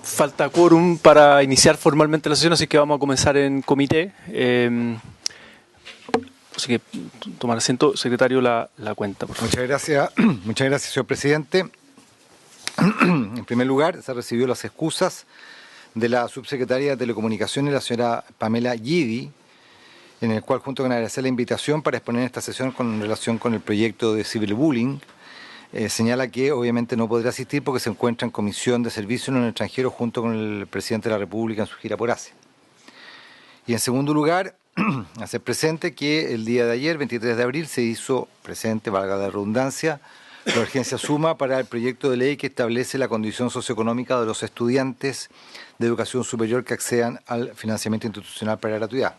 Falta quórum para iniciar formalmente la sesión, así que vamos a comenzar en comité. Así que tomar asiento, secretario, la cuenta, por favor. Muchas gracias, señor presidente. En primer lugar, se recibió las excusas de la subsecretaria de Telecomunicaciones, la señora Pamela Gidi, en el cual, junto con agradecer la invitación para exponer esta sesión con relación con el proyecto de ciberbullying, señala que obviamente no podrá asistir porque se encuentra en comisión de servicio en el extranjero junto con el presidente de la República en su gira por Asia. Y en segundo lugar, hacer presente que el día de ayer, 23 de abril, se hizo presente, valga la redundancia, la urgencia suma para el proyecto de ley que establece la condición socioeconómica de los estudiantes de educación superior que accedan al financiamiento institucional para la gratuidad.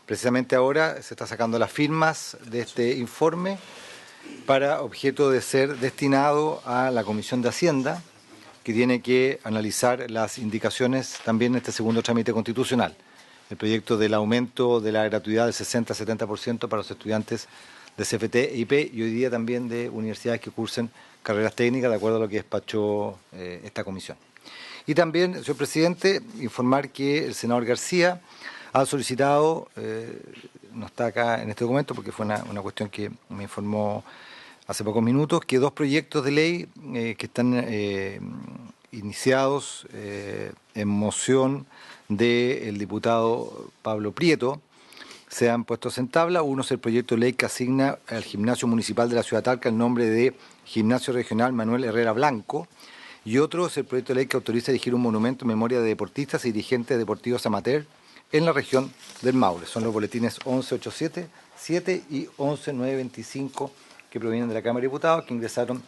Precisamente ahora se está sacando las firmas de este informe para objeto de ser destinado a la Comisión de Hacienda, que tiene que analizar las indicaciones también en este segundo trámite constitucional. El proyecto del aumento de la gratuidad del 60-70% para los estudiantes de CFT e IP y hoy día también de universidades que cursen carreras técnicas, de acuerdo a lo que despachó esta comisión. Y también, señor presidente, informar que el senador García ha solicitado, no está acá en este documento porque fue una cuestión que me informó hace pocos minutos, que dos proyectos de ley que están iniciados en moción del diputado Pablo Prieto sean puestos en tabla. Uno es el proyecto de ley que asigna al Gimnasio Municipal de la Ciudad de Talca el nombre de Gimnasio Regional Manuel Herrera Blanco, y otro es el proyecto de ley que autoriza erigir un monumento en memoria de deportistas y dirigentes deportivos amateur en la región del Maule. Son los boletines 11877 y 11925 que provienen de la Cámara de Diputados, que ingresaron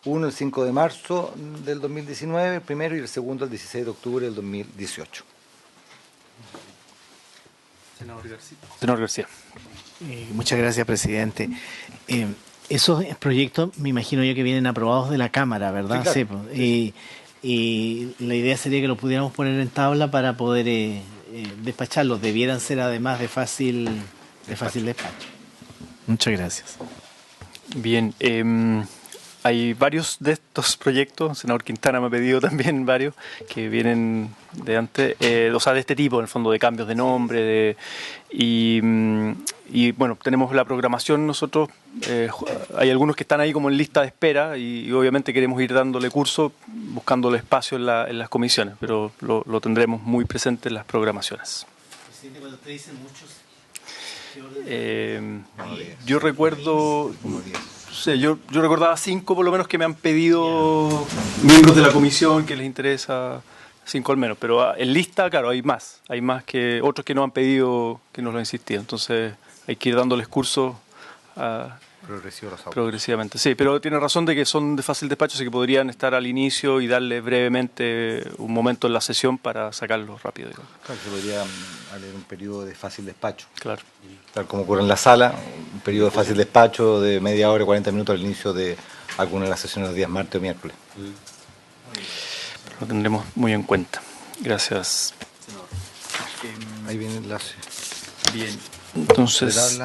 uno el 5 de marzo del 2019, el primero, y el segundo el 16 de octubre del 2018. Senador García. Muchas gracias, presidente. Esos proyectos me imagino yo que vienen aprobados de la Cámara, ¿verdad? Sí, claro. Sí, y la idea sería que los pudiéramos poner en tabla para poder despacharlos. Debieran ser además de fácil despacho. Muchas gracias. Bien, hay varios de estos proyectos, el senador Quintana me ha pedido también varios, que vienen de antes, o sea, de este tipo, en el fondo, de cambios de nombre, y bueno, tenemos la programación nosotros, hay algunos que están ahí como en lista de espera, y obviamente queremos ir dándole curso, buscándole espacio en las comisiones, pero lo tendremos muy presente en las programaciones. Presidente, cuando usted dice muchos... yo recuerdo, yo recordaba 5 por lo menos que me han pedido miembros de la comisión que les interesa, 5 al menos, pero en lista, claro, hay más que otros que nos han pedido, que nos lo han insistido, entonces hay que ir dándoles curso progresivamente. Sí, pero tiene razón de que son de fácil despacho, así que podrían estar al inicio y darle brevemente un momento en la sesión para sacarlos rápido. Digamos. Claro, se podría haber un periodo de fácil despacho. Claro. Tal como ocurre en la sala, un periodo de fácil despacho de media hora, 40 minutos al inicio de alguna de las sesiones los días martes o miércoles. Lo tendremos muy en cuenta. Gracias. Ahí viene el enlace. Bien. Entonces,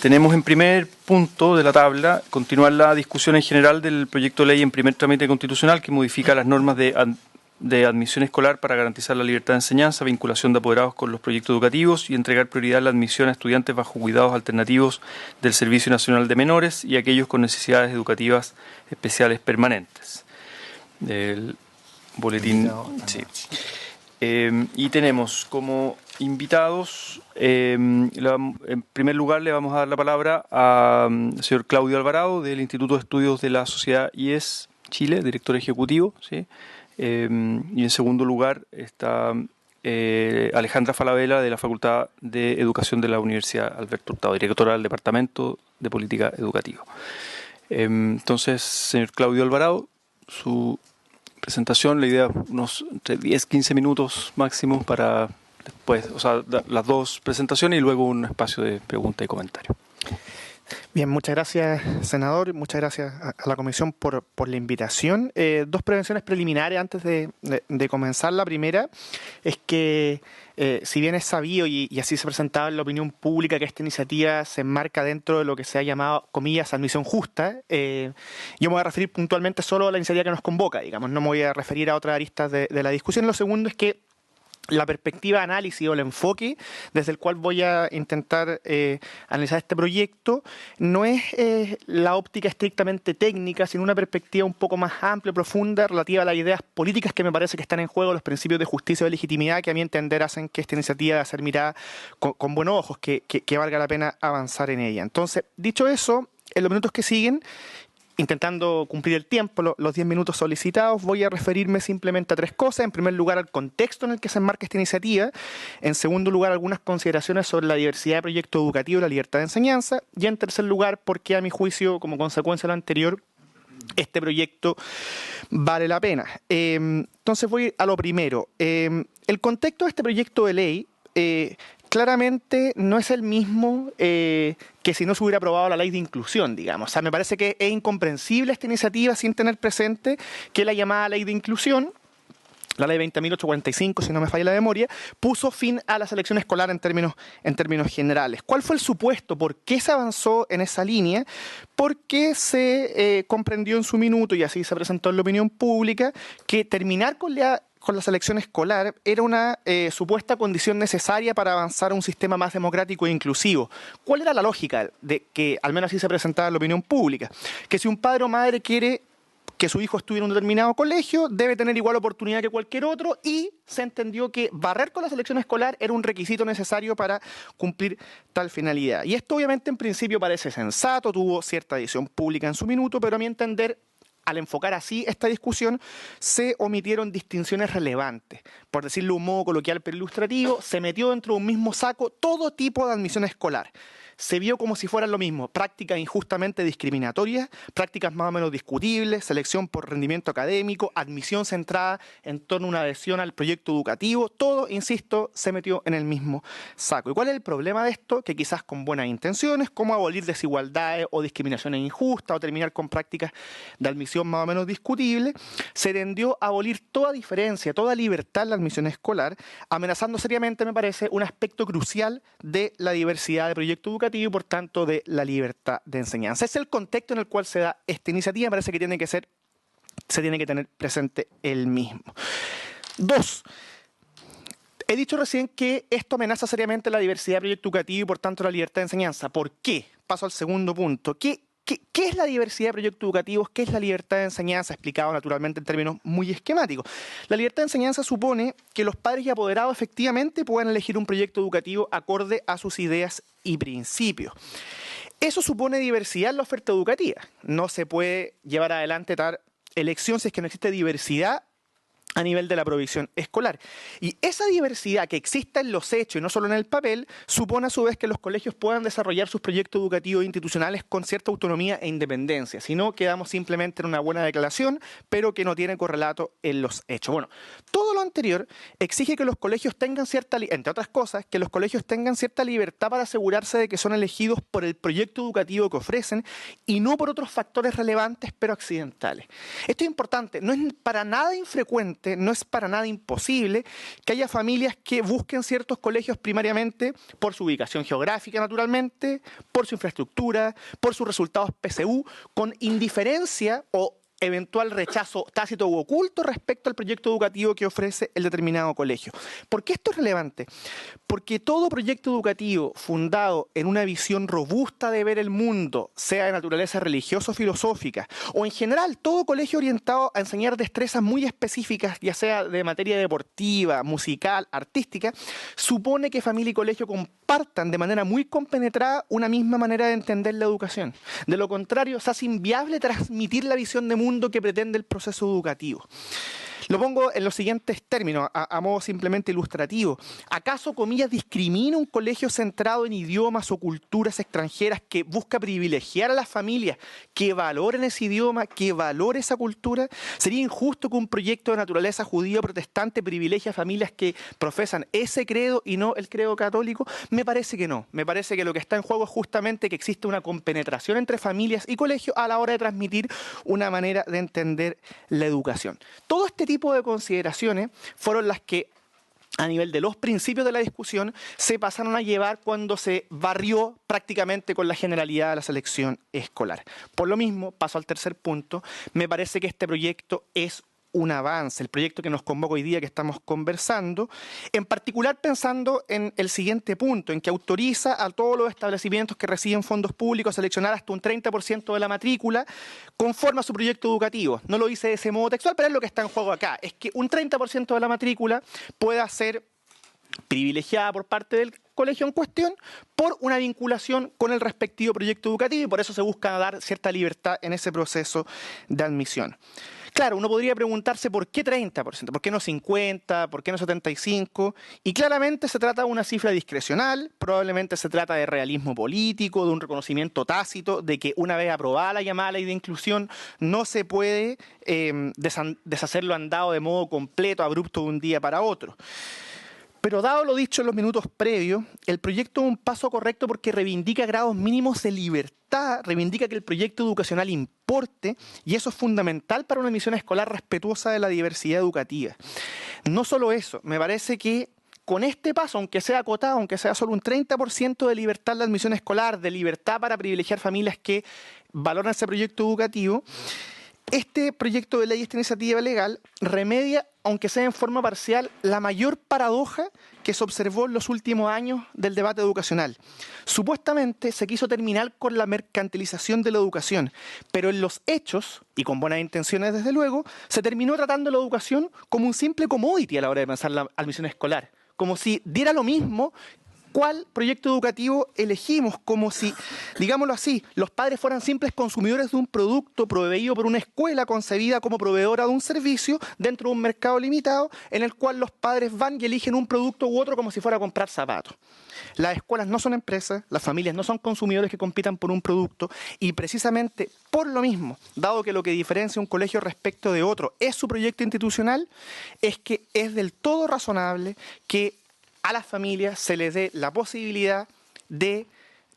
tenemos en primer punto de la tabla continuar la discusión en general del proyecto de ley en primer trámite constitucional que modifica las normas de admisión escolar para garantizar la libertad de enseñanza, vinculación de apoderados con los proyectos educativos y entregar prioridad a la admisión a estudiantes bajo cuidados alternativos del Servicio Nacional de Menores y aquellos con necesidades educativas especiales permanentes. Del boletín. Sí. Y tenemos como invitados, en primer lugar le vamos a dar la palabra al señor Claudio Alvarado del Instituto de Estudios de la Sociedad IES Chile, director ejecutivo, ¿sí? Y en segundo lugar está Alejandra Falabella de la Facultad de Educación de la Universidad Alberto Hurtado, directora del Departamento de Política Educativa. Entonces, señor Claudio Alvarado, su presentación, la idea unos entre 10-15 minutos máximo para después, o sea, las dos presentaciones y luego un espacio de pregunta y comentario. Bien, muchas gracias, senador. Muchas gracias a la comisión por la invitación. Dos prevenciones preliminares antes de comenzar. La primera es que, si bien es sabido y así se presentaba en la opinión pública que esta iniciativa se enmarca dentro de lo que se ha llamado, comillas, admisión justa, yo me voy a referir puntualmente solo a la iniciativa que nos convoca, digamos, no me voy a referir a otras aristas de la discusión. Lo segundo es que la perspectiva de análisis o el enfoque desde el cual voy a intentar analizar este proyecto no es la óptica estrictamente técnica, sino una perspectiva un poco más amplia, profunda, relativa a las ideas políticas que me parece que están en juego, los principios de justicia y de legitimidad que a mi entender hacen que esta iniciativa deba ser mirada con buenos ojos, que valga la pena avanzar en ella. Entonces, dicho eso, en los minutos que siguen, intentando cumplir el tiempo, los 10 minutos solicitados, voy a referirme simplemente a tres cosas. En primer lugar, al contexto en el que se enmarca esta iniciativa. En segundo lugar, algunas consideraciones sobre la diversidad de proyectos educativos y la libertad de enseñanza. Y en tercer lugar, por qué, a mi juicio, como consecuencia de lo anterior, este proyecto vale la pena. Entonces voy a lo primero. El contexto de este proyecto de ley claramente no es el mismo que si no se hubiera aprobado la ley de inclusión, digamos. O sea, me parece que es incomprensible esta iniciativa sin tener presente que la llamada ley de inclusión, la ley 20.845, si no me falla la memoria, puso fin a la selección escolar en términos generales. ¿Cuál fue el supuesto? ¿Por qué se avanzó en esa línea? Porque se comprendió en su minuto, y así se presentó en la opinión pública, que terminar con la selección escolar era una supuesta condición necesaria para avanzar a un sistema más democrático e inclusivo. ¿Cuál era la lógica de que, al menos así se presentaba en la opinión pública? Que si un padre o madre quiere que su hijo estudie en un determinado colegio, debe tener igual oportunidad que cualquier otro, y se entendió que barrer con la selección escolar era un requisito necesario para cumplir tal finalidad. Y esto obviamente en principio parece sensato, tuvo cierta adhesión pública en su minuto, pero a mi entender, al enfocar así esta discusión, se omitieron distinciones relevantes. Por decirlo de un modo coloquial pero ilustrativo, se metió dentro de un mismo saco todo tipo de admisión escolar. Se vio como si fueran lo mismo: prácticas injustamente discriminatorias, prácticas más o menos discutibles, selección por rendimiento académico, admisión centrada en torno a una adhesión al proyecto educativo. Todo, insisto, se metió en el mismo saco. ¿Y cuál es el problema de esto? Que quizás con buenas intenciones, como abolir desigualdades o discriminaciones injustas o terminar con prácticas de admisión más o menos discutibles, se tendió a abolir toda diferencia, toda libertad en la admisión escolar, amenazando seriamente, me parece, un aspecto crucial de la diversidad de proyecto educativo y por tanto de la libertad de enseñanza. Es el contexto en el cual se da esta iniciativa. Me parece que se tiene que tener presente el mismo. Dos, he dicho recién que esto amenaza seriamente la diversidad de proyecto educativo y por tanto la libertad de enseñanza. ¿Por qué? Paso al segundo punto. ¿Qué es la diversidad de proyectos educativos? ¿Qué es la libertad de enseñanza? Explicado naturalmente en términos muy esquemáticos. La libertad de enseñanza supone que los padres y apoderados efectivamente puedan elegir un proyecto educativo acorde a sus ideas y principios. Eso supone diversidad en la oferta educativa. No se puede llevar adelante tal elección si es que no existe diversidad a nivel de la provisión escolar. Y esa diversidad que exista en los hechos y no solo en el papel, supone a su vez que los colegios puedan desarrollar sus proyectos educativos institucionales con cierta autonomía e independencia. Si no, quedamos simplemente en una buena declaración, pero que no tiene correlato en los hechos. Bueno, todo lo anterior exige que los colegios tengan entre otras cosas, que los colegios tengan cierta libertad para asegurarse de que son elegidos por el proyecto educativo que ofrecen y no por otros factores relevantes pero accidentales. Esto es importante, no es para nada infrecuente, no es para nada imposible que haya familias que busquen ciertos colegios primariamente por su ubicación geográfica, naturalmente, por su infraestructura, por sus resultados PSU, con indiferencia o eventual rechazo tácito u oculto respecto al proyecto educativo que ofrece el determinado colegio. ¿Por qué esto es relevante? Porque todo proyecto educativo fundado en una visión robusta de ver el mundo, sea de naturaleza religiosa o filosófica, o en general todo colegio orientado a enseñar destrezas muy específicas, ya sea de materia deportiva, musical, artística, supone que familia y colegio compartan de manera muy compenetrada una misma manera de entender la educación. De lo contrario, se hace inviable transmitir la visión de mundo que pretende el proceso educativo. Lo pongo en los siguientes términos, a modo simplemente ilustrativo. ¿Acaso, comillas, discrimina un colegio centrado en idiomas o culturas extranjeras que busca privilegiar a las familias que valoren ese idioma, que valore esa cultura? ¿Sería injusto que un proyecto de naturaleza judía o protestante privilegie a familias que profesan ese credo y no el credo católico? Me parece que no. Me parece que lo que está en juego es justamente que existe una compenetración entre familias y colegios a la hora de transmitir una manera de entender la educación. Todo este tipo de consideraciones fueron las que, a nivel de los principios de la discusión, se pasaron a llevar cuando se barrió prácticamente con la generalidad de la selección escolar. Por lo mismo, paso al tercer punto, me parece que este proyecto es un avance, el proyecto que nos convoca hoy día, que estamos conversando, en particular pensando en el siguiente punto, en que autoriza a todos los establecimientos que reciben fondos públicos a seleccionar hasta un 30% de la matrícula conforme a su proyecto educativo. No lo dice de ese modo textual, pero es lo que está en juego acá, es que un 30% de la matrícula pueda ser privilegiada por parte del colegio en cuestión por una vinculación con el respectivo proyecto educativo, y por eso se busca dar cierta libertad en ese proceso de admisión. Claro, uno podría preguntarse por qué 30%, por qué no 50%, por qué no 75%, y claramente se trata de una cifra discrecional, probablemente se trata de realismo político, de un reconocimiento tácito de que una vez aprobada la llamada ley de inclusión no se puede deshacer lo andado de modo completo, abrupto de un día para otro. Pero dado lo dicho en los minutos previos, el proyecto es un paso correcto porque reivindica grados mínimos de libertad, reivindica que el proyecto educacional importe, y eso es fundamental para una admisión escolar respetuosa de la diversidad educativa. No solo eso, me parece que con este paso, aunque sea acotado, aunque sea solo un 30% de libertad en la admisión escolar, de libertad para privilegiar familias que valoran ese proyecto educativo, este proyecto de ley, esta iniciativa legal, remedia, aunque sea en forma parcial, la mayor paradoja que se observó en los últimos años del debate educacional. Supuestamente se quiso terminar con la mercantilización de la educación, pero en los hechos, y con buenas intenciones desde luego, se terminó tratando la educación como un simple commodity a la hora de pensar la admisión escolar, como si diera lo mismo cuál proyecto educativo elegimos, como si, digámoslo así, los padres fueran simples consumidores de un producto proveído por una escuela concebida como proveedora de un servicio dentro de un mercado limitado en el cual los padres van y eligen un producto u otro como si fuera a comprar zapatos. Las escuelas no son empresas, las familias no son consumidores que compitan por un producto, y precisamente por lo mismo, dado que lo que diferencia un colegio respecto de otro es su proyecto institucional, es que es del todo razonable que a las familias se les dé la posibilidad de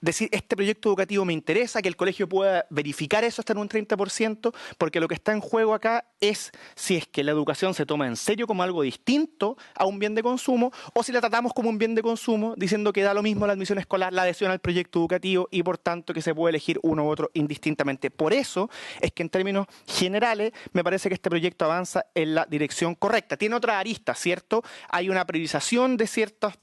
decir, este proyecto educativo me interesa, que el colegio pueda verificar eso hasta en un 30%, porque lo que está en juego acá es si es que la educación se toma en serio como algo distinto a un bien de consumo, o si la tratamos como un bien de consumo, diciendo que da lo mismo la admisión escolar, la adhesión al proyecto educativo, y por tanto que se puede elegir uno u otro indistintamente. Por eso es que en términos generales me parece que este proyecto avanza en la dirección correcta. Tiene otra arista, ¿cierto? Hay una priorización de ciertos,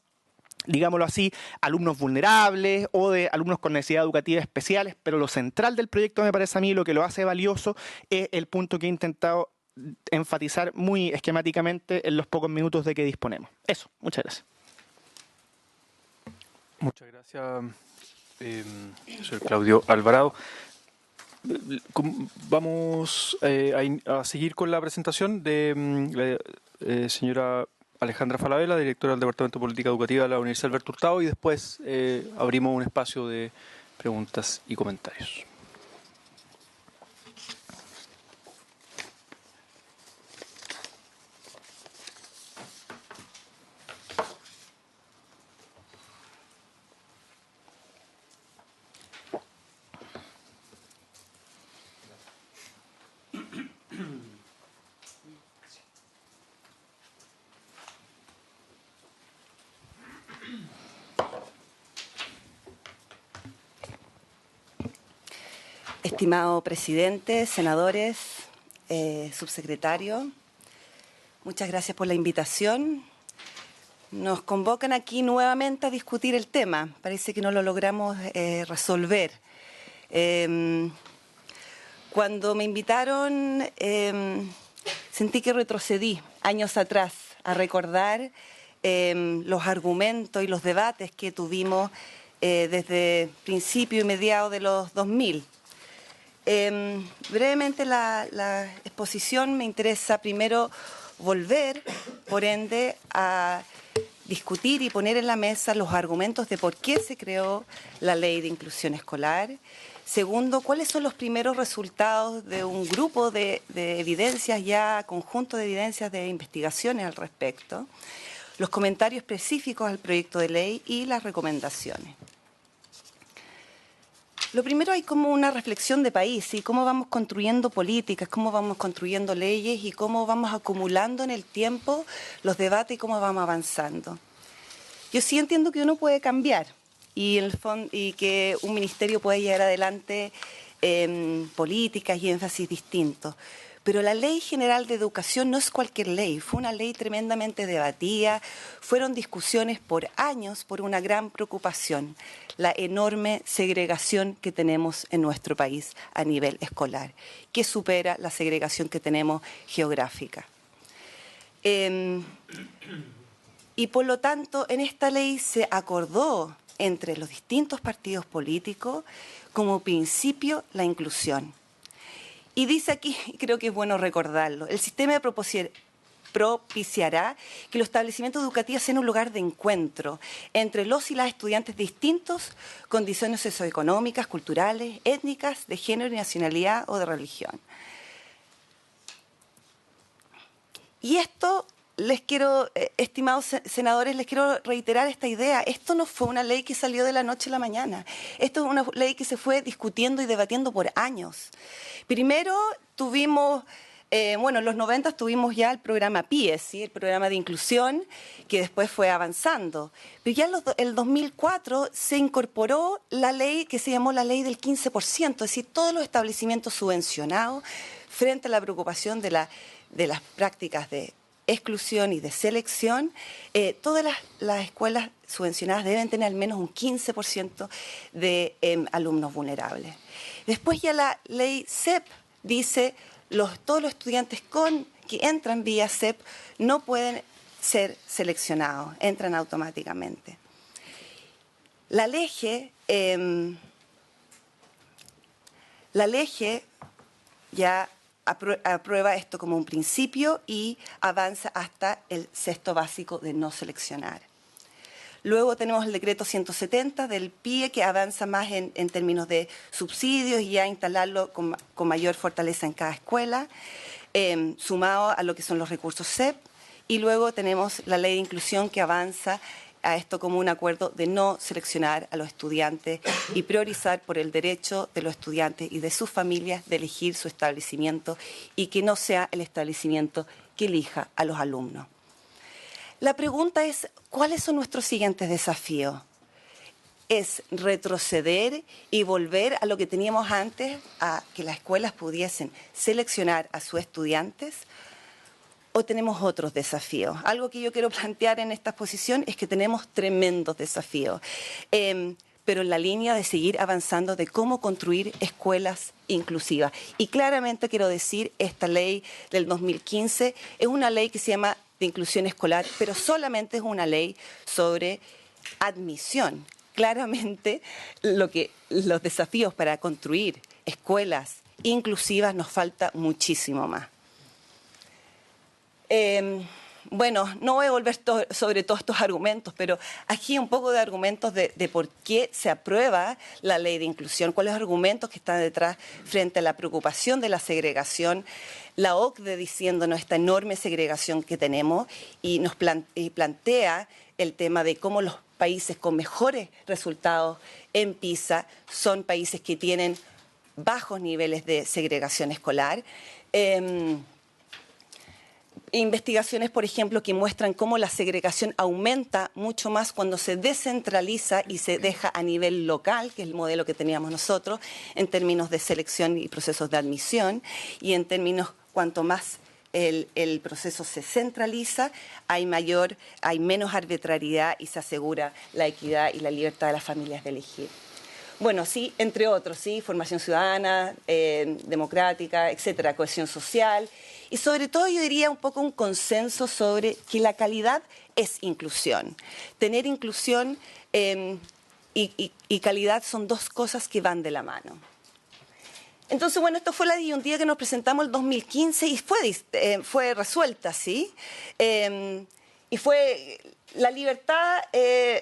digámoslo así, alumnos vulnerables o de alumnos con necesidades educativas especiales, pero lo central del proyecto, me parece a mí, lo que lo hace valioso, es el punto que he intentado enfatizar muy esquemáticamente en los pocos minutos de que disponemos. Eso, muchas gracias. Muchas gracias, señor Claudio Alvarado. Vamos a seguir con la presentación de la señora Alejandra Falabella, directora del Departamento de Política Educativa de la Universidad Alberto Hurtado, y después abrimos un espacio de preguntas y comentarios. Estimado presidente, senadores, subsecretario, muchas gracias por la invitación. Nos convocan aquí nuevamente a discutir el tema. Parece que no lo logramos resolver. Cuando me invitaron, sentí que retrocedí años atrás a recordar los argumentos y los debates que tuvimos desde principio y mediados de los 2000. Brevemente la exposición me interesa primero volver, por ende, a discutir y poner en la mesa los argumentos de por qué se creó la Ley de Inclusión Escolar. Segundo, cuáles son los primeros resultados de un grupo de evidencias, ya conjunto de evidencias de investigaciones al respecto, los comentarios específicos al proyecto de ley y las recomendaciones. Lo primero, hay como una reflexión de país, ¿sí? Cómo vamos construyendo políticas, cómo vamos construyendo leyes y cómo vamos acumulando en el tiempo los debates y cómo vamos avanzando. Yo sí entiendo que uno puede cambiar y, en el fondo, y que un ministerio puede llevar adelante políticas y énfasis distintos. Pero la Ley General de Educación no es cualquier ley, fue una ley tremendamente debatida, fueron discusiones por años por una gran preocupación, la enorme segregación que tenemos en nuestro país a nivel escolar, que supera la segregación que tenemos geográfica. Y por lo tanto, en esta ley se acordó entre los distintos partidos políticos como principio la inclusión. Y dice aquí, creo que es bueno recordarlo, el sistema propiciará que los establecimientos educativos sean un lugar de encuentro entre los y las estudiantes de distintas condiciones socioeconómicas, culturales, étnicas, de género y nacionalidad o de religión. Y esto, estimados senadores, les quiero reiterar esta idea. Esto no fue una ley que salió de la noche a la mañana. Esto es una ley que se fue discutiendo y debatiendo por años. Primero tuvimos, en los 90 tuvimos ya el programa PIES, ¿sí? El programa de inclusión, que después fue avanzando. Pero ya en el 2004 se incorporó la ley que se llamó la ley del 15%, es decir, todos los establecimientos subvencionados frente a la preocupación de las prácticas de exclusión y de selección, todas las escuelas subvencionadas deben tener al menos un 15% de alumnos vulnerables. Después ya la ley CEP dice todos los estudiantes que entran vía CEP no pueden ser seleccionados, entran automáticamente. La LEGE ya aprueba esto como un principio y avanza hasta el sexto básico de no seleccionar. Luego tenemos el decreto 170 del PIE, que avanza más en términos de subsidios y ya instalarlo con mayor fortaleza en cada escuela, sumado a lo que son los recursos CEP. Y luego tenemos la ley de inclusión, que avanza a esto como un acuerdo de no seleccionar a los estudiantes y priorizar por el derecho de los estudiantes y de sus familias de elegir su establecimiento y que no sea el establecimiento que elija a los alumnos. La pregunta es, ¿cuáles son nuestros siguientes desafíos? ¿Es retroceder y volver a lo que teníamos antes, a que las escuelas pudiesen seleccionar a sus estudiantes? ¿O tenemos otros desafíos? Algo que yo quiero plantear en esta exposición es que tenemos tremendos desafíos, pero en la línea de seguir avanzando de cómo construir escuelas inclusivas. Y claramente quiero decir, esta ley del 2015 es una ley que se llama de inclusión escolar, pero solamente es una ley sobre admisión. Claramente los desafíos para construir escuelas inclusivas nos falta muchísimo más. No voy a volver sobre todos estos argumentos, pero aquí un poco de argumentos de por qué se aprueba la ley de inclusión, cuáles argumentos que están detrás frente a la preocupación de la segregación, la OCDE diciéndonos esta enorme segregación que tenemos y nos plantea el tema de cómo los países con mejores resultados en PISA son países que tienen bajos niveles de segregación escolar. Investigaciones, por ejemplo, que muestran cómo la segregación aumenta mucho más cuando se descentraliza y se deja a nivel local, que es el modelo que teníamos nosotros, en términos de selección y procesos de admisión, y en términos cuanto más el proceso se centraliza, hay menos arbitrariedad y se asegura la equidad y la libertad de las familias de elegir. Bueno, sí, entre otros, sí, formación ciudadana, democrática, etcétera, cohesión social. Y sobre todo yo diría un poco un consenso sobre que la calidad es inclusión. Tener inclusión y calidad son dos cosas que van de la mano. Entonces, bueno, esto fue la disyuntiva que nos presentamos el 2015 y fue resuelta, ¿sí? Y fue la libertad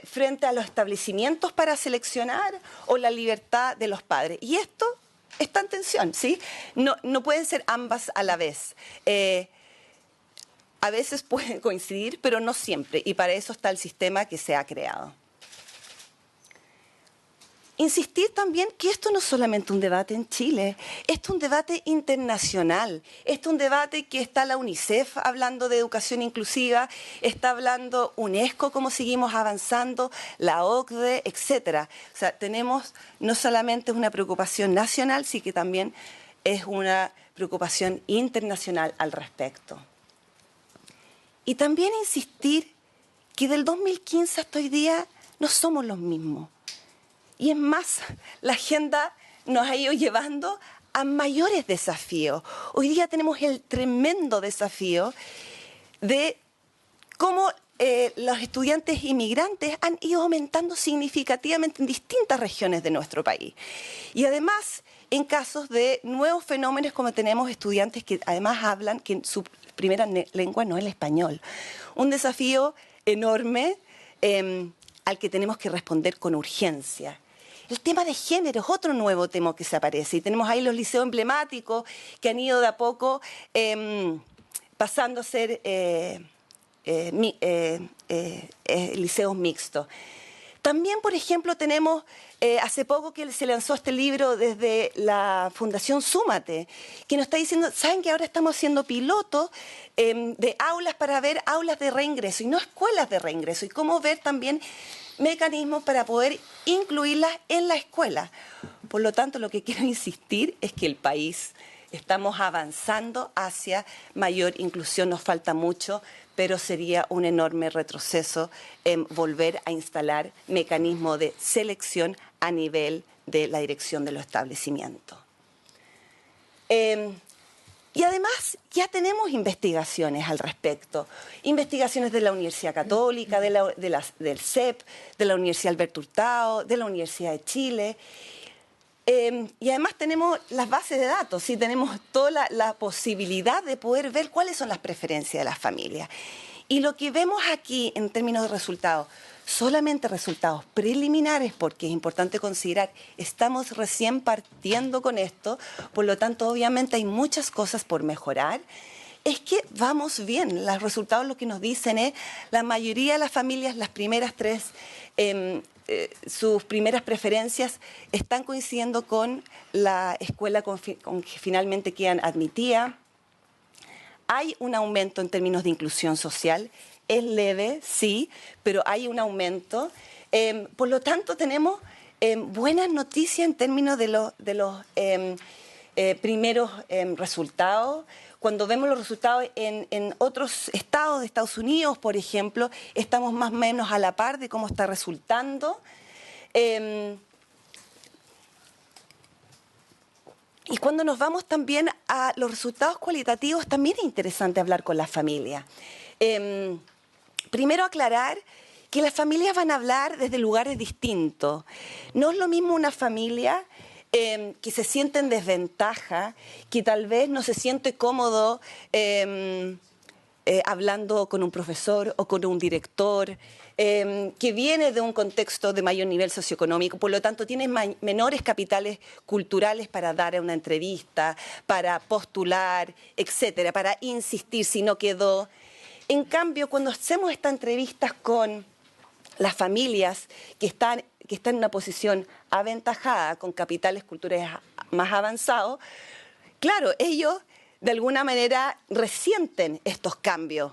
frente a los establecimientos para seleccionar o la libertad de los padres. Y esto está en tensión, ¿sí? No pueden ser ambas a la vez. A veces pueden coincidir, pero no siempre. Y para eso está el sistema que se ha creado. Insistir también que esto no es solamente un debate en Chile, esto es un debate internacional, esto es un debate que está la UNICEF hablando de educación inclusiva, está hablando UNESCO, cómo seguimos avanzando, la OCDE, etcétera. O sea, tenemos no solamente una preocupación nacional, sino que también es una preocupación internacional al respecto. Y también insistir que del 2015 hasta hoy día no somos los mismos. Y es más, la agenda nos ha ido llevando a mayores desafíos. Hoy día tenemos el tremendo desafío de cómo los estudiantes inmigrantes han ido aumentando significativamente en distintas regiones de nuestro país. Y además, en casos de nuevos fenómenos, como tenemos estudiantes que además hablan que su primera lengua no es el español. Un desafío enorme al que tenemos que responder con urgencia. El tema de género es otro nuevo tema que se aparece. Y tenemos ahí los liceos emblemáticos que han ido de a poco pasando a ser liceos mixtos. También, por ejemplo, tenemos hace poco que se lanzó este libro desde la Fundación Súmate, que nos está diciendo, ¿saben que ahora estamos haciendo pilotos de aulas para ver aulas de reingreso y no escuelas de reingreso? Y cómo ver también mecanismos para poder incluirlas en la escuela. Por lo tanto, lo que quiero insistir es que el país estamos avanzando hacia mayor inclusión, nos falta mucho, pero sería un enorme retroceso en volver a instalar mecanismos de selección a nivel de la dirección de los establecimientos. Y además ya tenemos investigaciones al respecto, investigaciones de la Universidad Católica, del CEP, de la Universidad Alberto Hurtado, de la Universidad de Chile. Y además tenemos las bases de datos, ¿sí? Tenemos toda la posibilidad de poder ver cuáles son las preferencias de las familias. Y lo que vemos aquí en términos de resultados, solamente resultados preliminares, porque es importante considerar, estamos recién partiendo con esto, por lo tanto obviamente hay muchas cosas por mejorar, es que vamos bien. Los resultados lo que nos dicen es, la mayoría de las familias, las primeras tres, sus primeras preferencias están coincidiendo con la escuela con que finalmente quedan admitidas. Hay un aumento en términos de inclusión social, es leve, sí, pero hay un aumento. Por lo tanto, tenemos buenas noticias en términos de los primeros resultados. Cuando vemos los resultados en otros estados de Estados Unidos, por ejemplo, estamos más o menos a la par de cómo está resultando. Y cuando nos vamos también a los resultados cualitativos, también es interesante hablar con la familia. Primero aclarar que las familias van a hablar desde lugares distintos. No es lo mismo una familia que se siente en desventaja, que tal vez no se siente cómodo hablando con un profesor o con un director, que viene de un contexto de mayor nivel socioeconómico, por lo tanto tiene menores capitales culturales para dar una entrevista, para postular, etcétera, para insistir si no quedó. En cambio, cuando hacemos estas entrevistas con las familias que están en una posición aventajada, con capitales culturales más avanzados, claro, ellos de alguna manera resienten estos cambios,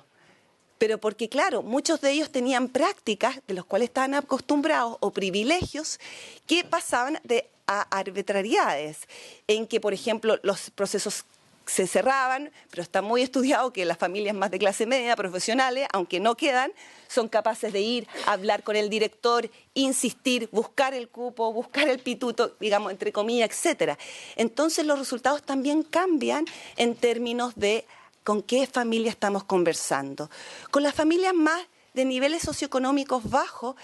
pero porque, claro, muchos de ellos tenían prácticas de las cuales estaban acostumbrados o privilegios que pasaban a arbitrariedades, en que, por ejemplo, los procesos se cerraban, pero está muy estudiado que las familias más de clase media, profesionales, aunque no quedan, son capaces de ir a hablar con el director, insistir, buscar el cupo, buscar el pituto, digamos, entre comillas, etcétera. Entonces los resultados también cambian en términos de con qué familia estamos conversando. Con las familias más de niveles socioeconómicos bajos,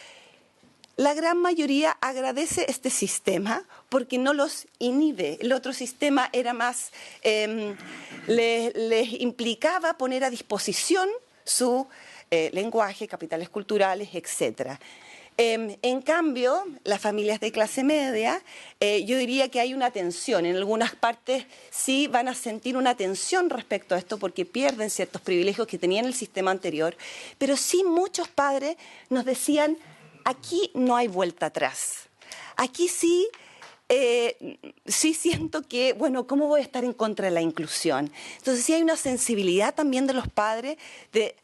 la gran mayoría agradece este sistema porque no los inhibe. El otro sistema era más, les implicaba poner a disposición su lenguaje, capitales culturales, etc. En cambio, las familias de clase media, yo diría que hay una tensión. En algunas partes sí van a sentir una tensión respecto a esto porque pierden ciertos privilegios que tenían el sistema anterior, pero sí muchos padres nos decían, aquí no hay vuelta atrás. Aquí sí, sí siento que, bueno, ¿cómo voy a estar en contra de la inclusión? Entonces sí hay una sensibilidad también de los padres de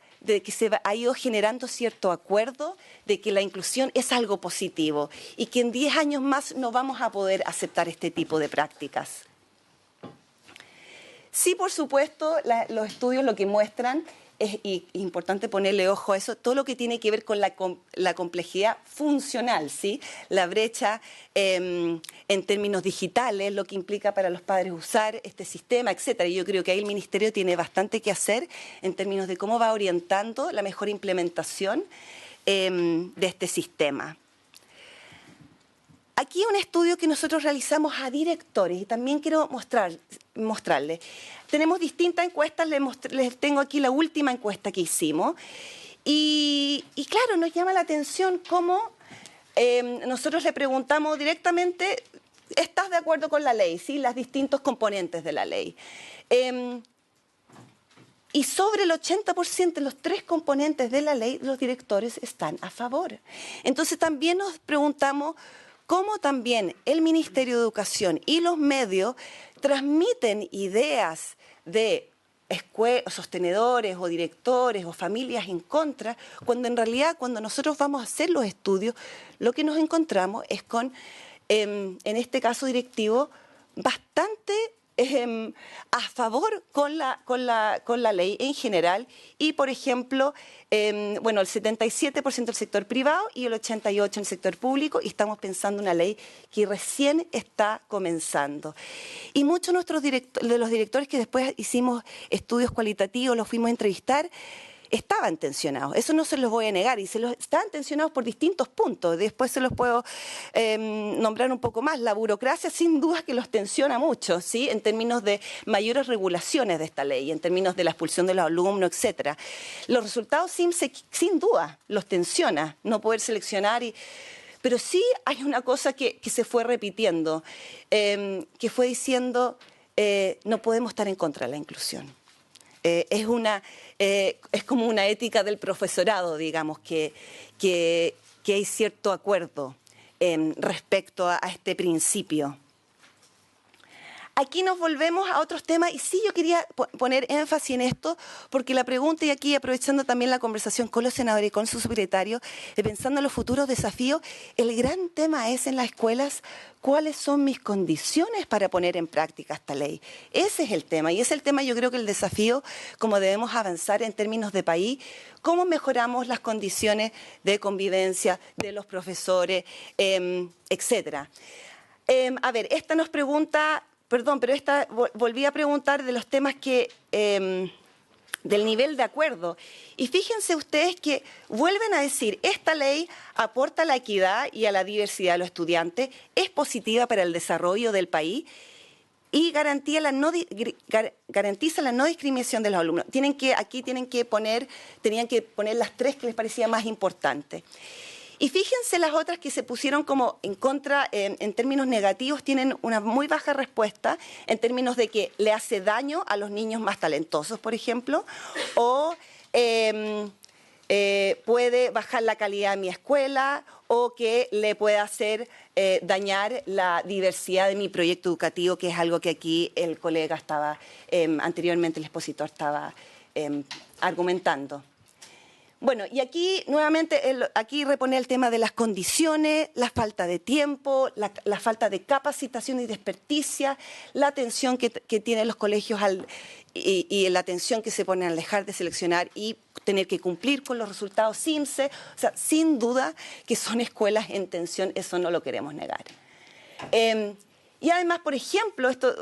que se ha ido generando cierto acuerdo de que la inclusión es algo positivo y que en 10 años más no vamos a poder aceptar este tipo de prácticas. Sí, por supuesto, los estudios lo que muestran y es importante ponerle ojo a eso, todo lo que tiene que ver con la complejidad funcional, ¿sí? La brecha en términos digitales, lo que implica para los padres usar este sistema, etcétera. Y yo creo que ahí el Ministerio tiene bastante que hacer en términos de cómo va orientando la mejor implementación de este sistema. Aquí un estudio que nosotros realizamos a directores y también quiero mostrarles. Tenemos distintas encuestas, les tengo aquí la última encuesta que hicimos y claro, nos llama la atención cómo nosotros le preguntamos directamente, ¿estás de acuerdo con la ley? ¿Sí? Los distintos componentes de la ley. Y sobre el 80% de los 3 componentes de la ley, los directores están a favor. Entonces también nos preguntamos cómo también el Ministerio de Educación y los medios transmiten ideas de sostenedores o directores o familias en contra, cuando en realidad cuando nosotros vamos a hacer los estudios, lo que nos encontramos es con, en este caso directivo, bastante a favor con la ley en general y, por ejemplo, bueno, el 77% del sector privado y el 88% en el sector público y estamos pensando en una ley que recién está comenzando. Y muchos de los directores que después hicimos estudios cualitativos, los fuimos a entrevistar, estaban tensionados, eso no se los voy a negar, y estaban tensionados por distintos puntos, después se los puedo nombrar un poco más. La burocracia sin duda que los tensiona mucho, ¿sí? En términos de mayores regulaciones de esta ley, en términos de la expulsión de los alumnos, etcétera. Los resultados sin duda los tensiona, no poder seleccionar pero sí hay una cosa que se fue repitiendo, que fue diciendo, no podemos estar en contra de la inclusión. Es como una ética del profesorado, digamos, que hay cierto acuerdo respecto a este principio. Aquí nos volvemos a otros temas y sí yo quería poner énfasis en esto porque la pregunta, y aquí aprovechando también la conversación con los senadores y con su secretario, pensando en los futuros desafíos, el gran tema es en las escuelas cuáles son mis condiciones para poner en práctica esta ley. Ese es el tema y ese es el tema, yo creo que el desafío, como debemos avanzar en términos de país, cómo mejoramos las condiciones de convivencia de los profesores, etcétera. A ver, esta nos pregunta... Perdón, pero volví a preguntar de los temas del nivel de acuerdo. Y fíjense ustedes que vuelven a decir, esta ley aporta a la equidad y a la diversidad de los estudiantes, es positiva para el desarrollo del país y garantiza la no discriminación de los alumnos. Aquí tenían que poner las 3 que les parecía más importantes. Y fíjense las otras que se pusieron como en contra, en términos negativos, tienen una muy baja respuesta en términos de que le hace daño a los niños más talentosos, por ejemplo, o puede bajar la calidad de mi escuela, o que le puede hacer dañar la diversidad de mi proyecto educativo, que es algo que aquí el colega estaba, anteriormente el expositor estaba argumentando. Bueno, y aquí nuevamente, aquí repone el tema de las condiciones, la falta de tiempo, la falta de capacitación y de experticia, la atención que tienen los colegios y la atención que se pone al dejar de seleccionar y tener que cumplir con los resultados CIMSE. O sea, sin duda que son escuelas en tensión, eso no lo queremos negar. Y además, por ejemplo, esto,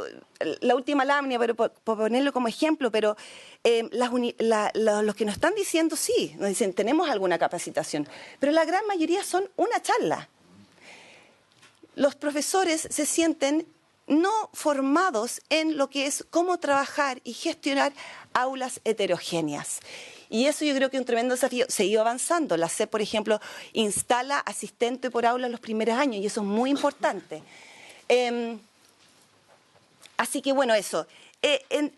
la última lámina, pero por ponerlo como ejemplo, pero los que nos están diciendo, sí, nos dicen, tenemos alguna capacitación, pero la gran mayoría son una charla. Los profesores se sienten no formados en lo que es cómo trabajar y gestionar aulas heterogéneas. Y eso yo creo que es un tremendo desafío. Se ha ido avanzando. La SEP, por ejemplo, instala asistente por aula en los primeros años y eso es muy importante. Así que bueno, eso.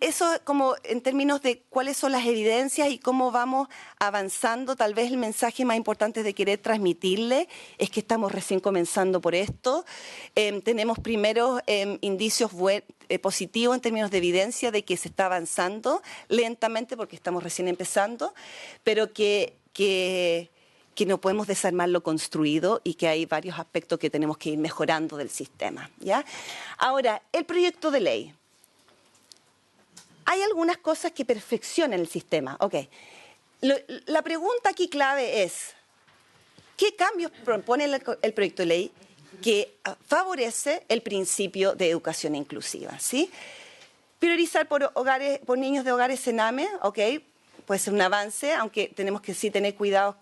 Eso como en términos de cuáles son las evidencias y cómo vamos avanzando, tal vez el mensaje más importante de querer transmitirle es que estamos recién comenzando por esto. Tenemos primeros indicios positivos en términos de evidencia de que se está avanzando lentamente porque estamos recién empezando, pero que no podemos desarmar lo construido y que hay varios aspectos que tenemos que ir mejorando del sistema, ¿ya? Ahora, el proyecto de ley. Hay algunas cosas que perfeccionan el sistema. Okay. La pregunta aquí clave es, ¿qué cambios propone el proyecto de ley que favorece el principio de educación inclusiva? ¿Sí? Priorizar por niños de hogares CENAME, okay, puede ser un avance, aunque tenemos que sí tener cuidados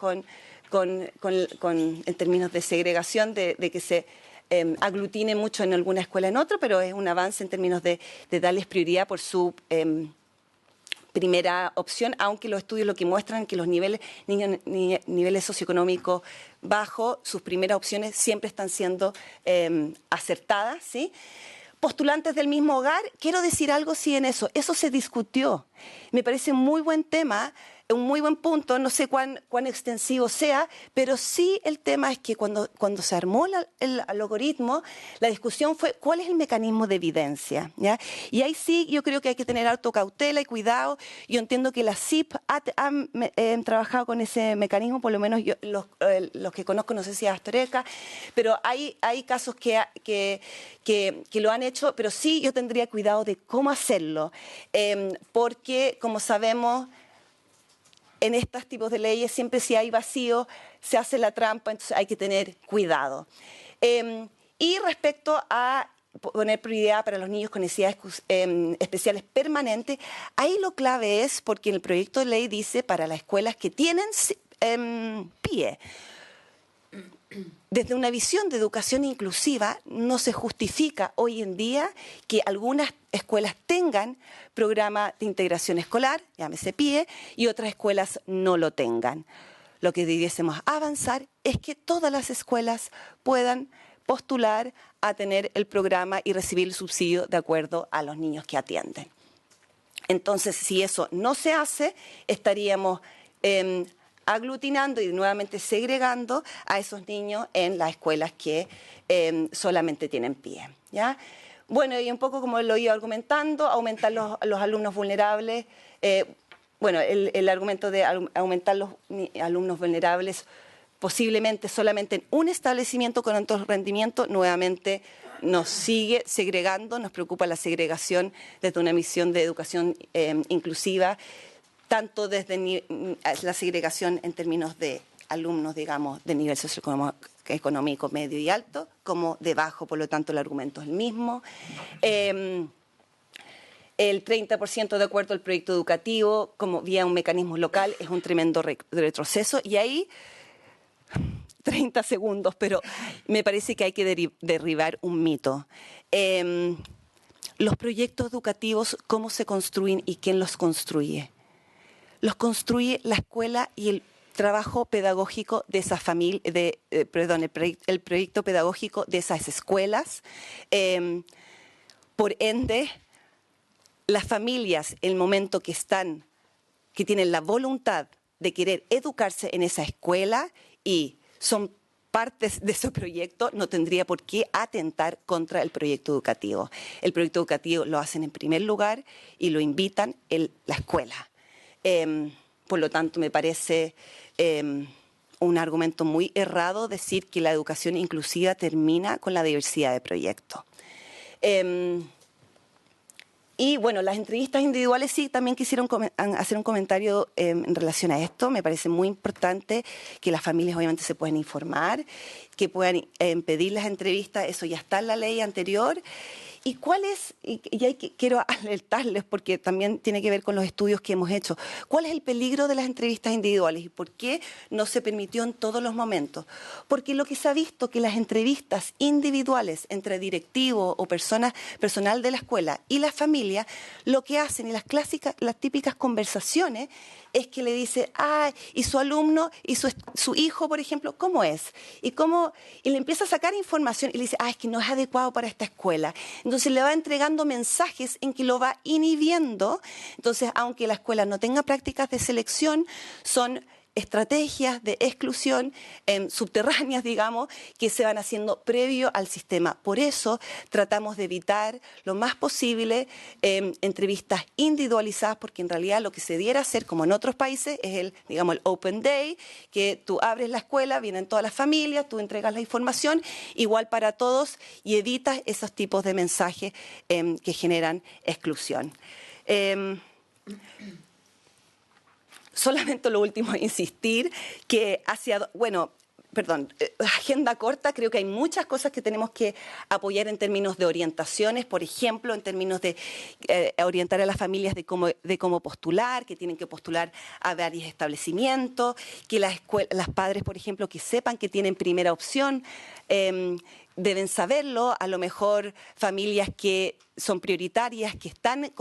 en términos de segregación, de que se aglutine mucho en alguna escuela en otra, pero es un avance en términos de darles prioridad por su primera opción, aunque los estudios lo que muestran es que los niveles socioeconómicos bajos, sus primeras opciones siempre están siendo acertadas, ¿sí? Postulantes del mismo hogar, quiero decir algo sí en eso se discutió. Me parece un muy buen tema, un muy buen punto, no sé cuán extensivo sea, pero sí el tema es que cuando se armó el algoritmo, la discusión fue cuál es el mecanismo de evidencia, ¿ya? Y ahí sí yo creo que hay que tener harto cautela y cuidado. Yo entiendo que la CIP han trabajado con ese mecanismo, por lo menos yo, los que conozco, no sé si es Astoreca, pero hay casos que lo han hecho, pero sí yo tendría cuidado de cómo hacerlo, porque como sabemos, en estos tipos de leyes siempre si hay vacío se hace la trampa, entonces hay que tener cuidado. Y respecto a poner prioridad para los niños con necesidades especiales permanentes, ahí lo clave es porque en el proyecto de ley dice para las escuelas que tienen PIE. Desde una visión de educación inclusiva, no se justifica hoy en día que algunas escuelas tengan programa de integración escolar, llámese PIE, y otras escuelas no lo tengan. Lo que debiésemos avanzar es que todas las escuelas puedan postular a tener el programa y recibir el subsidio de acuerdo a los niños que atienden. Entonces, si eso no se hace, estaríamos aglutinando y nuevamente segregando a esos niños en las escuelas que solamente tienen PIE, ¿ya? Bueno, y un poco como lo iba argumentando, aumentar los alumnos vulnerables. Bueno, el argumento de aumentar los alumnos vulnerables posiblemente solamente en un establecimiento con alto rendimiento, nuevamente nos sigue segregando, nos preocupa la segregación desde una misión de educación inclusiva, tanto desde la segregación en términos de alumnos, digamos, de nivel socioeconómico medio y alto, como de bajo, por lo tanto el argumento es el mismo. El 30% de acuerdo al proyecto educativo, como vía un mecanismo local, es un tremendo retroceso. Y ahí, 30 segundos, pero me parece que hay que derribar un mito. Los proyectos educativos, ¿cómo se construyen y quién los construye? Los construye la escuela y el trabajo pedagógico de esa familia, el proyecto pedagógico de esas escuelas. Por ende, las familias, el momento que tienen la voluntad de querer educarse en esa escuela y son partes de ese proyecto, no tendría por qué atentar contra el proyecto educativo. El proyecto educativo lo hacen en primer lugar y lo invitan la escuela. Por lo tanto, me parece un argumento muy errado decir que la educación inclusiva termina con la diversidad de proyectos. Y bueno, las entrevistas individuales sí, también quisieron hacer un comentario en relación a esto. Me parece muy importante que las familias obviamente se puedan informar, que puedan pedir las entrevistas, eso ya está en la ley anterior. ¿Y cuál es, y ahí quiero alertarles porque también tiene que ver con los estudios que hemos hecho, cuál es el peligro de las entrevistas individuales y por qué no se permitió en todos los momentos? Porque lo que se ha visto que las entrevistas individuales entre directivo o personal de la escuela y la familia, lo que hacen y las típicas conversaciones es que le dice, y su alumno y su hijo, por ejemplo, ¿cómo es? Y le empieza a sacar información y le dice, es que no es adecuado para esta escuela. Entonces le va entregando mensajes en que lo va inhibiendo. Entonces, aunque la escuela no tenga prácticas de selección, son estrategias de exclusión subterráneas, digamos, que se van haciendo previo al sistema. Por eso tratamos de evitar lo más posible entrevistas individualizadas, porque en realidad lo que se diera hacer, como en otros países, es el Open Day, que tú abres la escuela, vienen todas las familias, tú entregas la información, igual para todos, y evitas esos tipos de mensajes que generan exclusión. Solamente lo último, insistir que agenda corta, creo que hay muchas cosas que tenemos que apoyar en términos de orientaciones, por ejemplo, en términos de orientar a las familias de cómo postular, que tienen que postular a varios establecimientos, que las padres, por ejemplo, que sepan que tienen primera opción, deben saberlo, a lo mejor familias que son prioritarias, que están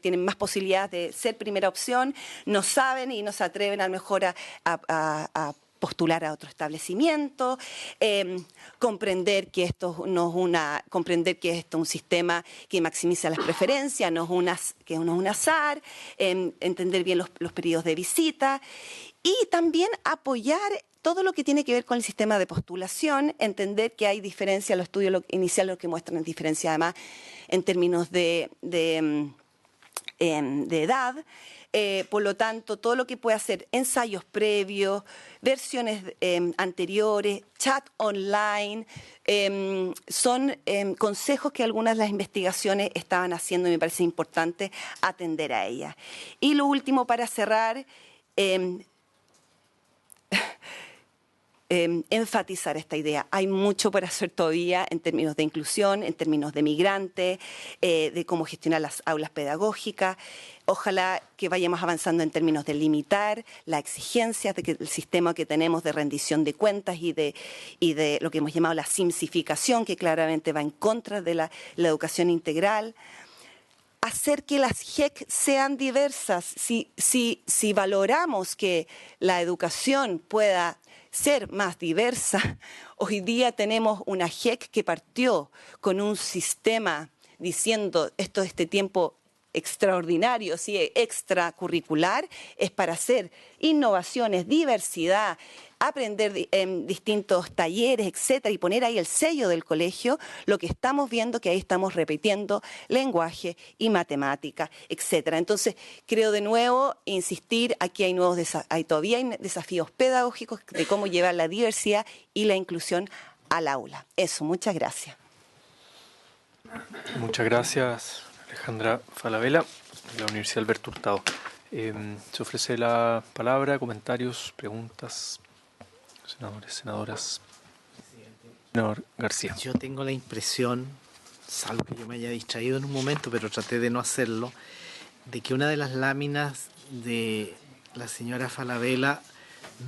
tienen más posibilidades de ser primera opción, no saben y no se atreven a lo mejor a postular a otro establecimiento, comprender que esto es un sistema que maximiza las preferencias, que no es un azar, entender bien los periodos de visita y también apoyar todo lo que tiene que ver con el sistema de postulación, entender que hay diferencia, los estudios iniciales lo que muestran diferencia además en términos de edad. Por lo tanto, todo lo que puede hacer ensayos previos, versiones anteriores, chat online, son consejos que algunas de las investigaciones estaban haciendo y me parece importante atender a ellas. Y lo último, para cerrar, enfatizar esta idea. Hay mucho por hacer todavía en términos de inclusión, en términos de migrantes, de cómo gestionar las aulas pedagógicas. Ojalá que vayamos avanzando en términos de limitar las exigencias del sistema que tenemos de rendición de cuentas y de lo que hemos llamado la simplificación, que claramente va en contra de la educación integral. Hacer que las JEC sean diversas. Si valoramos que la educación pueda ser más diversa, hoy día tenemos una JEC que partió con un sistema diciendo este tiempo extraordinario, ¿sí? Extracurricular, es para hacer innovaciones, diversidad, aprender en distintos talleres, etcétera, y poner ahí el sello del colegio. Lo que estamos viendo que ahí estamos repitiendo lenguaje y matemática, etcétera. Entonces, creo de nuevo insistir, aquí todavía hay desafíos pedagógicos de cómo llevar la diversidad y la inclusión al aula. Eso, muchas gracias. Muchas gracias, Alejandra Falabella, de la Universidad Alberto Hurtado. Se ofrece la palabra, comentarios, preguntas. Senadores, senadoras. Senador García. Yo tengo la impresión, salvo que yo me haya distraído en un momento, pero traté de no hacerlo, de que una de las láminas de la señora Falabella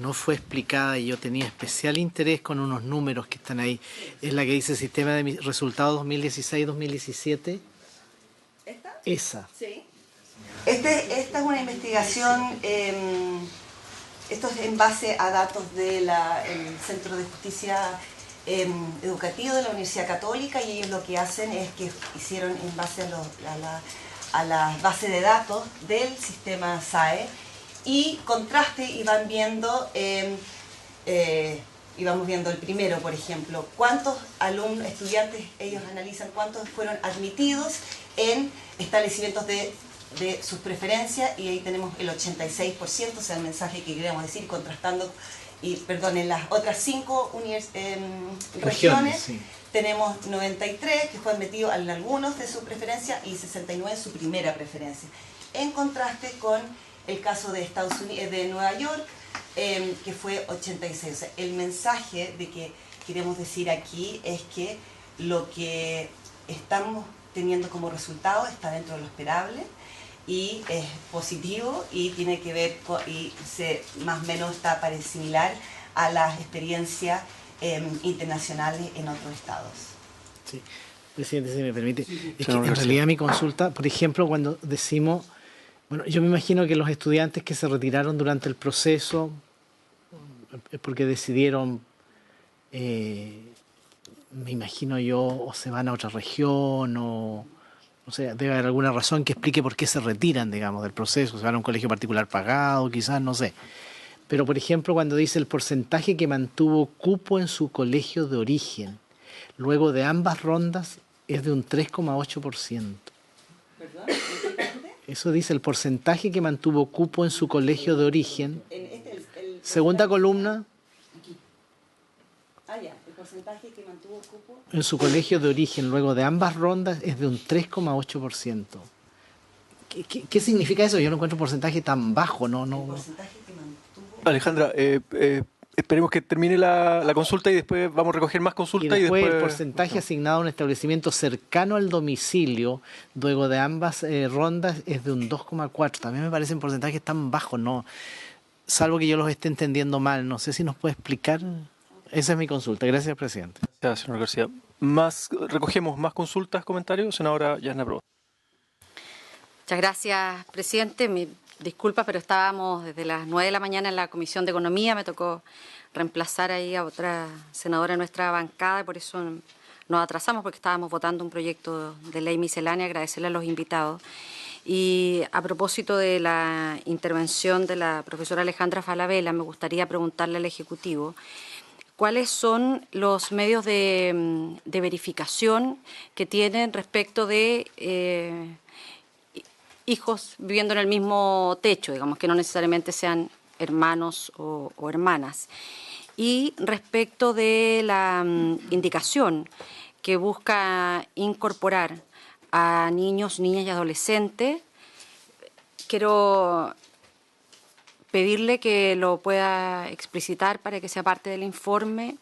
no fue explicada y yo tenía especial interés con unos números que están ahí. Es la que dice Sistema de Resultados 2016-2017. ¿Esta? Esa. Sí. Esta es una investigación, esto es en base a datos del Centro de Justicia Educativo de la Universidad Católica, y ellos lo que hacen es que hicieron en base a la base de datos del sistema SAE y contraste y van viendo, y vamos viendo el primero, por ejemplo, cuántos estudiantes ellos analizan, cuántos fueron admitidos en establecimientos de de sus preferencias, y ahí tenemos el 86%, o sea, el mensaje que queríamos decir, contrastando, en las otras 5 regiones, sí. tenemos 93 que fue metido en algunos de su preferencia y 69 en su primera preferencia. En contraste con el caso de Estados Unidos, de Nueva York, que fue 86. O sea, el mensaje de que queremos decir aquí es que lo que estamos teniendo como resultado está dentro de lo esperable y es positivo y tiene que ver con, más o menos está similar a las experiencias internacionales en otros estados. Sí, presidente, si me permite. Es que en realidad mi consulta, por ejemplo, cuando decimos, bueno, yo me imagino que los estudiantes que se retiraron durante el proceso es porque decidieron, me imagino yo, o se van a otra región o sea, debe haber alguna razón que explique por qué se retiran, digamos, del proceso. Se van a un colegio particular pagado, quizás, no sé. Pero, por ejemplo, cuando dice el porcentaje que mantuvo cupo en su colegio de origen, luego de ambas rondas, es de un 3,8%. ¿Perdón? Eso dice el porcentaje que mantuvo cupo en su colegio de origen. Segunda columna. El porcentaje que mantuvo cupo En su colegio de origen, luego de ambas rondas, es de un 3,8%. ¿Qué significa eso? Yo no encuentro un porcentaje tan bajo, ¿no? El porcentaje que mantuvo... Alejandra, esperemos que termine la consulta y después vamos a recoger más consultas. Y después el porcentaje asignado a un establecimiento cercano al domicilio, luego de ambas rondas, es de un 2,4%. También me parecen porcentajes tan bajos, ¿no? Salvo que yo los esté entendiendo mal. No sé si nos puede explicar. Esa es mi consulta. Gracias, presidente. Gracias, señor García. Recogemos más consultas, comentarios. Senadora Yasna Proboste. Muchas gracias, presidente. Disculpa, pero estábamos desde las 9 de la mañana en la Comisión de Economía. Me tocó reemplazar ahí a otra senadora de nuestra bancada y por eso nos atrasamos, porque estábamos votando un proyecto de ley miscelánea. Agradecerle a los invitados. Y a propósito de la intervención de la profesora Alejandra Falabella, me gustaría preguntarle al Ejecutivo cuáles son los medios de verificación que tienen respecto de hijos viviendo en el mismo techo, digamos, que no necesariamente sean hermanos o hermanas. Y respecto de la indicación que busca incorporar a niños, niñas y adolescentes, quiero pedirle que lo pueda explicitar para que sea parte del informe,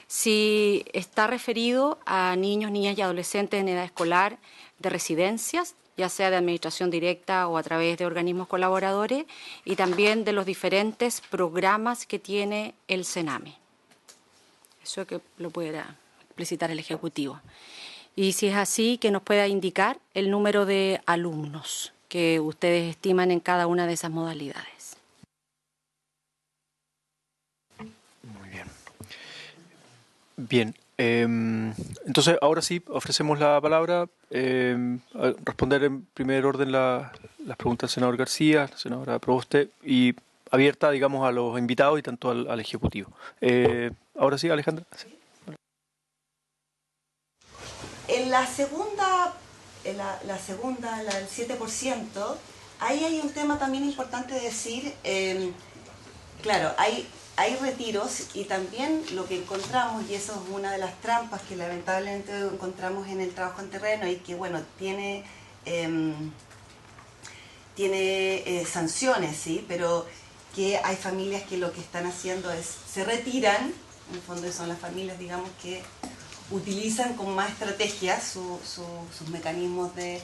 si está referido a niños, niñas y adolescentes en edad escolar de residencias, ya sea de administración directa o a través de organismos colaboradores, y también de los diferentes programas que tiene el Sename. Eso que lo pudiera explicitar el Ejecutivo. Y si es así, que nos pueda indicar el número de alumnos que ustedes estiman en cada una de esas modalidades. Muy bien. Bien. Entonces, ahora sí, ofrecemos la palabra a responder en primer orden las preguntas del senador García, la senadora Proboste, y abierta, digamos, a los invitados y tanto al Ejecutivo. Ahora sí, Alejandra. Sí. En la segunda, la del 7%, ahí hay un tema también importante de decir, claro, hay retiros y también lo que encontramos, y eso es una de las trampas que lamentablemente encontramos en el trabajo en terreno y que, bueno, tiene sanciones, ¿sí? Pero que hay familias que lo que están haciendo es, se retiran, en el fondo son las familias, digamos, que utilizan con más estrategias sus mecanismos de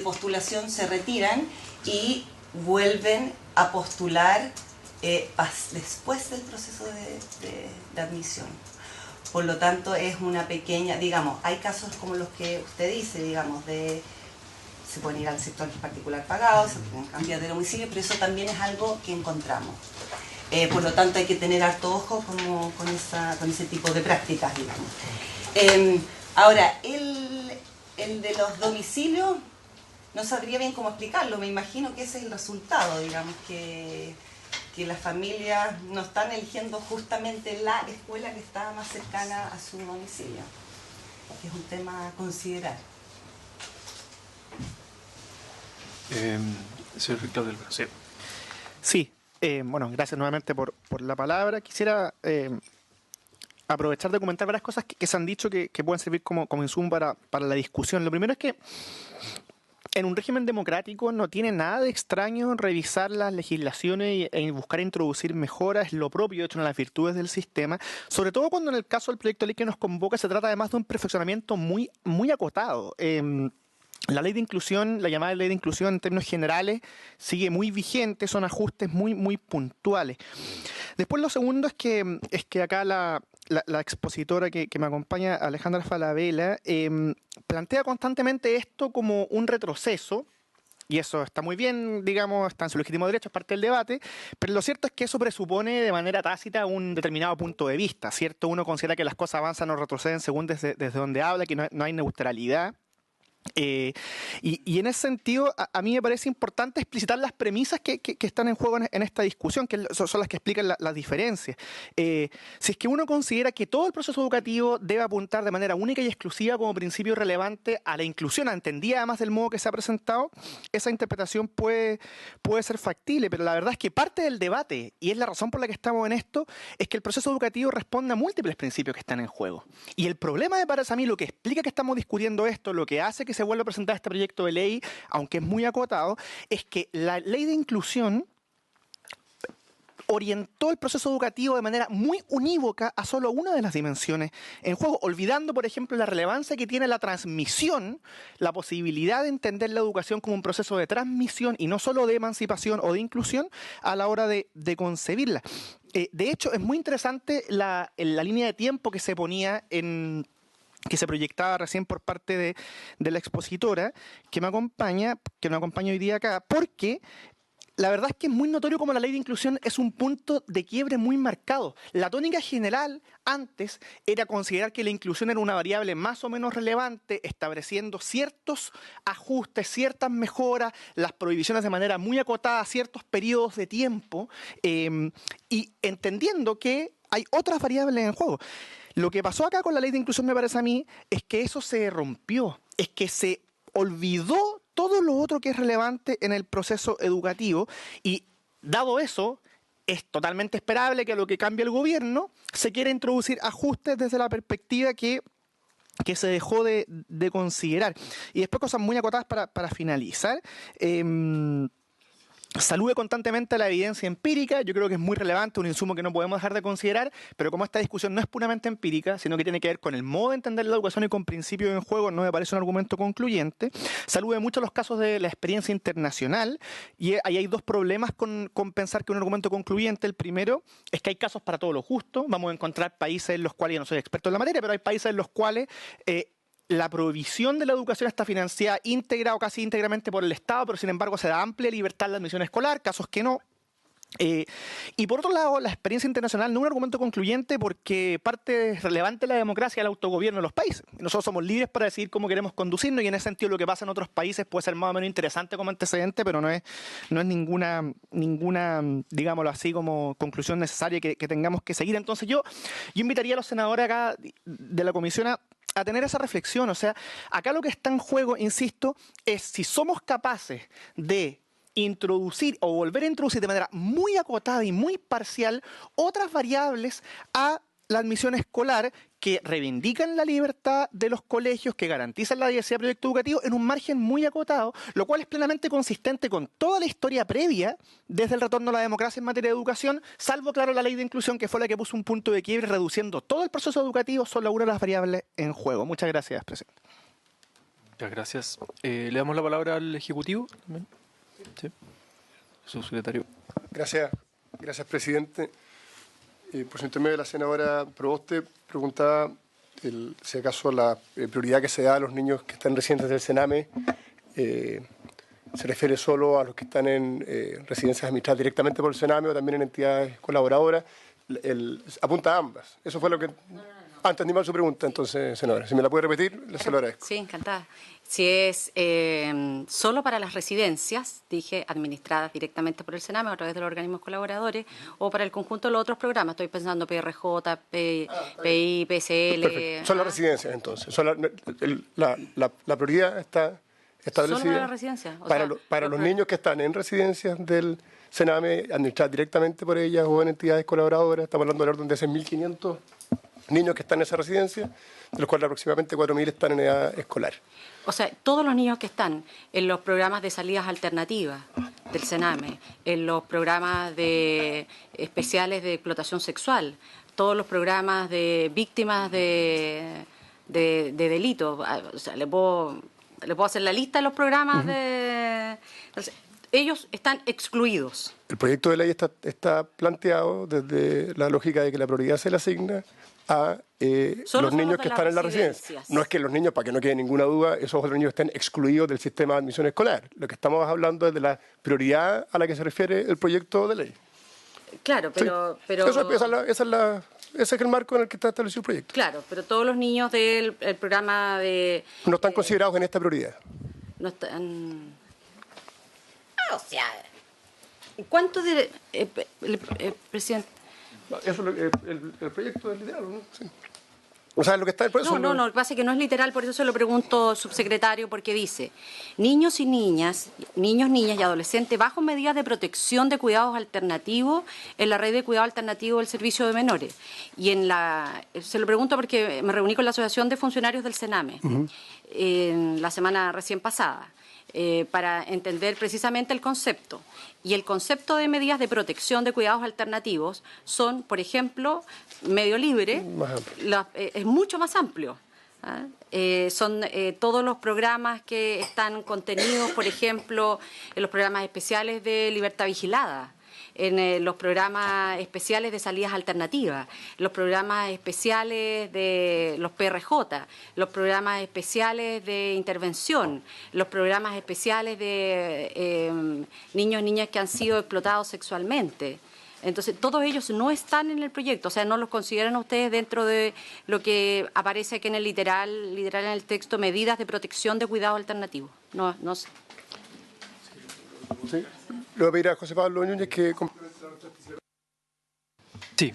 postulación, se retiran y vuelven a postular después del proceso de admisión. Por lo tanto, es una pequeña, digamos, hay casos como los que usted dice, digamos, se pueden ir al sector particular pagado, se pueden cambiar de domicilio, pero eso también es algo que encontramos. Por lo tanto, hay que tener harto ojo con ese tipo de prácticas, digamos. Ahora, el de los domicilios, no sabría bien cómo explicarlo, me imagino que ese es el resultado, digamos, que las familias no están eligiendo justamente la escuela que está más cercana a su domicilio, que es un tema a considerar. Señor Claudio Alvarado. Sí. Sí, bueno, gracias nuevamente por la palabra. Quisiera aprovechar de comentar varias cosas que se han dicho que pueden servir como insumo para la discusión. Lo primero es que en un régimen democrático no tiene nada de extraño revisar las legislaciones e buscar introducir mejoras, lo propio, de hecho, en las virtudes del sistema, sobre todo cuando en el caso del proyecto de ley que nos convoca se trata además de un perfeccionamiento muy acotado. La ley de inclusión, la llamada ley de inclusión en términos generales, sigue muy vigente, son ajustes muy puntuales. Después lo segundo es que acá la expositora que me acompaña, Alejandra Falabella, plantea constantemente esto como un retroceso, y eso está muy bien, digamos, está en su legítimo derecho, es parte del debate, pero lo cierto es que eso presupone de manera tácita un determinado punto de vista, ¿cierto? Uno considera que las cosas avanzan o retroceden según desde donde habla, que no hay neutralidad. Y en ese sentido, a mí me parece importante explicitar las premisas que están en juego en esta discusión, que son las que explican las diferencias. Si es que uno considera que todo el proceso educativo debe apuntar de manera única y exclusiva como principio relevante a la inclusión, entendida además del modo que se ha presentado, esa interpretación puede ser factible, pero la verdad es que parte del debate, y es la razón por la que estamos en esto, es que el proceso educativo responde a múltiples principios que están en juego. Y el problema, me parece a mí, lo que explica que estamos discutiendo esto, lo que hace que se vuelve a presentar este proyecto de ley, aunque es muy acotado, es que la ley de inclusión orientó el proceso educativo de manera muy unívoca a solo una de las dimensiones en juego, olvidando, por ejemplo, la relevancia que tiene la transmisión, la posibilidad de entender la educación como un proceso de transmisión y no solo de emancipación o de inclusión a la hora de concebirla. De hecho, es muy interesante la línea de tiempo que se ponía que se proyectaba recién por parte de la expositora que me acompaña hoy día acá, porque la verdad es que es muy notorio como la ley de inclusión es un punto de quiebre muy marcado. La tónica general antes era considerar que la inclusión era una variable más o menos relevante, estableciendo ciertos ajustes, ciertas mejoras, las prohibiciones de manera muy acotada, ciertos periodos de tiempo, y entendiendo que hay otras variables en juego. Lo que pasó acá con la ley de inclusión, me parece a mí, es que eso se rompió, es que se olvidó todo lo otro que es relevante en el proceso educativo y, dado eso, es totalmente esperable que a lo que cambie el gobierno se quiera introducir ajustes desde la perspectiva que se dejó de considerar. Y después cosas muy acotadas para finalizar. Salude constantemente la evidencia empírica, yo creo que es muy relevante, un insumo que no podemos dejar de considerar, pero como esta discusión no es puramente empírica, sino que tiene que ver con el modo de entender la educación y con principios en juego, no me parece un argumento concluyente. Salude mucho los casos de la experiencia internacional, y ahí hay dos problemas con pensar que un argumento concluyente. El primero es que hay casos para todo lo justo, vamos a encontrar países en los cuales, yo no soy experto en la materia, pero hay países en los cuales la provisión de la educación está financiada íntegra o casi íntegramente por el Estado, pero sin embargo se da amplia libertad en la admisión escolar, casos que no. Y por otro lado, la experiencia internacional no es un argumento concluyente porque parte relevante de la democracia es el autogobierno de los países. Nosotros somos libres para decidir cómo queremos conducirnos y en ese sentido lo que pasa en otros países puede ser más o menos interesante como antecedente, pero no es ninguna, digámoslo así, como conclusión necesaria que tengamos que seguir. Entonces yo invitaría a los senadores acá de la comisión a tener esa reflexión. O sea, acá lo que está en juego, insisto, es si somos capaces de introducir o volver a introducir de manera muy acotada y muy parcial otras variables a la admisión escolar que reivindican la libertad de los colegios, que garantizan la diversidad del proyecto educativo en un margen muy acotado, lo cual es plenamente consistente con toda la historia previa desde el retorno a la democracia en materia de educación, salvo, claro, la ley de inclusión, que fue la que puso un punto de quiebre reduciendo todo el proceso educativo solo a una de las variables en juego. Muchas gracias, presidente. Muchas gracias. Le damos la palabra al Ejecutivo también. Sí. Subsecretario. Gracias, presidente. Por su intermedio de la senadora Proboste, preguntaba si acaso la prioridad que se da a los niños que están residentes del Sename se refiere solo a los que están en residencias administradas directamente por el Sename o también en entidades colaboradoras. Apunta a ambas. Eso fue lo que... Ah, entendí mal su pregunta, entonces, senadora. Si me la puede repetir, se lo agradezco. Sí, encantada. Si es solo para las residencias, dije, administradas directamente por el Sename a través de los organismos colaboradores, o para el conjunto de los otros programas, estoy pensando PRJ, PI, PSL... Perfecto. Son las residencias, entonces. La prioridad está establecida. Solo para la residencia. Para los niños que están en residencias del Sename, administradas directamente por ellas o en entidades colaboradoras, estamos hablando del orden de 6.500 niños que están en esa residencia, de los cuales aproximadamente 4.000 están en edad escolar. O sea, todos los niños que están en los programas de salidas alternativas del Sename, en los programas especiales de explotación sexual, todos los programas de víctimas de delitos. O sea, le puedo hacer la lista de los programas de... Entonces, ellos están excluidos. El proyecto de ley está planteado desde la lógica de que la prioridad se le asigna a los niños que están en la residencia. No es que los niños, para que no quede ninguna duda, esos otros niños estén excluidos del sistema de admisión escolar. Lo que estamos hablando es de la prioridad a la que se refiere el proyecto de ley. Claro, pero... Ese es el marco en el que está establecido el proyecto. Claro, pero todos los niños del programa de... No están considerados en esta prioridad. No están... O sea, ¿cuánto de... presidente? Eso es el proyecto es literal, ¿no? Sí. O sea, lo que está... No, lo que pasa es que no es literal, por eso se lo pregunto, subsecretario, porque dice, niños y niñas, niños, niñas y adolescentes bajo medidas de protección de cuidados alternativos en la red de cuidado alternativo del servicio de menores. Y se lo pregunto porque me reuní con la Asociación de Funcionarios del Sename la semana recién pasada, para entender precisamente el concepto. Y el concepto de medidas de protección de cuidados alternativos son, por ejemplo, medio libre, es mucho más amplio. Son todos los programas que están contenidos, por ejemplo, en los programas especiales de libertad vigilada, en los programas especiales de salidas alternativas, los programas especiales de los PRJ, los programas especiales de intervención, los programas especiales de niños y niñas que han sido explotados sexualmente. Entonces, todos ellos no están en el proyecto, o sea, no los consideran ustedes dentro de lo que aparece aquí en el literal en el texto, medidas de protección de cuidados alternativos. No sé. Sí. Le voy a pedir a José Pablo Núñez que... Sí,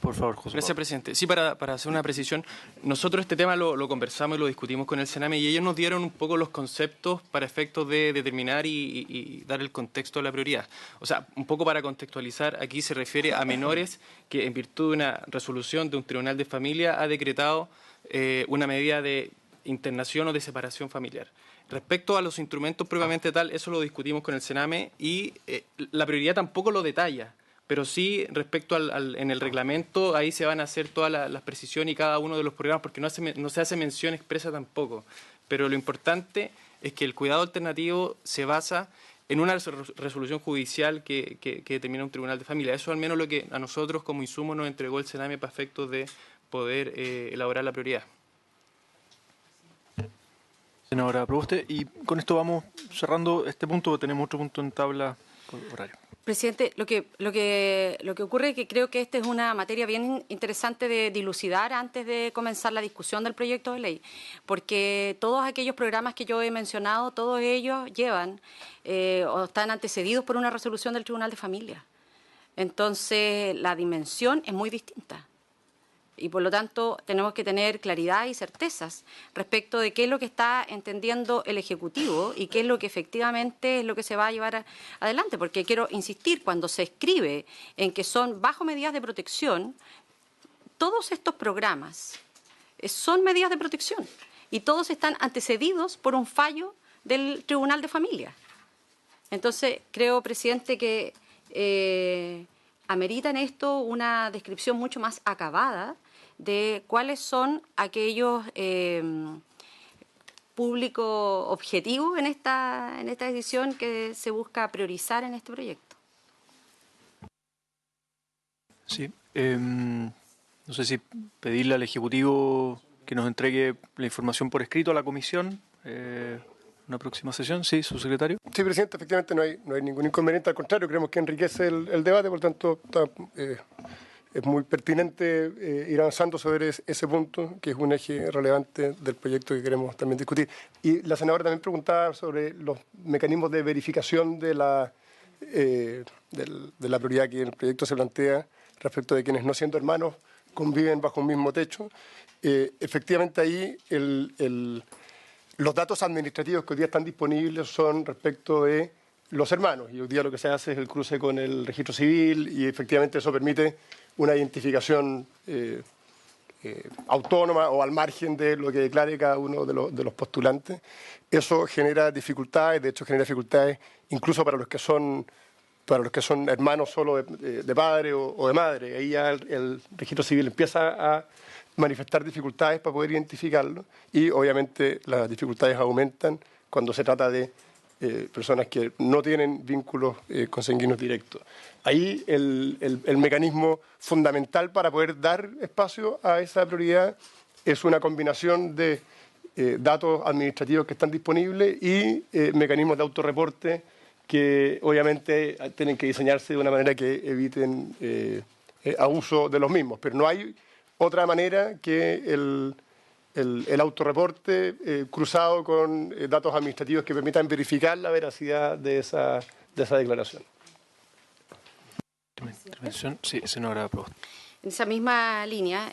por favor, José Pablo. Gracias, presidente. Sí, para hacer una precisión, nosotros este tema lo conversamos y lo discutimos con el Sename y ellos nos dieron un poco los conceptos para efectos de determinar y dar el contexto de la prioridad. O sea, un poco para contextualizar, aquí se refiere a menores que en virtud de una resolución de un tribunal de familia ha decretado una medida de internación o de separación familiar. Respecto a los instrumentos propiamente tal, eso lo discutimos con el Sename y la prioridad tampoco lo detalla. Pero sí, respecto en el reglamento, ahí se van a hacer todas las precisiones y cada uno de los programas, porque no se hace mención expresa tampoco. Pero lo importante es que el cuidado alternativo se basa en una resolución judicial que determina un tribunal de familia. Eso al menos lo que a nosotros como insumo nos entregó el Sename para efectos de poder elaborar la prioridad. Senadora Proboste, y con esto vamos cerrando este punto, tenemos otro punto en tabla por horario. Presidente, lo que ocurre es que creo que esta es una materia bien interesante de dilucidar antes de comenzar la discusión del proyecto de ley, porque todos aquellos programas que yo he mencionado, todos ellos llevan o están antecedidos por una resolución del Tribunal de Familia. Entonces, la dimensión es muy distinta. Y por lo tanto tenemos que tener claridad y certezas respecto de qué es lo que está entendiendo el Ejecutivo y qué es lo que efectivamente es lo que se va a llevar adelante. Porque quiero insistir, cuando se escribe en que son bajo medidas de protección, todos estos programas son medidas de protección y todos están antecedidos por un fallo del Tribunal de Familia. Entonces creo, presidente, que amerita en esto una descripción mucho más acabada de cuáles son aquellos públicos objetivos en esta decisión que se busca priorizar en este proyecto. Sí, no sé si pedirle al Ejecutivo que nos entregue la información por escrito a la Comisión, una próxima sesión. Sí, subsecretario. Sí, presidente, efectivamente no hay ningún inconveniente, al contrario, creemos que enriquece el debate, por tanto es muy pertinente ir avanzando sobre ese punto, que es un eje relevante del proyecto que queremos también discutir. Y la senadora también preguntaba sobre los mecanismos de verificación de la prioridad que en el proyecto se plantea respecto de quienes no siendo hermanos conviven bajo un mismo techo. Efectivamente ahí los datos administrativos que hoy día están disponibles son respecto de los hermanos, y hoy día lo que se hace es el cruce con el registro civil, y efectivamente eso permite una identificación autónoma o al margen de lo que declare cada uno de los postulantes. Eso genera dificultades, de hecho genera dificultades incluso para los que son hermanos solo de padre o de madre. Ahí ya el registro civil empieza a manifestar dificultades para poder identificarlo, y obviamente las dificultades aumentan cuando se trata de personas que no tienen vínculos consanguíneos directos. Ahí el mecanismo fundamental para poder dar espacio a esa prioridad es una combinación de datos administrativos que están disponibles y mecanismos de autorreporte que obviamente tienen que diseñarse de una manera que eviten abuso de los mismos. Pero no hay otra manera que el autorreporte cruzado con datos administrativos que permitan verificar la veracidad de esa declaración. Intervención, sí, senadora Proboste. En esa misma línea,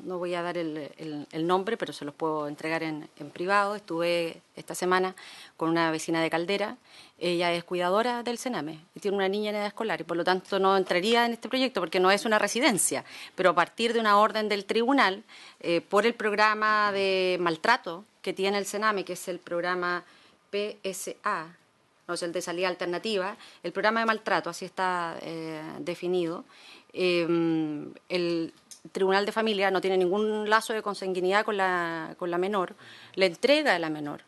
no voy a dar el nombre, pero se los puedo entregar en privado. Estuve esta semana con una vecina de Caldera. Ella es cuidadora del Sename y tiene una niña en edad escolar, y por lo tanto no entraría en este proyecto porque no es una residencia. Pero a partir de una orden del tribunal, por el programa de maltrato que tiene el Sename, que es el programa PSA, no es el de salida alternativa, el programa de maltrato, así está definido. El Tribunal de Familia no tiene ningún lazo de consanguinidad con la menor, le entrega a la menor.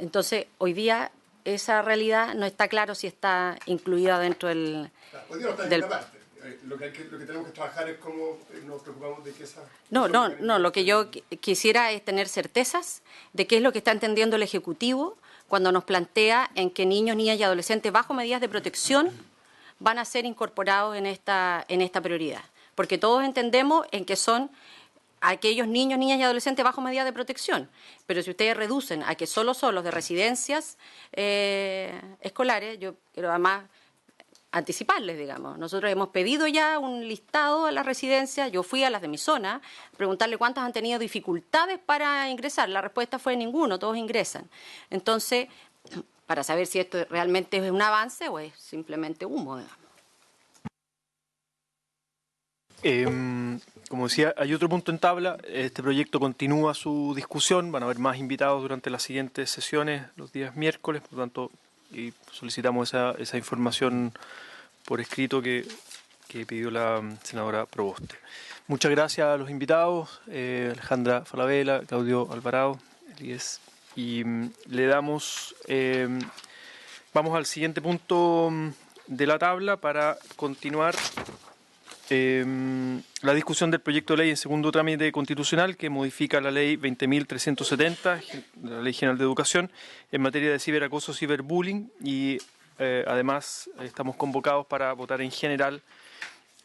Entonces, hoy día esa realidad no está claro si está incluida dentro del... Hoy día no está en ninguna parte. Lo que tenemos que trabajar es cómo nos preocupamos de que esa... No, lo que yo quisiera es tener certezas de qué es lo que está entendiendo el Ejecutivo cuando nos plantea en que niños, niñas y adolescentes bajo medidas de protección van a ser incorporados en esta prioridad. Porque todos entendemos en que son aquellos niños, niñas y adolescentes bajo medidas de protección. Pero si ustedes reducen a que solo son los de residencias escolares, yo quiero además anticiparles, digamos. Nosotros hemos pedido ya un listado a las residencias. Yo fui a las de mi zona, preguntarle cuántas han tenido dificultades para ingresar. La respuesta fue ninguno, todos ingresan. Entonces, para saber si esto realmente es un avance o es simplemente humo, digamos. Como decía, hay otro punto en tabla. Este proyecto continúa su discusión. Van a haber más invitados durante las siguientes sesiones, los días miércoles. Por lo tanto, y solicitamos esa información por escrito que pidió la senadora Proboste. Muchas gracias a los invitados, Alejandra Falabella, Claudio Alvarado, Elías. Y le damos, vamos al siguiente punto de la tabla para continuar la discusión del proyecto de ley en segundo trámite constitucional que modifica la ley 20.370, la Ley General de Educación, en materia de ciberacoso, ciberbullying, y además estamos convocados para votar en general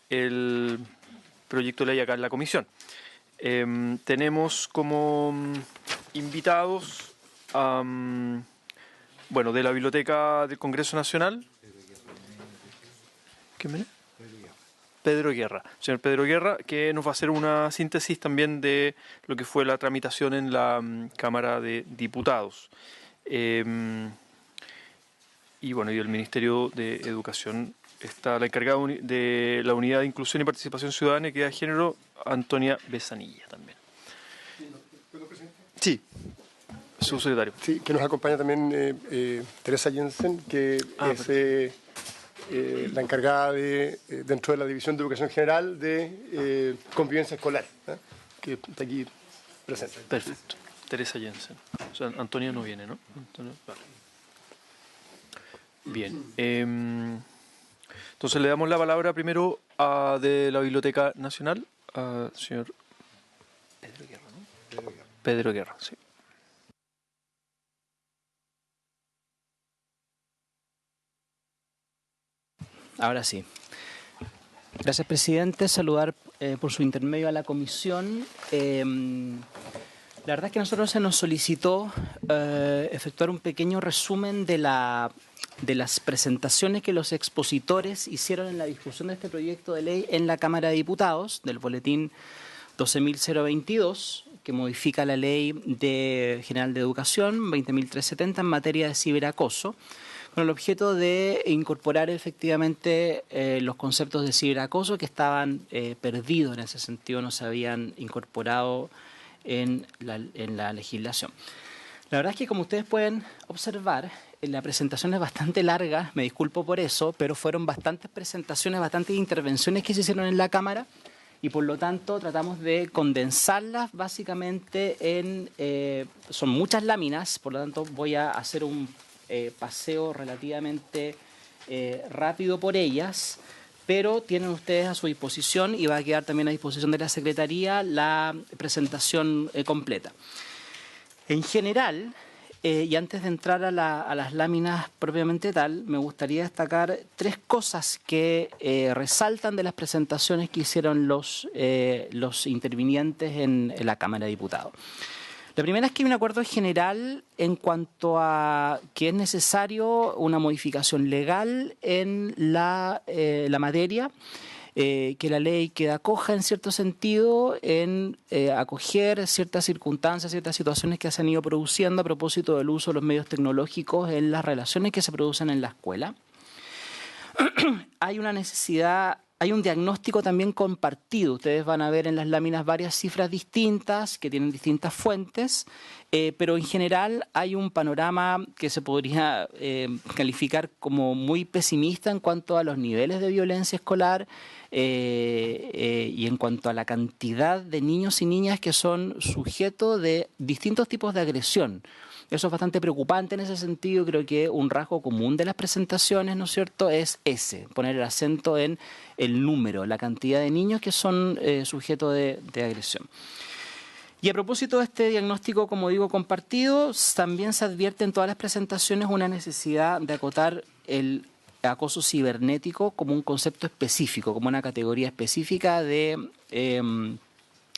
el proyecto de ley acá en la comisión. Tenemos como invitados de la Biblioteca del Congreso Nacional. ¿Qué me? Pedro Guerra, señor Pedro Guerra, que nos va a hacer una síntesis también de lo que fue la tramitación en la Cámara de Diputados. Y el Ministerio de Educación está la encargada de la Unidad de Inclusión y Participación Ciudadana y Equidad de Género, Antonia Besanilla también. ¿Puedo, presidente? Sí, subsecretario. Sí, que nos acompaña también Teresa Jensen, que es la encargada dentro de la División de Educación General de Convivencia Escolar, que está aquí presente. Perfecto. Teresa Jensen. O sea, Antonia no viene, ¿no? Antonio, vale. Bien. Entonces le damos la palabra primero de la Biblioteca Nacional al señor Pedro Guerra, ¿no? Pedro Guerra, sí. Ahora sí. Gracias, presidente. Saludar por su intermedio a la comisión. La verdad es que a nosotros se nos solicitó efectuar un pequeño resumen de las presentaciones que los expositores hicieron en la discusión de este proyecto de ley en la Cámara de Diputados, del boletín 12.022, que modifica la Ley General de Educación 20.370 en materia de ciberacoso, con el objeto de incorporar efectivamente los conceptos de ciberacoso que estaban perdidos en ese sentido, no se habían incorporado en la legislación. La verdad es que, como ustedes pueden observar, la presentación es bastante larga, me disculpo por eso, pero fueron bastantes presentaciones, bastantes intervenciones que se hicieron en la Cámara y por lo tanto tratamos de condensarlas básicamente en... son muchas láminas, por lo tanto voy a hacer un paseo relativamente rápido por ellas, pero tienen ustedes a su disposición y va a quedar también a disposición de la Secretaría la presentación completa. En general, y antes de entrar a las láminas propiamente tal, me gustaría destacar tres cosas que resaltan de las presentaciones que hicieron los intervinientes en la Cámara de Diputados. La primera es que hay un acuerdo general en cuanto a que es necesario una modificación legal en la materia, que la ley queda coja en cierto sentido en acoger ciertas circunstancias, ciertas situaciones que se han ido produciendo a propósito del uso de los medios tecnológicos en las relaciones que se producen en la escuela. Hay una necesidad, hay un diagnóstico también compartido. Ustedes van a ver en las láminas varias cifras distintas que tienen distintas fuentes, pero en general hay un panorama que se podría calificar como muy pesimista en cuanto a los niveles de violencia escolar y en cuanto a la cantidad de niños y niñas que son sujetos de distintos tipos de agresión. Eso es bastante preocupante en ese sentido. Creo que un rasgo común de las presentaciones, ¿no es cierto?, es ese, poner el acento en el número, la cantidad de niños que son sujetos de agresión. Y a propósito de este diagnóstico, como digo, compartido, también se advierte en todas las presentaciones una necesidad de acotar el acoso cibernético como un concepto específico, como una categoría específica de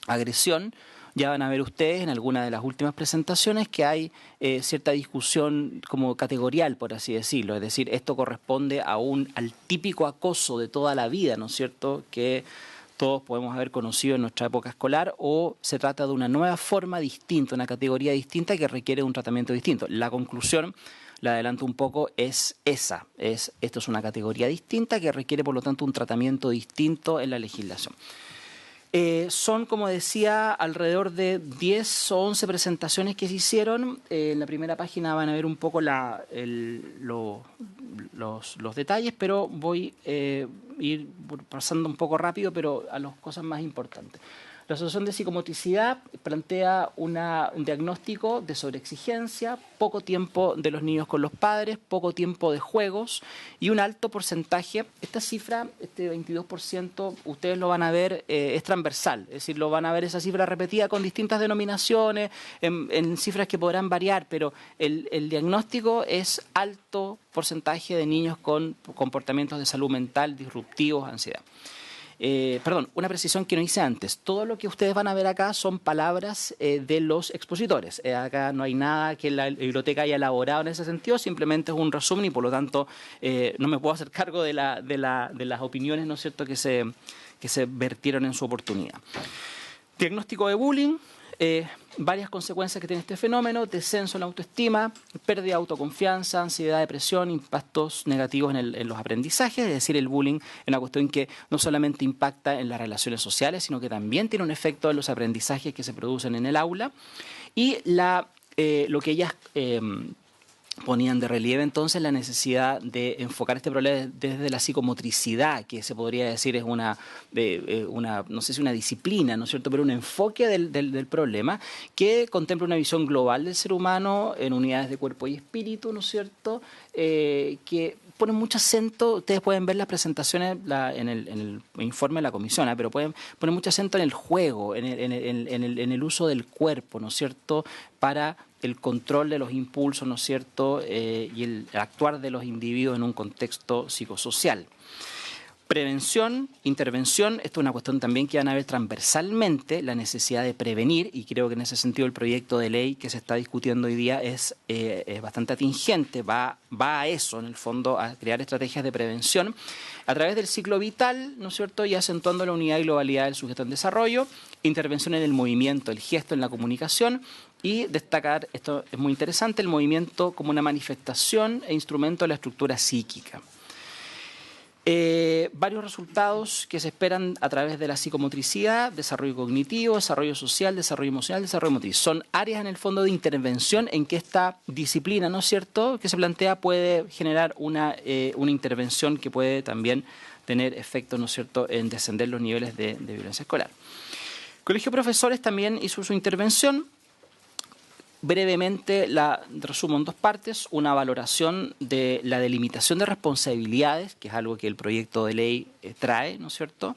agresión. Ya van a ver ustedes en alguna de las últimas presentaciones que hay cierta discusión como categorial, por así decirlo. Es decir, esto corresponde al típico acoso de toda la vida, ¿no es cierto?, que todos podemos haber conocido en nuestra época escolar, o se trata de una nueva forma distinta, una categoría distinta que requiere un tratamiento distinto. La conclusión, la adelanto un poco, es esa. Esto es una categoría distinta que requiere, por lo tanto, un tratamiento distinto en la legislación. Son, como decía, alrededor de 10 o 11 presentaciones que se hicieron. En la primera página van a ver un poco los detalles, pero voy a ir pasando un poco rápido, pero a las cosas más importantes. La Asociación de Psicomotricidad plantea un diagnóstico de sobreexigencia, poco tiempo de los niños con los padres, poco tiempo de juegos y un alto porcentaje. Esta cifra, este 22%, ustedes lo van a ver, es transversal, es decir, lo van a ver esa cifra repetida con distintas denominaciones, en cifras que podrán variar, pero el diagnóstico es alto porcentaje de niños con comportamientos de salud mental disruptivos, ansiedad. Una precisión que no hice antes. Todo lo que ustedes van a ver acá son palabras de los expositores. Acá no hay nada que la biblioteca haya elaborado en ese sentido, simplemente es un resumen y por lo tanto no me puedo hacer cargo de las opiniones, ¿no es cierto?, que se vertieron en su oportunidad. Diagnóstico de bullying. Varias consecuencias que tiene este fenómeno: descenso en la autoestima, pérdida de autoconfianza, ansiedad, depresión, impactos negativos en los aprendizajes. Es decir, el bullying es una cuestión que no solamente impacta en las relaciones sociales, sino que también tiene un efecto en los aprendizajes que se producen en el aula. Y lo que ellas ponían de relieve entonces la necesidad de enfocar este problema desde la psicomotricidad, que se podría decir es una no sé si una disciplina, ¿no es cierto?, pero un enfoque del problema que contempla una visión global del ser humano en unidades de cuerpo y espíritu, ¿no es cierto?, que pone mucho acento. Ustedes pueden ver las presentaciones en el informe de la comisión, pero pueden poner mucho acento en el juego, en el uso del cuerpo, ¿no es cierto?, para el control de los impulsos, ¿no es cierto?, y el actuar de los individuos en un contexto psicosocial. Prevención, intervención, esto es una cuestión también que van a ver transversalmente, la necesidad de prevenir, y creo que en ese sentido el proyecto de ley que se está discutiendo hoy día es bastante atingente, va a eso, en el fondo, a crear estrategias de prevención a través del ciclo vital, ¿no es cierto?, y acentuando la unidad y globalidad del sujeto en desarrollo, intervención en el movimiento, el gesto, en la comunicación, y destacar, esto es muy interesante, el movimiento como una manifestación e instrumento de la estructura psíquica. Varios resultados que se esperan a través de la psicomotricidad, desarrollo cognitivo, desarrollo social, desarrollo emocional, desarrollo motriz. Son áreas en el fondo de intervención en que esta disciplina, ¿no es cierto?, que se plantea puede generar una intervención que puede también tener efecto, ¿no es cierto?, en descender los niveles de violencia escolar. El Colegio de Profesores también hizo su intervención. Brevemente la resumo en dos partes, una valoración de la delimitación de responsabilidades, que es algo que el proyecto de ley trae, ¿no es cierto?,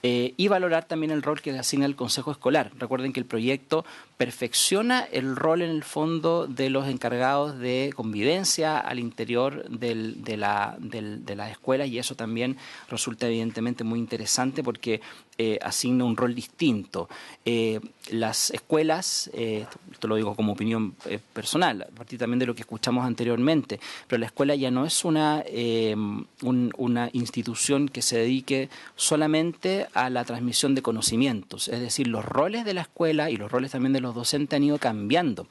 y valorar también el rol que le asigna el Consejo Escolar. Recuerden que el proyecto perfecciona el rol en el fondo de los encargados de convivencia al interior de las escuelas, y eso también resulta evidentemente muy interesante porque asigna un rol distinto. Las escuelas, esto lo digo como opinión personal, a partir también de lo que escuchamos anteriormente, pero la escuela ya no es una institución que se dedique solamente a la transmisión de conocimientos, es decir, los roles de la escuela y los roles también de los docentes han ido cambiando.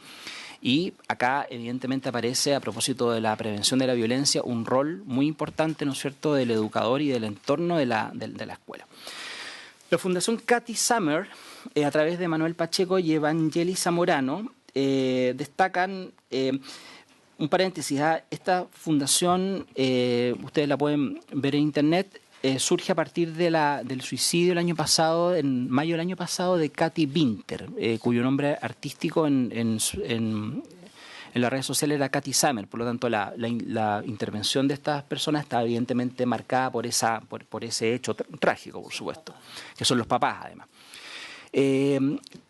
Y acá, evidentemente, aparece, a propósito de la prevención de la violencia, un rol muy importante, ¿no es cierto?, del educador y del entorno de la escuela. La Fundación Cathy Summer, a través de Manuel Pacheco y Evangeli Zamorano, destacan, un paréntesis, esta fundación, ustedes la pueden ver en internet, surge a partir del suicidio el año pasado, en mayo del año pasado, de Katy Winter, cuyo nombre artístico en las redes sociales era Cathy Summer. Por lo tanto, la intervención de estas personas está evidentemente marcada por ese hecho trágico, por supuesto, que son los papás, además.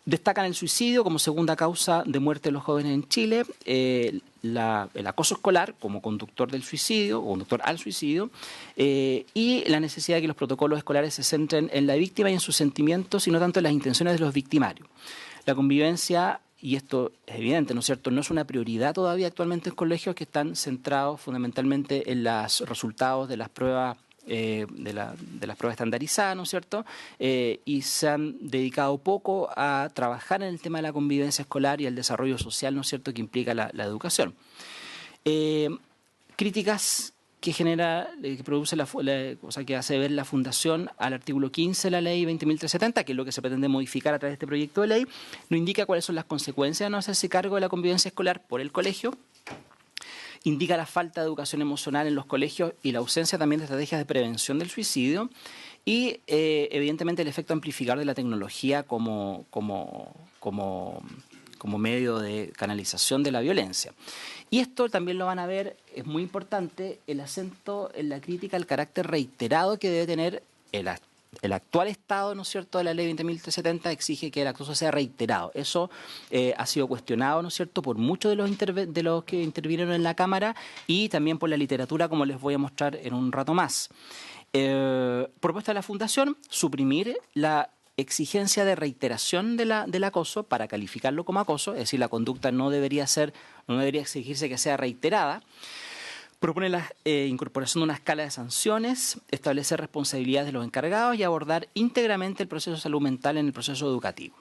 Destacan el suicidio como segunda causa de muerte de los jóvenes en Chile, el acoso escolar como conductor del suicidio, o conductor al suicidio, y la necesidad de que los protocolos escolares se centren en la víctima y en sus sentimientos, y no tanto en las intenciones de los victimarios. La convivencia, y esto es evidente, ¿no es cierto?, no es una prioridad todavía actualmente en colegios que están centrados fundamentalmente en los resultados de las pruebas de las pruebas estandarizadas, ¿no es cierto?, y se han dedicado poco a trabajar en el tema de la convivencia escolar y el desarrollo social, ¿no es cierto?, que implica la educación. Críticas que genera, que produce que hace ver la Fundación al artículo 15 de la Ley 20.370, que es lo que se pretende modificar a través de este proyecto de ley, no indica cuáles son las consecuencias de no hacerse cargo de la convivencia escolar por el colegio. Indica la falta de educación emocional en los colegios y la ausencia también de estrategias de prevención del suicidio y, evidentemente, el efecto amplificador de la tecnología como medio de canalización de la violencia. Y esto también lo van a ver, es muy importante, el acento en la crítica al carácter reiterado que debe tener el actual estado, ¿no es cierto?, de la ley 20.370 exige que el acoso sea reiterado. Eso ha sido cuestionado, ¿no es cierto?, por muchos de los que intervinieron en la Cámara y también por la literatura, como les voy a mostrar en un rato más. Propuesta de la Fundación, suprimir la exigencia de reiteración del acoso para calificarlo como acoso, es decir, la conducta no debería exigirse que sea reiterada. Propone la incorporación de una escala de sanciones, establecer responsabilidades de los encargados y abordar íntegramente el proceso de salud mental en el proceso educativo.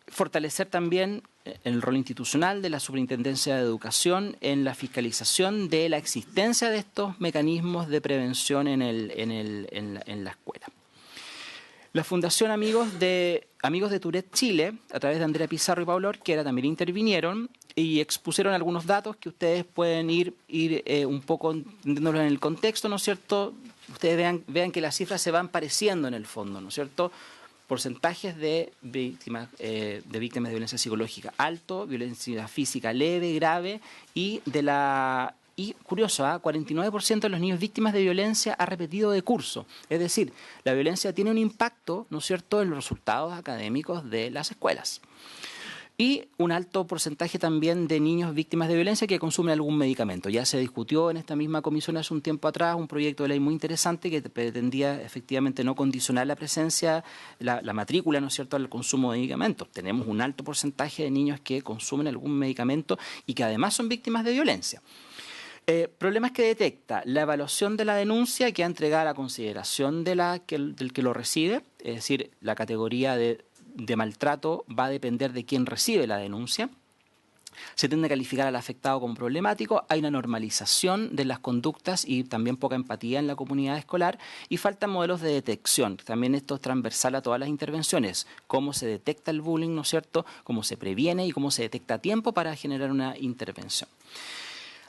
Fortalecer también el rol institucional de la Superintendencia de Educación en la fiscalización de la existencia de estos mecanismos de prevención en la escuela. La Fundación Amigos de Tourette Chile, a través de Andrea Pizarro y Pablo Orquera, también intervinieron y expusieron algunos datos que ustedes pueden ir un poco entendiéndolos en el contexto, ¿no es cierto? Ustedes vean que las cifras se van pareciendo en el fondo, ¿no es cierto? Porcentajes de víctimas de violencia psicológica alto, violencia física leve, grave, y curioso, 49% de los niños víctimas de violencia ha repetido de curso. Es decir, la violencia tiene un impacto, ¿no es cierto?, en los resultados académicos de las escuelas. y un alto porcentaje también de niños víctimas de violencia que consumen algún medicamento. Ya se discutió en esta misma comisión hace un tiempo atrás un proyecto de ley muy interesante que pretendía efectivamente no condicionar la presencia, la matrícula, ¿no es cierto?, al consumo de medicamentos. Tenemos un alto porcentaje de niños que consumen algún medicamento y que además son víctimas de violencia. Problemas que detecta: la evaluación de la denuncia que ha entregado a la consideración del que lo recibe, es decir, la categoría de maltrato va a depender de quién recibe la denuncia. Se tiende a calificar al afectado como problemático, hay una normalización de las conductas y también poca empatía en la comunidad escolar, y faltan modelos de detección. También esto es transversal a todas las intervenciones: cómo se detecta el bullying, ¿no es cierto?, cómo se previene y cómo se detecta a tiempo para generar una intervención.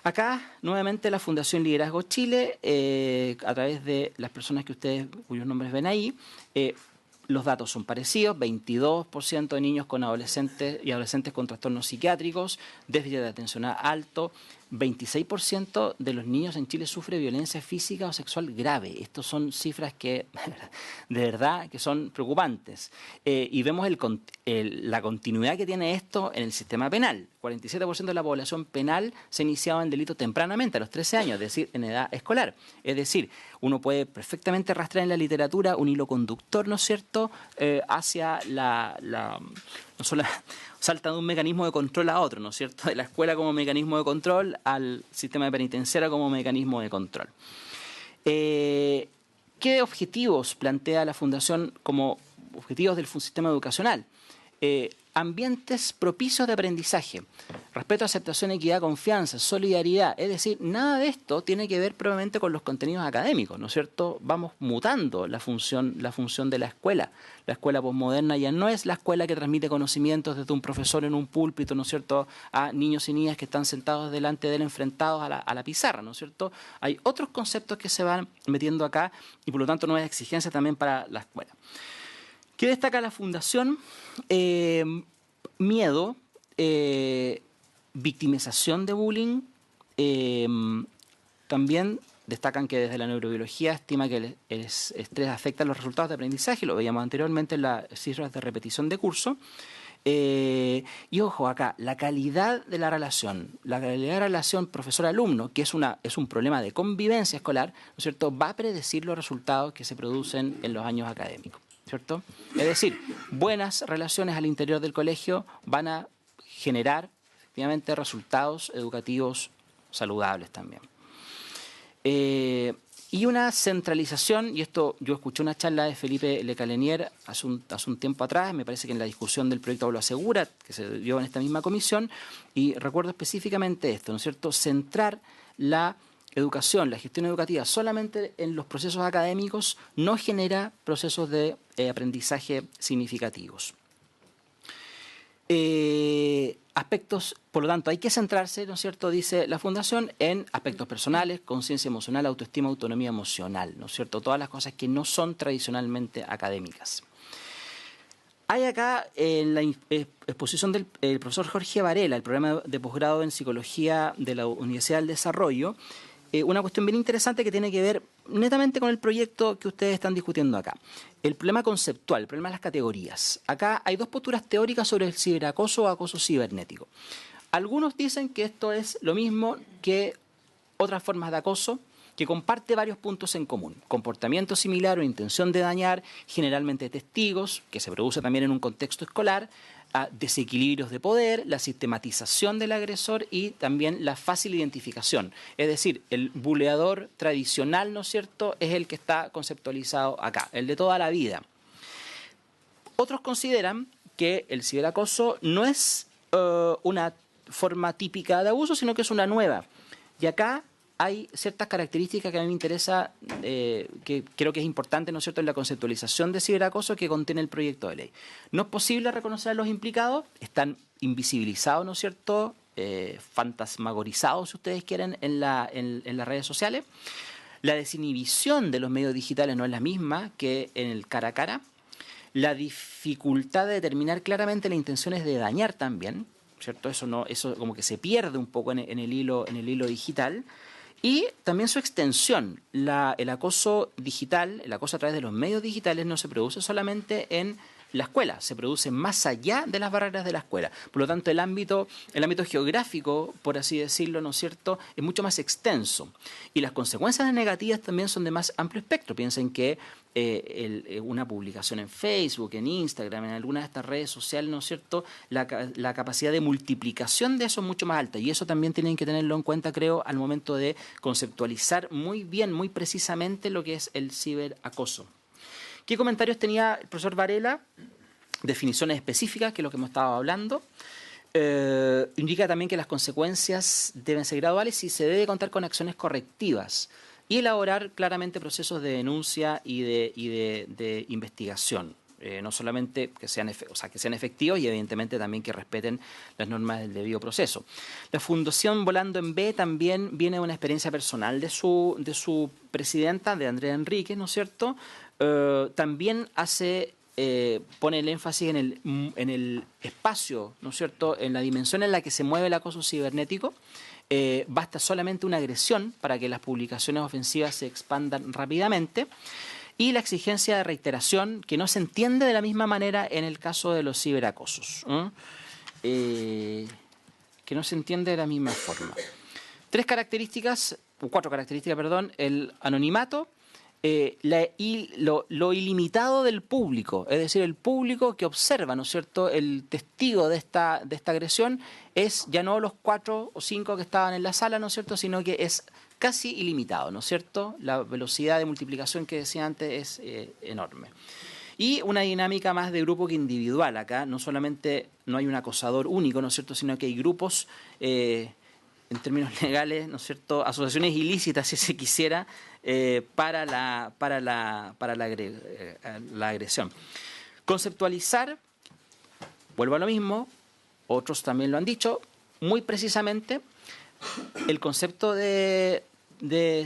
Acá, nuevamente, la Fundación Liderazgo Chile, a través de las personas cuyos nombres ven ahí, los datos son parecidos: 22% de niños con adolescentes y adolescentes con trastornos psiquiátricos, déficit de atención alto, 26% de los niños en Chile sufre violencia física o sexual grave. Estas son cifras que, de verdad, que son preocupantes. Y vemos la continuidad que tiene esto en el sistema penal. 47% de la población penal se iniciaba en delito tempranamente, a los 13 años, es decir, en edad escolar. Es decir, uno puede perfectamente rastrear en la literatura un hilo conductor, ¿no es cierto?, hacia no solo salta de un mecanismo de control a otro, ¿no es cierto?, de la escuela como mecanismo de control al sistema de penitenciaria como mecanismo de control. ¿Qué objetivos plantea la Fundación como objetivos del sistema educacional? Ambientes propicios de aprendizaje, respeto, aceptación, equidad, confianza, solidaridad. Es decir, nada de esto tiene que ver probablemente con los contenidos académicos, ¿no es cierto? Vamos mutando la función de la escuela. La escuela posmoderna ya no es la escuela que transmite conocimientos desde un profesor en un púlpito, ¿no es cierto?, a niños y niñas que están sentados delante de él enfrentados a la pizarra, ¿no es cierto? Hay otros conceptos que se van metiendo acá y por lo tanto nuevas exigencias también para la escuela. ¿Qué destaca la Fundación? Miedo, victimización de bullying. También destacan que desde la neurobiología estima que el estrés afecta los resultados de aprendizaje, lo veíamos anteriormente en las cifras de repetición de curso. Y ojo acá, la calidad de la relación profesor-alumno, que es un problema de convivencia escolar, ¿no es cierto?, va a predecir los resultados que se producen en los años académicos, ¿cierto? Es decir, buenas relaciones al interior del colegio van a generar efectivamente resultados educativos saludables también. Y una centralización, y esto yo escuché una charla de Felipe Lecalenier hace un tiempo atrás, me parece que en la discusión del proyecto lo asegura, que se dio en esta misma comisión, y recuerdo específicamente esto, ¿no es cierto?, centrar la educación, la gestión educativa solamente en los procesos académicos no genera procesos de aprendizaje significativos. Aspectos, por lo tanto, hay que centrarse, ¿no es cierto?, dice la Fundación, en aspectos personales, conciencia emocional, autoestima, autonomía emocional, ¿no es cierto?, todas las cosas que no son tradicionalmente académicas. Hay acá en la exposición del profesor Jorge Varela, el programa de posgrado en Psicología de la Universidad del Desarrollo, una cuestión bien interesante que tiene que ver netamente con el proyecto que ustedes están discutiendo acá. El problema conceptual, el problema de las categorías. Acá hay dos posturas teóricas sobre el ciberacoso o acoso cibernético. Algunos dicen que esto es lo mismo que otras formas de acoso, que comparte varios puntos en común: comportamiento similar o intención de dañar, generalmente testigos, que se produce también en un contexto escolar, desequilibrios de poder, la sistematización del agresor y también la fácil identificación. Es decir, el buleador tradicional, ¿no es cierto?, es el que está conceptualizado acá, el de toda la vida. Otros consideran que el ciberacoso no es una forma típica de abuso, sino que es una nueva. Y acá hay ciertas características que a mí me interesa, que creo que es importante, ¿no es cierto?, en la conceptualización de ciberacoso que contiene el proyecto de ley. No es posible reconocer a los implicados, están invisibilizados, ¿no es cierto?, fantasmagorizados, si ustedes quieren, en las redes sociales. La desinhibición de los medios digitales no es la misma que en el cara a cara. La dificultad de determinar claramente las intenciones de dañar también, ¿cierto? Eso como que se pierde un poco en el hilo digital. Y también su extensión. El acoso digital, el acoso a través de los medios digitales no se produce solamente en la escuela, se produce más allá de las barreras de la escuela. Por lo tanto, el ámbito geográfico, por así decirlo, ¿no es cierto?, es mucho más extenso. Y las consecuencias negativas también son de más amplio espectro. Piensen que una publicación en Facebook, en Instagram, en alguna de estas redes sociales, ¿no es cierto?, la capacidad de multiplicación de eso es mucho más alta. Y eso también tienen que tenerlo en cuenta, creo, al momento de conceptualizar muy bien, muy precisamente lo que es el ciberacoso. ¿Qué comentarios tenía el profesor Varela? Definiciones específicas, que es lo que hemos estado hablando. Indica también que las consecuencias deben ser graduales y se debe contar con acciones correctivas y elaborar claramente procesos de denuncia y de investigación. No solamente que sean efectivos y evidentemente también que respeten las normas del debido proceso. La Fundación Volando en B también viene de una experiencia personal de su presidenta, de Andrea Enríquez, ¿no es cierto? También pone el énfasis en el espacio, ¿no es cierto?, en la dimensión en la que se mueve el acoso cibernético. Basta solamente una agresión para que las publicaciones ofensivas se expandan rápidamente. Y la exigencia de reiteración, que no se entiende de la misma manera en el caso de los ciberacosos. Que no se entiende de la misma forma. Cuatro características, el anonimato, lo ilimitado del público, es decir, el público que observa, ¿no es cierto?, el testigo de esta agresión es ya no los 4 o 5 que estaban en la sala, ¿no es cierto?, sino que es casi ilimitado, ¿no es cierto? La velocidad de multiplicación que decía antes es enorme. Y una dinámica más de grupo que individual. Acá no solamente no hay un acosador único, ¿no es cierto?, sino que hay grupos, en términos legales, ¿no es cierto?, asociaciones ilícitas, si se quisiera, para la agresión. Conceptualizar, vuelvo a lo mismo, otros también lo han dicho, muy precisamente, el concepto de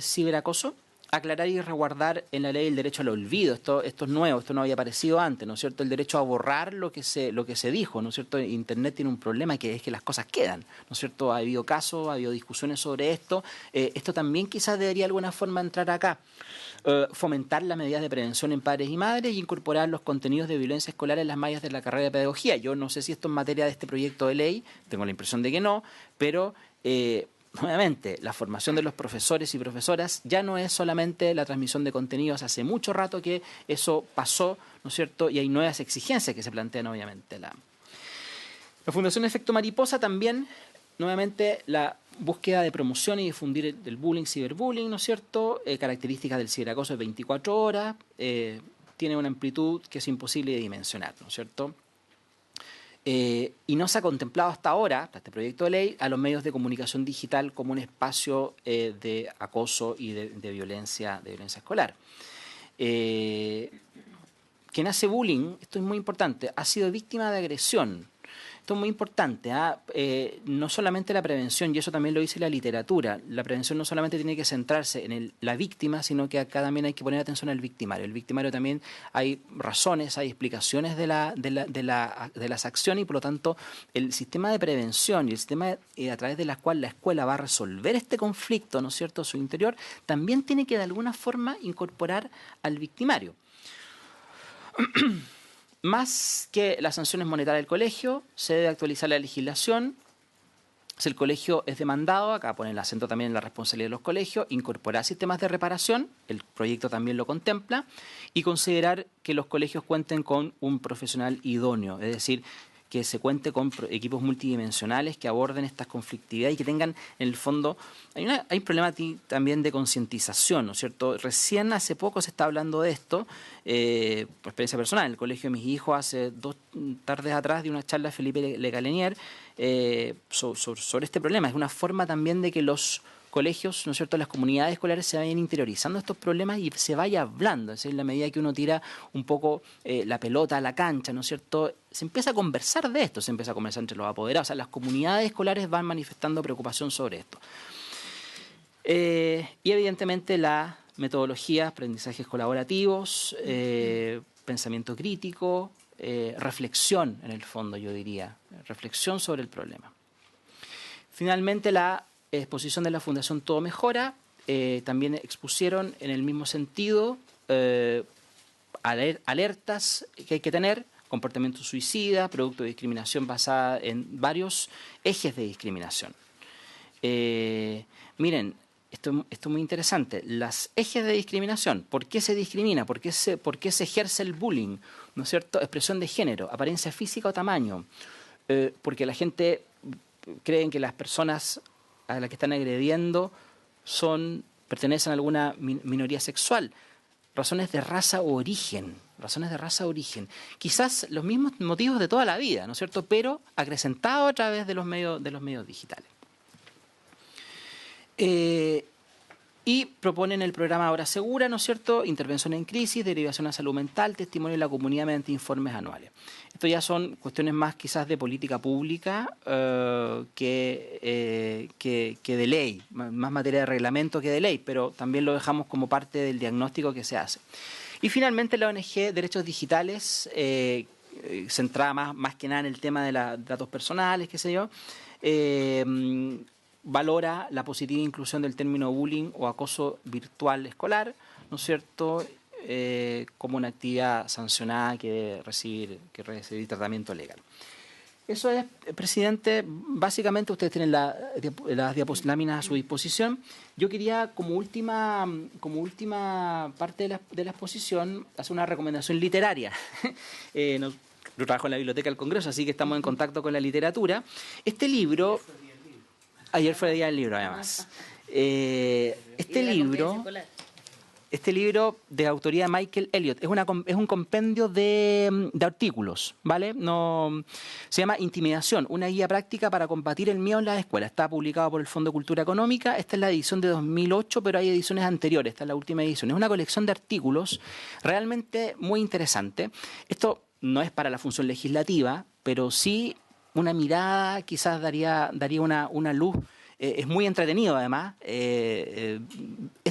ciberacoso, aclarar y resguardar en la ley el derecho al olvido. Esto es nuevo, esto no había aparecido antes, ¿no es cierto? El derecho a borrar lo que se dijo, ¿no es cierto? Internet tiene un problema que es que las cosas quedan, ¿no es cierto? Ha habido casos, ha habido discusiones sobre esto. Esto también quizás debería de alguna forma entrar acá. Fomentar las medidas de prevención en padres y madres y incorporar los contenidos de violencia escolar en las mallas de la carrera de pedagogía. Yo no sé si esto es materia de este proyecto de ley, tengo la impresión de que no, pero nuevamente, la formación de los profesores y profesoras ya no es solamente la transmisión de contenidos. Hace mucho rato que eso pasó, ¿no es cierto? Y hay nuevas exigencias que se plantean, obviamente. La Fundación Efecto Mariposa también, nuevamente, la búsqueda de promoción y difundir el bullying, ciberbullying, ¿no es cierto? Características del ciberacoso de 24 horas. Tiene una amplitud que es imposible de dimensionar, ¿no es cierto? Y no se ha contemplado hasta ahora, hasta este proyecto de ley, a los medios de comunicación digital como un espacio de acoso y de violencia escolar. Quien hace bullying, esto es muy importante, ha sido víctima de agresión. Esto es muy importante, no solamente la prevención, y eso también lo dice la literatura, la prevención no solamente tiene que centrarse en la víctima, sino que acá también hay que poner atención al victimario. El victimario también hay razones, hay explicaciones de las acciones y por lo tanto el sistema de prevención y el sistema a través de la cual la escuela va a resolver este conflicto, ¿no es cierto?, a su interior, también tiene que de alguna forma incorporar al victimario. Más que las sanciones monetarias del colegio, se debe actualizar la legislación. Si el colegio es demandado, acá pone el acento también en la responsabilidad de los colegios, incorporar sistemas de reparación, el proyecto también lo contempla, y considerar que los colegios cuenten con un profesional idóneo, es decir, que se cuente con equipos multidimensionales que aborden estas conflictividades y que tengan, en el fondo, hay un problema también de concientización, ¿no es cierto? Recién hace poco se está hablando de esto, por experiencia personal, en el colegio de mis hijos hace 2 tardes atrás de una charla de Felipe Lecalenier sobre este problema. Es una forma también de que los colegios, ¿no es cierto?, las comunidades escolares se vayan interiorizando estos problemas y se vaya hablando. Es decir, en la medida que uno tira un poco la pelota a la cancha, ¿no es cierto?, se empieza a conversar de esto, se empieza a conversar entre los apoderados. O sea, las comunidades escolares van manifestando preocupación sobre esto. Y evidentemente la metodología, aprendizajes colaborativos, pensamiento crítico, reflexión en el fondo, yo diría, reflexión sobre el problema. Finalmente, la exposición de la Fundación Todo Mejora, también expusieron en el mismo sentido alertas que hay que tener comportamiento suicida, producto de discriminación basada en varios ejes de discriminación. Miren, esto es muy interesante. Las ejes de discriminación, ¿por qué se discrimina? ¿Por qué se ejerce el bullying? ¿No es cierto? Expresión de género, apariencia física o tamaño. Porque la gente cree que las personas a las que están agrediendo pertenecen a alguna minoría sexual. Razones de raza o origen. Razones de raza o origen. Quizás los mismos motivos de toda la vida, ¿no es cierto? Pero acrecentados a través de los medios digitales. Y proponen el programa Hora Segura, ¿no es cierto? Intervención en crisis, derivación a salud mental, testimonio de la comunidad mediante informes anuales. Esto ya son cuestiones más quizás de política pública que de ley, más materia de reglamento que de ley, pero también lo dejamos como parte del diagnóstico que se hace. Y finalmente la ONG Derechos Digitales, centrada más que nada en el tema de los datos personales, qué sé yo, valora la positiva inclusión del término bullying o acoso virtual escolar, ¿no es cierto?, como una actividad sancionada que debe recibir tratamiento legal. Eso es, presidente, básicamente ustedes tienen las láminas a su disposición. Yo quería, como última parte de la exposición, hacer una recomendación literaria. Yo trabajo en la Biblioteca del Congreso, así que estamos en contacto con la literatura. Este libro... Ayer fue el día del libro, además. Este libro de autoría de Michael Elliott es un compendio de artículos, ¿vale? Se llama Intimidación, una guía práctica para combatir el miedo en las escuelas. Está publicado por el Fondo de Cultura Económica. Esta es la edición de 2008, pero hay ediciones anteriores. Esta es la última edición. Es una colección de artículos realmente muy interesante. Esto no es para la función legislativa, pero sí una mirada quizás daría una luz. Es muy entretenido además, es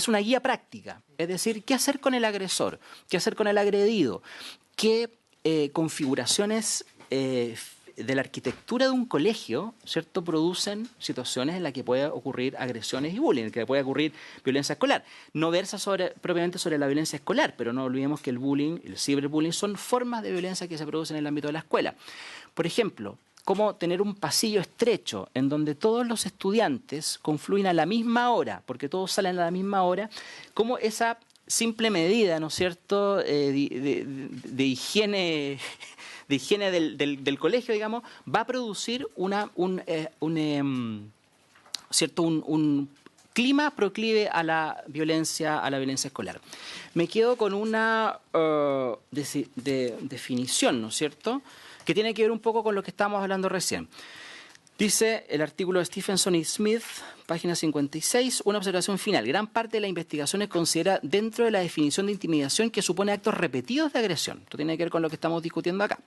una guía práctica, es decir, qué hacer con el agresor, qué hacer con el agredido, qué configuraciones de la arquitectura de un colegio, ¿cierto?, producen situaciones en las que puede ocurrir agresiones y bullying, en las que puede ocurrir violencia escolar. No versa propiamente sobre la violencia escolar, pero no olvidemos que el bullying, el ciberbullying, son formas de violencia que se producen en el ámbito de la escuela. Por ejemplo, cómo tener un pasillo estrecho en donde todos los estudiantes confluyen a la misma hora, porque todos salen a la misma hora, cómo esa simple medida, ¿no es cierto?, de higiene del colegio, digamos, va a producir un clima proclive a la violencia escolar. Me quedo con una definición, ¿no es cierto?, que tiene que ver un poco con lo que estábamos hablando recién. Dice el artículo de Stephenson y Smith, página 56, una observación final. Gran parte de la investigación es considerada dentro de la definición de intimidación que supone actos repetidos de agresión. Esto tiene que ver con lo que estamos discutiendo acá.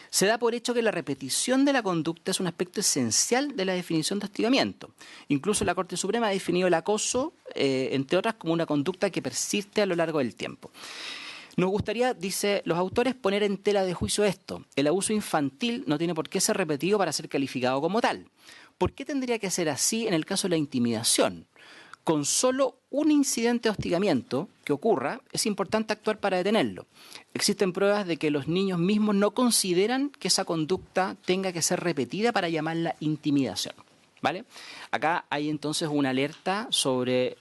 Se da por hecho que la repetición de la conducta es un aspecto esencial de la definición de hostigamiento. Incluso la Corte Suprema ha definido el acoso, entre otras, como una conducta que persiste a lo largo del tiempo. Nos gustaría, dice los autores, poner en tela de juicio esto. El abuso infantil no tiene por qué ser repetido para ser calificado como tal. ¿Por qué tendría que ser así en el caso de la intimidación? Con solo un incidente de hostigamiento que ocurra, es importante actuar para detenerlo. Existen pruebas de que los niños mismos no consideran que esa conducta tenga que ser repetida para llamarla intimidación, ¿vale? Acá hay entonces una alerta sobre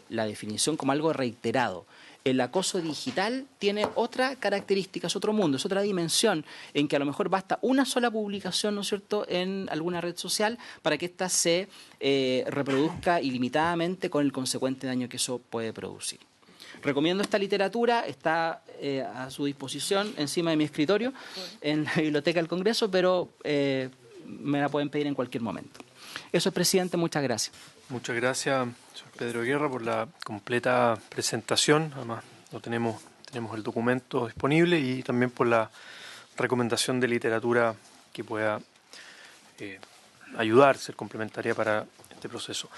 la definición como algo reiterado. El acoso digital tiene otra característica, es otro mundo, es otra dimensión en que a lo mejor basta una sola publicación, ¿no es cierto?, en alguna red social para que ésta se reproduzca ilimitadamente con el consecuente daño que eso puede producir. Recomiendo esta literatura, está a su disposición encima de mi escritorio en la Biblioteca del Congreso, pero me la pueden pedir en cualquier momento. Eso es, presidente, muchas gracias. Muchas gracias, señor Pedro Guerra, por la completa presentación. Además, tenemos el documento disponible y también por la recomendación de literatura que pueda ayudar, ser complementaria para este proceso.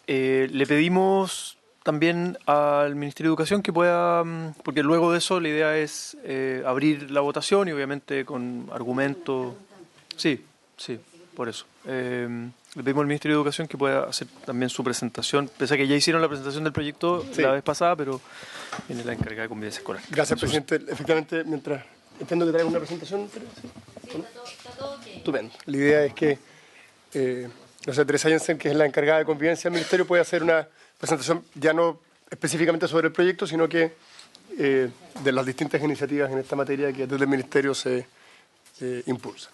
Le pedimos también al Ministerio de Educación que pueda, porque luego de eso la idea es abrir la votación y obviamente con argumentos. Sí, por eso. Le pedimos al Ministerio de Educación que pueda hacer también su presentación, pese a que ya hicieron la presentación del proyecto la vez pasada, pero viene la encargada de convivencia escolar. Gracias, presidente. Efectivamente, mientras entiendo que trae una presentación. Sí, está todo bien. Estupendo. La idea es que Teresa Jensen, que es la encargada de convivencia del Ministerio, puede hacer una presentación ya no específicamente sobre el proyecto, sino que de las distintas iniciativas en esta materia que desde el Ministerio se impulsan.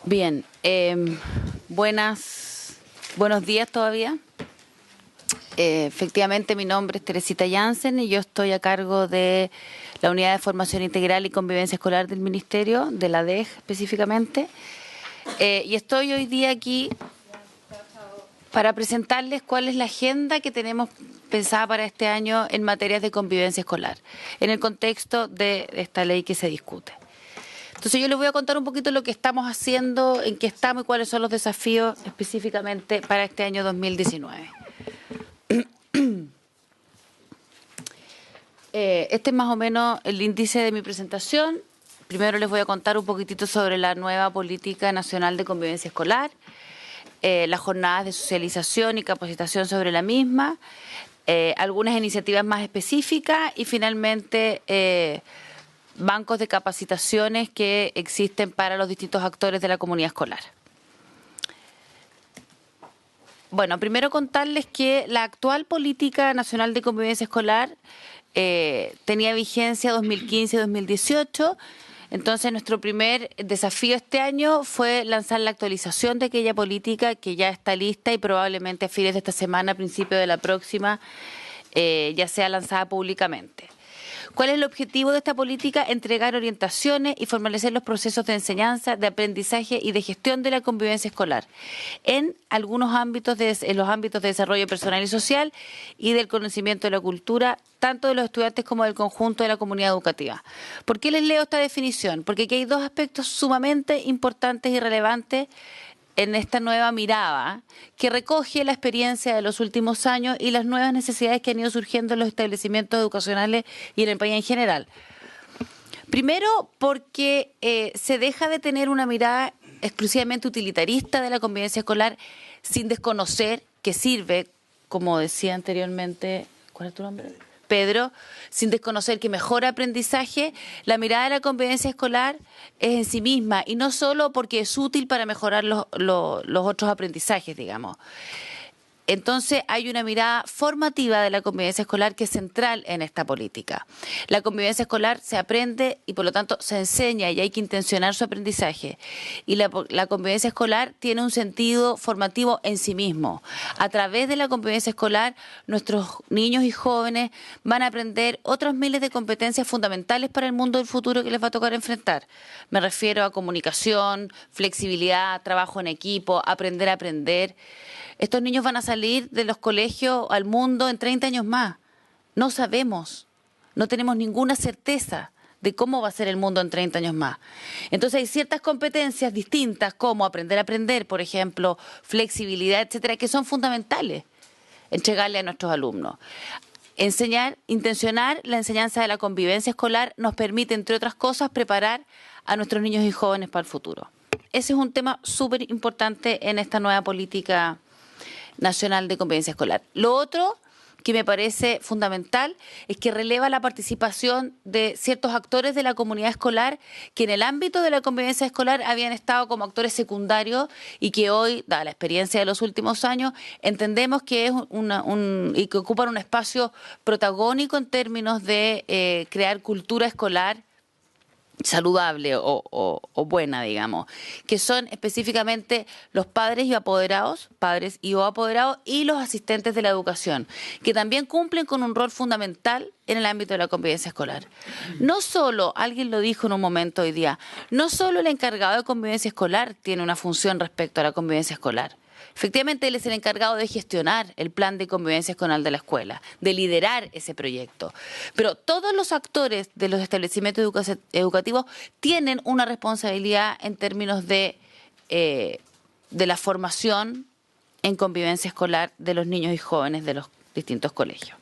Bien, buenos días todavía. Efectivamente, mi nombre es Teresita Jansen y yo estoy a cargo de la Unidad de Formación Integral y Convivencia Escolar del Ministerio, de la DEG específicamente. Y estoy hoy día aquí para presentarles cuál es la agenda que tenemos pensada para este año en materias de convivencia escolar, en el contexto de esta ley que se discute. Entonces yo les voy a contar un poquito lo que estamos haciendo, en qué estamos y cuáles son los desafíos específicamente para este año 2019. Este es más o menos el índice de mi presentación. Primero les voy a contar un poquitito sobre la nueva Política Nacional de Convivencia Escolar, las jornadas de socialización y capacitación sobre la misma, algunas iniciativas más específicas y finalmente bancos de capacitaciones que existen para los distintos actores de la comunidad escolar. Bueno, primero contarles que la actual Política Nacional de Convivencia Escolar tenía vigencia 2015-2018, entonces nuestro primer desafío este año fue lanzar la actualización de aquella política que ya está lista y probablemente a fines de esta semana, a principios de la próxima, ya sea lanzada públicamente. ¿Cuál es el objetivo de esta política? Entregar orientaciones y fortalecer los procesos de enseñanza, de aprendizaje y de gestión de la convivencia escolar en algunos ámbitos, en los ámbitos de desarrollo personal y social y del conocimiento de la cultura, tanto de los estudiantes como del conjunto de la comunidad educativa. ¿Por qué les leo esta definición? Porque aquí hay dos aspectos sumamente importantes y relevantes en esta nueva mirada que recoge la experiencia de los últimos años y las nuevas necesidades que han ido surgiendo en los establecimientos educacionales y en el país en general. Primero, porque se deja de tener una mirada exclusivamente utilitarista de la convivencia escolar sin desconocer que sirve, como decía anteriormente, ¿cuál es tu nombre? Pedro, sin desconocer que mejora aprendizaje, la mirada de la convivencia escolar es en sí misma y no solo porque es útil para mejorar los otros aprendizajes, digamos. Entonces hay una mirada formativa de la convivencia escolar que es central en esta política. La convivencia escolar se aprende y por lo tanto se enseña y hay que intencionar su aprendizaje. Y la convivencia escolar tiene un sentido formativo en sí mismo. A través de la convivencia escolar, nuestros niños y jóvenes van a aprender otras miles de competencias fundamentales para el mundo del futuro que les va a tocar enfrentar. Me refiero a comunicación, flexibilidad, trabajo en equipo, aprender a aprender. Estos niños van a salir de los colegios al mundo en 30 años más. No sabemos, no tenemos ninguna certeza de cómo va a ser el mundo en 30 años más. Entonces hay ciertas competencias distintas como aprender a aprender, por ejemplo, flexibilidad, etcétera, que son fundamentales entregarle a nuestros alumnos. Intencionar la enseñanza de la convivencia escolar nos permite, entre otras cosas, preparar a nuestros niños y jóvenes para el futuro. Ese es un tema súper importante en esta nueva política nacional de convivencia escolar. Lo otro que me parece fundamental es que releva la participación de ciertos actores de la comunidad escolar que en el ámbito de la convivencia escolar habían estado como actores secundarios y que hoy, dada la experiencia de los últimos años, entendemos que es y que ocupan un espacio protagónico en términos de crear cultura escolar saludable o buena, digamos, que son específicamente los padres y apoderados y los asistentes de la educación, que también cumplen con un rol fundamental en el ámbito de la convivencia escolar. No solo, alguien lo dijo en un momento hoy día, no solo el encargado de convivencia escolar tiene una función respecto a la convivencia escolar. Efectivamente, él es el encargado de gestionar el plan de convivencia escolar de la escuela, de liderar ese proyecto. Pero todos los actores de los establecimientos educativos tienen una responsabilidad en términos de la formación en convivencia escolar de los niños y jóvenes de los distintos colegios.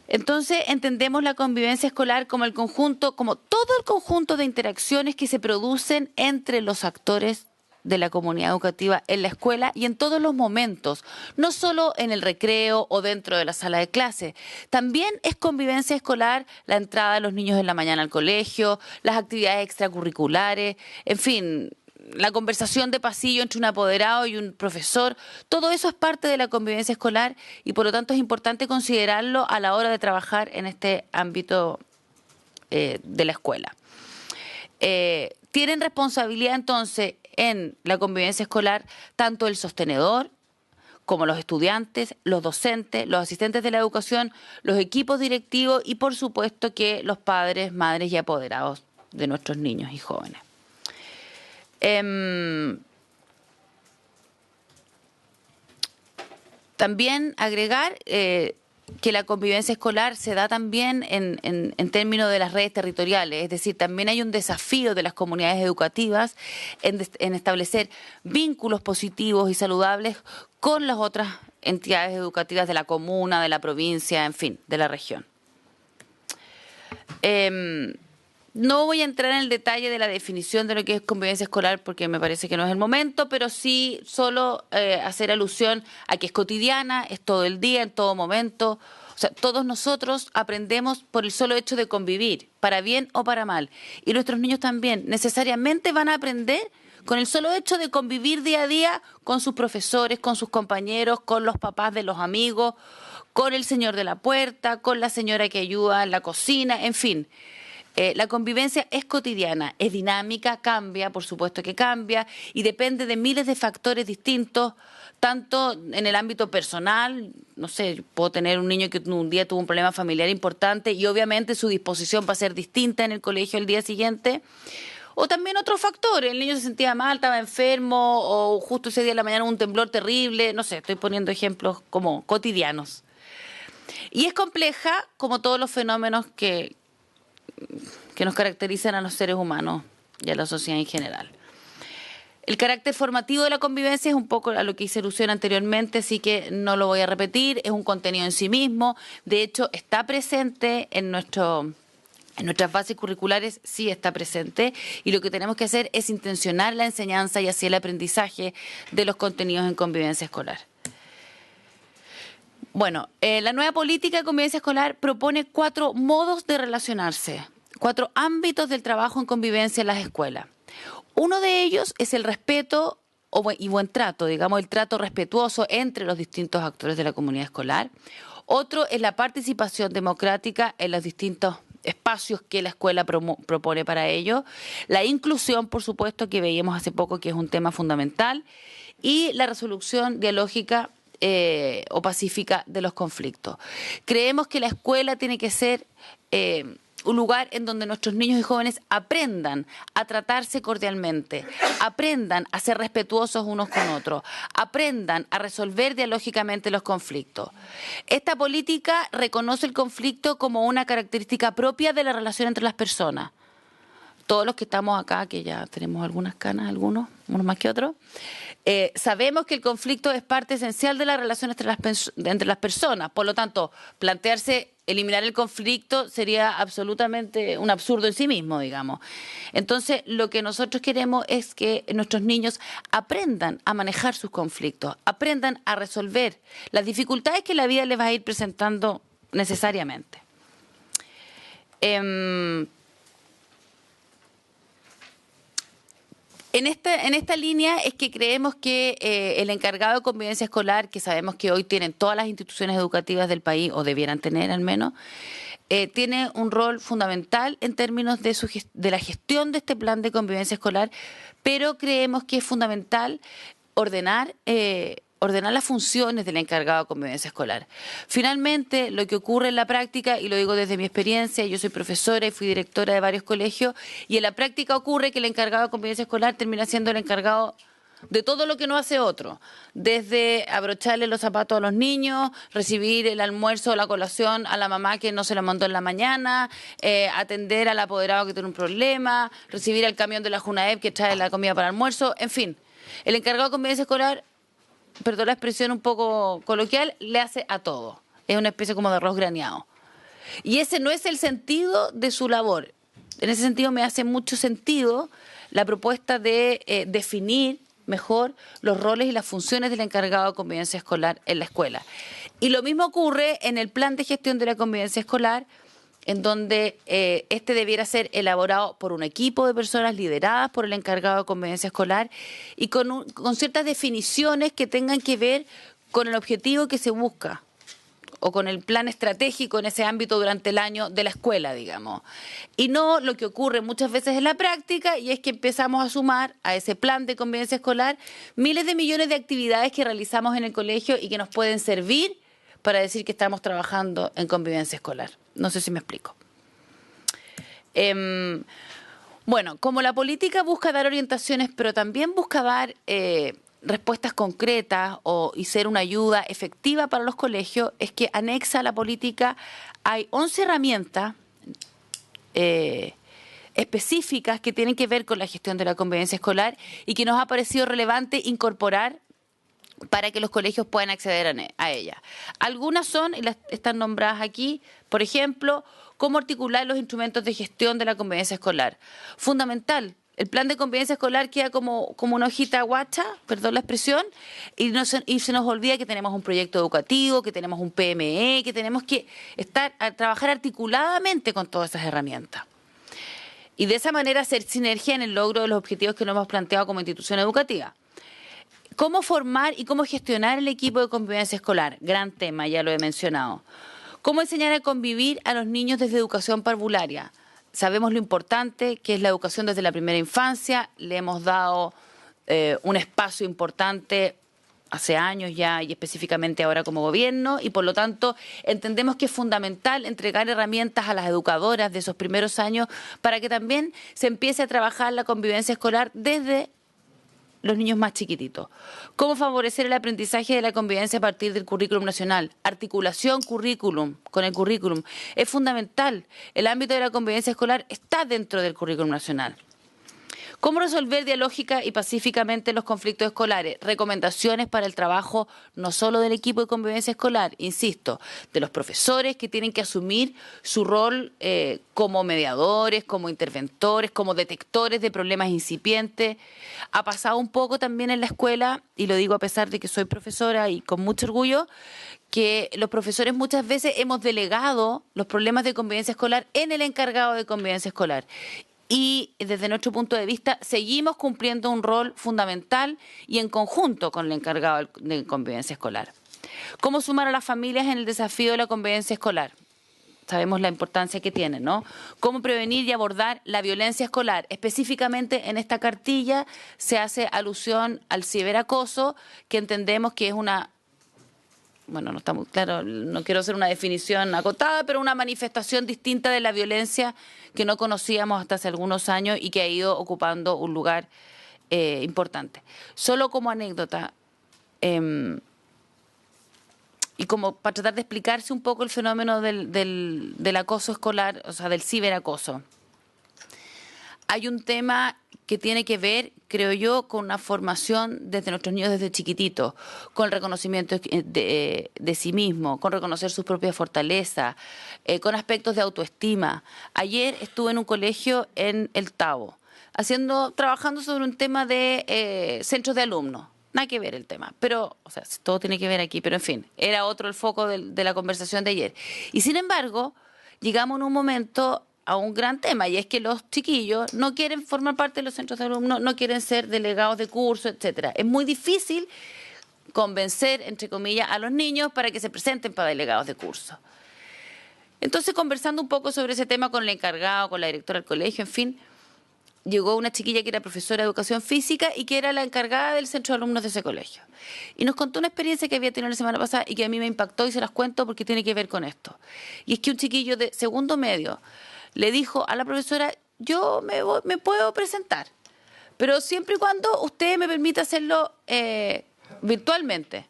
Entonces entendemos la convivencia escolar como el conjunto, como todo el conjunto de interacciones que se producen entre los actores de la comunidad educativa en la escuela y en todos los momentos, no solo en el recreo o dentro de la sala de clase. También es convivencia escolar la entrada de los niños en la mañana al colegio, las actividades extracurriculares, en fin, la conversación de pasillo entre un apoderado y un profesor. Todo eso es parte de la convivencia escolar y por lo tanto es importante considerarlo a la hora de trabajar en este ámbito de la escuela. Tienen responsabilidad entonces en la convivencia escolar tanto el sostenedor como los estudiantes, los docentes, los asistentes de la educación, los equipos directivos y por supuesto que los padres, madres y apoderados de nuestros niños y jóvenes. También agregar que la convivencia escolar se da también en términos de las redes territoriales, es decir, también hay un desafío de las comunidades educativas en establecer vínculos positivos y saludables con las otras entidades educativas de la comuna, de la provincia, en fin, de la región. No voy a entrar en el detalle de la definición de lo que es convivencia escolar porque me parece que no es el momento, pero sí solo hacer alusión a que es cotidiana, es todo el día, en todo momento. O sea, todos nosotros aprendemos por el solo hecho de convivir, para bien o para mal. Y nuestros niños también necesariamente van a aprender con el solo hecho de convivir día a día con sus profesores, con sus compañeros, con los papás de los amigos, con el señor de la puerta, con la señora que ayuda en la cocina, en fin. La convivencia es cotidiana, es dinámica, cambia, por supuesto que cambia, y depende de miles de factores distintos, tanto en el ámbito personal, no sé, puedo tener un niño que un día tuvo un problema familiar importante y obviamente su disposición va a ser distinta en el colegio el día siguiente, o también otros factores, el niño se sentía mal, estaba enfermo, o justo ese día de la mañana hubo un temblor terrible, no sé, estoy poniendo ejemplos como cotidianos. Y es compleja como todos los fenómenos que nos caracterizan a los seres humanos y a la sociedad en general. El carácter formativo de la convivencia es un poco a lo que hice alusión anteriormente, así que no lo voy a repetir, es un contenido en sí mismo, de hecho está presente en nuestras bases curriculares, sí está presente, y lo que tenemos que hacer es intencionar la enseñanza y así el aprendizaje de los contenidos en convivencia escolar. Bueno, la nueva política de convivencia escolar propone 4 modos de relacionarse, 4 ámbitos del trabajo en convivencia en las escuelas. Uno de ellos es el respeto y buen trato, digamos, el trato respetuoso entre los distintos actores de la comunidad escolar. Otro es la participación democrática en los distintos espacios que la escuela propone para ello. La inclusión, por supuesto, que veíamos hace poco que es un tema fundamental. Y la resolución dialógica o pacífica de los conflictos. Creemos que la escuela tiene que ser un lugar en donde nuestros niños y jóvenes aprendan a tratarse cordialmente, aprendan a ser respetuosos unos con otros, aprendan a resolver dialógicamente los conflictos. Esta política reconoce el conflicto como una característica propia de la relación entre las personas. Todos los que estamos acá, que ya tenemos algunas canas, unos más que otros, sabemos que el conflicto es parte esencial de la relación entre las personas. Por lo tanto, plantearse eliminar el conflicto sería absolutamente un absurdo en sí mismo, digamos. Entonces, lo que nosotros queremos es que nuestros niños aprendan a manejar sus conflictos, aprendan a resolver las dificultades que la vida les va a ir presentando necesariamente. En esta línea es que creemos que el encargado de convivencia escolar, que sabemos que hoy tienen todas las instituciones educativas del país, o debieran tener al menos, tiene un rol fundamental en términos de la gestión de este plan de convivencia escolar, pero creemos que es fundamental ordenar las funciones del encargado de convivencia escolar. Finalmente, lo que ocurre en la práctica, y lo digo desde mi experiencia, yo soy profesora y fui directora de varios colegios, y en la práctica ocurre que el encargado de convivencia escolar termina siendo el encargado de todo lo que no hace otro, desde abrocharle los zapatos a los niños, recibir el almuerzo o la colación a la mamá que no se la mandó en la mañana, atender al apoderado que tiene un problema, recibir al camión de la Junaep que trae la comida para el almuerzo, en fin. El encargado de convivencia escolar, perdón la expresión un poco coloquial, le hace a todo. Es una especie como de arroz graneado. Y ese no es el sentido de su labor. En ese sentido me hace mucho sentido la propuesta de definir mejor los roles y las funciones del encargado de convivencia escolar en la escuela. Y lo mismo ocurre en el plan de gestión de la convivencia escolar, en donde este debiera ser elaborado por un equipo de personas lideradas por el encargado de convivencia escolar y con ciertas definiciones que tengan que ver con el objetivo que se busca o con el plan estratégico en ese ámbito durante el año de la escuela, digamos. Y no lo que ocurre muchas veces en la práctica, y es que empezamos a sumar a ese plan de convivencia escolar miles de millones de actividades que realizamos en el colegio y que nos pueden servir para decir que estamos trabajando en convivencia escolar. No sé si me explico. Bueno, como la política busca dar orientaciones, pero también busca dar respuestas concretas y ser una ayuda efectiva para los colegios, es que anexa a la política hay 11 herramientas específicas que tienen que ver con la gestión de la convivencia escolar y que nos ha parecido relevante incorporar para que los colegios puedan acceder a ella. Algunas son, y las están nombradas aquí, por ejemplo, cómo articular los instrumentos de gestión de la convivencia escolar. Fundamental. El plan de convivencia escolar queda como una hojita guacha, perdón la expresión, y se nos olvida que tenemos un proyecto educativo, que tenemos un PME, que tenemos que trabajar articuladamente con todas esas herramientas. Y de esa manera hacer sinergia en el logro de los objetivos que nos hemos planteado como institución educativa. ¿Cómo formar y cómo gestionar el equipo de convivencia escolar? Gran tema, ya lo he mencionado. ¿Cómo enseñar a convivir a los niños desde educación parvularia? Sabemos lo importante que es la educación desde la primera infancia. Le hemos dado un espacio importante hace años ya y específicamente ahora como gobierno y por lo tanto entendemos que es fundamental entregar herramientas a las educadoras de esos primeros años para que también se empiece a trabajar la convivencia escolar desde los niños más chiquititos. ¿Cómo favorecer el aprendizaje de la convivencia a partir del currículum nacional? Articulación currículum con el currículum. Es fundamental. El ámbito de la convivencia escolar está dentro del currículum nacional. ¿Cómo resolver dialógica y pacíficamente los conflictos escolares? Recomendaciones para el trabajo no solo del equipo de convivencia escolar, insisto, de los profesores que tienen que asumir su rol como mediadores, como interventores, como detectores de problemas incipientes. Ha pasado un poco también en la escuela, y lo digo a pesar de que soy profesora y con mucho orgullo, que los profesores muchas veces hemos delegado los problemas de convivencia escolar en el encargado de convivencia escolar. Y desde nuestro punto de vista seguimos cumpliendo un rol fundamental y en conjunto con el encargado de convivencia escolar. ¿Cómo sumar a las familias en el desafío de la convivencia escolar? Sabemos la importancia que tiene, ¿no? ¿Cómo prevenir y abordar la violencia escolar? Específicamente en esta cartilla se hace alusión al ciberacoso, que entendemos que es una... Bueno, no está muy claro, no quiero hacer una definición acotada, pero una manifestación distinta de la violencia que no conocíamos hasta hace algunos años y que ha ido ocupando un lugar importante. Solo como anécdota, y como para tratar de explicarse un poco el fenómeno del acoso escolar, o sea, del ciberacoso. Hay un tema que tiene que ver, creo yo, con una formación desde nuestros niños desde chiquititos, con el reconocimiento de sí mismo, con reconocer sus propias fortalezas, con aspectos de autoestima. Ayer estuve en un colegio en El Tabo, trabajando sobre un tema de centros de alumnos. Nada que ver el tema, pero, o sea, todo tiene que ver aquí, pero en fin, era otro el foco de la conversación de ayer. Y sin embargo, llegamos en un momento a un gran tema, y es que los chiquillos no quieren formar parte de los centros de alumnos, no quieren ser delegados de curso, etcétera. Es muy difícil convencer, entre comillas, a los niños para que se presenten para delegados de curso. Entonces, conversando un poco sobre ese tema con el encargado, con la directora del colegio, en fin, llegó una chiquilla que era profesora de educación física y que era la encargada del centro de alumnos de ese colegio. Y nos contó una experiencia que había tenido la semana pasada y que a mí me impactó y se las cuento porque tiene que ver con esto. Y es que un chiquillo de segundo medio le dijo a la profesora: yo me puedo presentar, pero siempre y cuando usted me permita hacerlo virtualmente.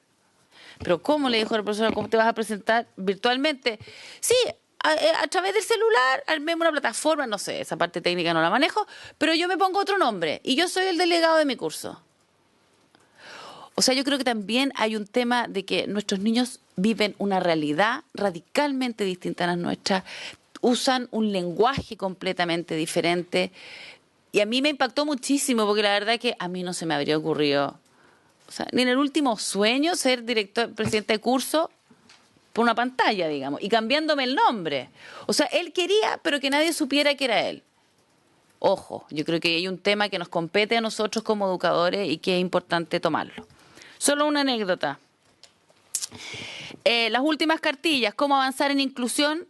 ¿Pero cómo? Le dijo la profesora, ¿cómo te vas a presentar virtualmente? Sí, a través del celular, armemos una plataforma, no sé, esa parte técnica no la manejo, pero yo me pongo otro nombre y yo soy el delegado de mi curso. O sea, yo creo que también hay un tema de que nuestros niños viven una realidad radicalmente distinta a la nuestra, usan un lenguaje completamente diferente. Y a mí me impactó muchísimo porque la verdad que a mí no se me habría ocurrido, o sea, ni en el último sueño ser presidente de curso por una pantalla, digamos, y cambiándome el nombre. O sea, él quería, pero que nadie supiera que era él. Ojo, yo creo que hay un tema que nos compete a nosotros como educadores y que es importante tomarlo. Solo una anécdota. Las últimas cartillas, cómo avanzar en inclusión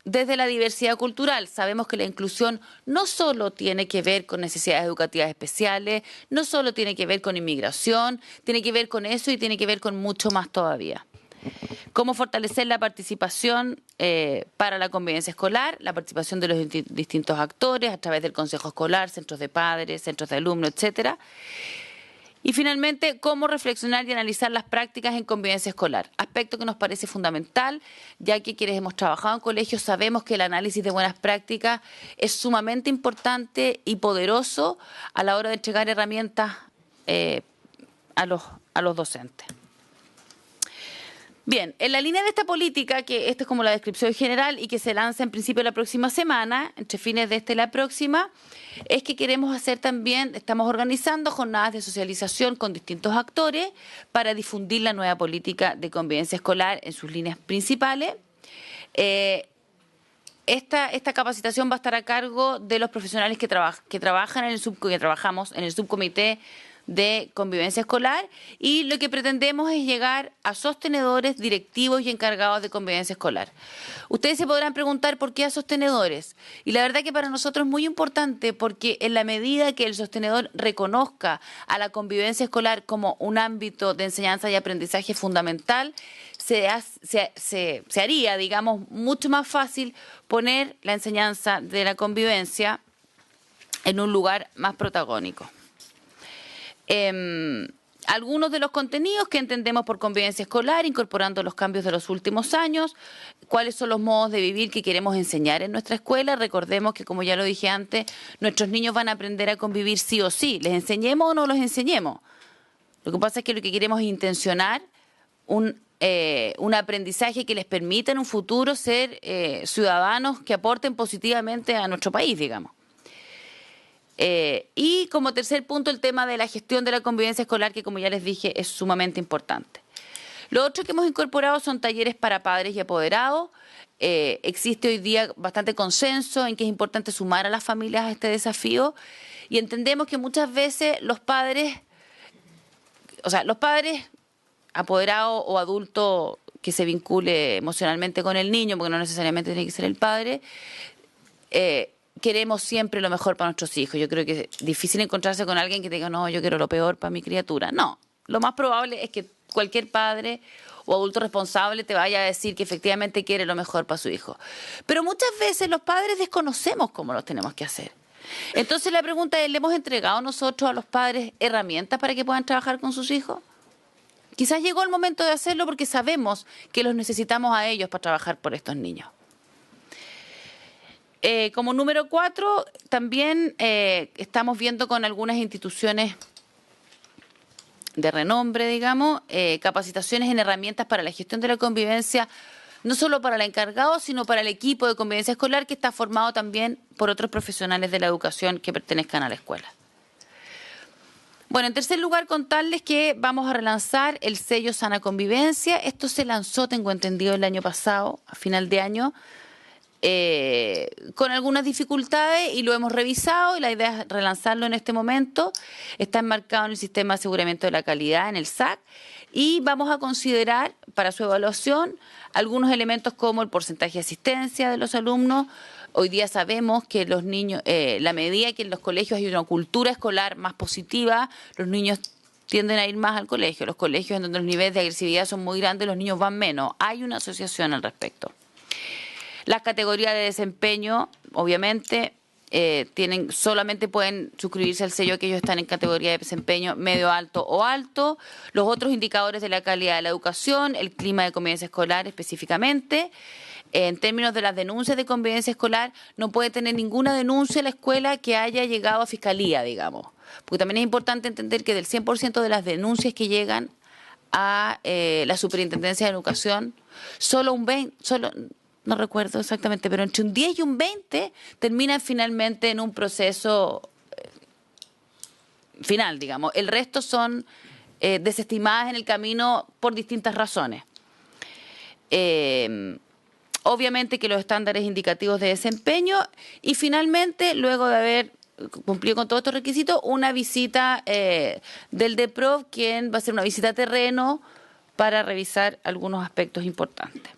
desde la diversidad cultural. Sabemos que la inclusión no solo tiene que ver con necesidades educativas especiales, no solo tiene que ver con inmigración, tiene que ver con eso y tiene que ver con mucho más todavía. Cómo fortalecer la participación para la convivencia escolar, la participación de los distintos actores a través del consejo escolar, centros de padres, centros de alumnos, etcétera. Y finalmente, cómo reflexionar y analizar las prácticas en convivencia escolar, aspecto que nos parece fundamental, ya que quienes hemos trabajado en colegios sabemos que el análisis de buenas prácticas es sumamente importante y poderoso a la hora de entregar herramientas a los docentes. Bien, en la línea de esta política, que esta es como la descripción general y que se lanza en principio la próxima semana, entre fines de esta y la próxima, es que queremos hacer también, estamos organizando jornadas de socialización con distintos actores para difundir la nueva política de convivencia escolar en sus líneas principales. Esta capacitación va a estar a cargo de los profesionales que trabajan en que trabajamos en el subcomité de convivencia escolar, y lo que pretendemos es llegar a sostenedores, directivos y encargados de convivencia escolar. Ustedes se podrán preguntar por qué a sostenedores, y la verdad que para nosotros es muy importante porque en la medida que el sostenedor reconozca a la convivencia escolar como un ámbito de enseñanza y aprendizaje fundamental, se haría, digamos, mucho más fácil poner la enseñanza de la convivencia en un lugar más protagónico. Algunos de los contenidos que entendemos por convivencia escolar, incorporando los cambios de los últimos años, cuáles son los modos de vivir que queremos enseñar en nuestra escuela. Recordemos que, como ya lo dije antes, nuestros niños van a aprender a convivir sí o sí, les enseñemos o no los enseñemos. Lo que pasa es que lo que queremos es intencionar un aprendizaje que les permita en un futuro ser ciudadanos que aporten positivamente a nuestro país, digamos. Y como tercer punto, el tema de la gestión de la convivencia escolar, que como ya les dije es sumamente importante. Lo otro que hemos incorporado son talleres para padres y apoderados. Existe hoy día bastante consenso en que es importante sumar a las familias a este desafío, y entendemos que muchas veces los padres apoderados o adultos que se vincule emocionalmente con el niño, porque no necesariamente tiene que ser el padre, queremos siempre lo mejor para nuestros hijos. Yo creo que es difícil encontrarse con alguien que te diga, no, yo quiero lo peor para mi criatura. No, lo más probable es que cualquier padre o adulto responsable te vaya a decir que efectivamente quiere lo mejor para su hijo. Pero muchas veces los padres desconocemos cómo lo tenemos que hacer. Entonces la pregunta es, ¿le hemos entregado nosotros a los padres herramientas para que puedan trabajar con sus hijos? Quizás llegó el momento de hacerlo porque sabemos que los necesitamos a ellos para trabajar por estos niños. Como número 4, también estamos viendo con algunas instituciones de renombre, digamos, capacitaciones en herramientas para la gestión de la convivencia, no solo para el encargado, sino para el equipo de convivencia escolar, que está formado también por otros profesionales de la educación que pertenezcan a la escuela. Bueno, en tercer lugar, contarles que vamos a relanzar el sello Sana Convivencia. Esto se lanzó, tengo entendido, el año pasado, a final de año, con algunas dificultades, y lo hemos revisado, y la idea es relanzarlo en este momento. Está enmarcado en el Sistema de Aseguramiento de la Calidad, en el SAC, y vamos a considerar para su evaluación algunos elementos como el porcentaje de asistencia de los alumnos. Hoy día sabemos que los niños, la medida que en los colegios hay una cultura escolar más positiva, los niños tienden a ir más al colegio. Los colegios en donde los niveles de agresividad son muy grandes, los niños van menos. Hay una asociación al respecto. Las categorías de desempeño, obviamente, solamente pueden suscribirse al sello que ellos están en categoría de desempeño medio alto o alto. Los otros indicadores de la calidad de la educación, el clima de convivencia escolar específicamente, en términos de las denuncias de convivencia escolar, no puede tener ninguna denuncia a la escuela que haya llegado a fiscalía, digamos. Porque también es importante entender que del 100% de las denuncias que llegan a la Superintendencia de Educación, solo un 20, no recuerdo exactamente, pero entre un 10 y un 20 terminan finalmente en un proceso final, digamos. El resto son desestimadas en el camino por distintas razones. Obviamente que los estándares indicativos de desempeño y finalmente, luego de haber cumplido con todos estos requisitos, una visita del DEPROV, quien va a hacer una visita a terreno para revisar algunos aspectos importantes.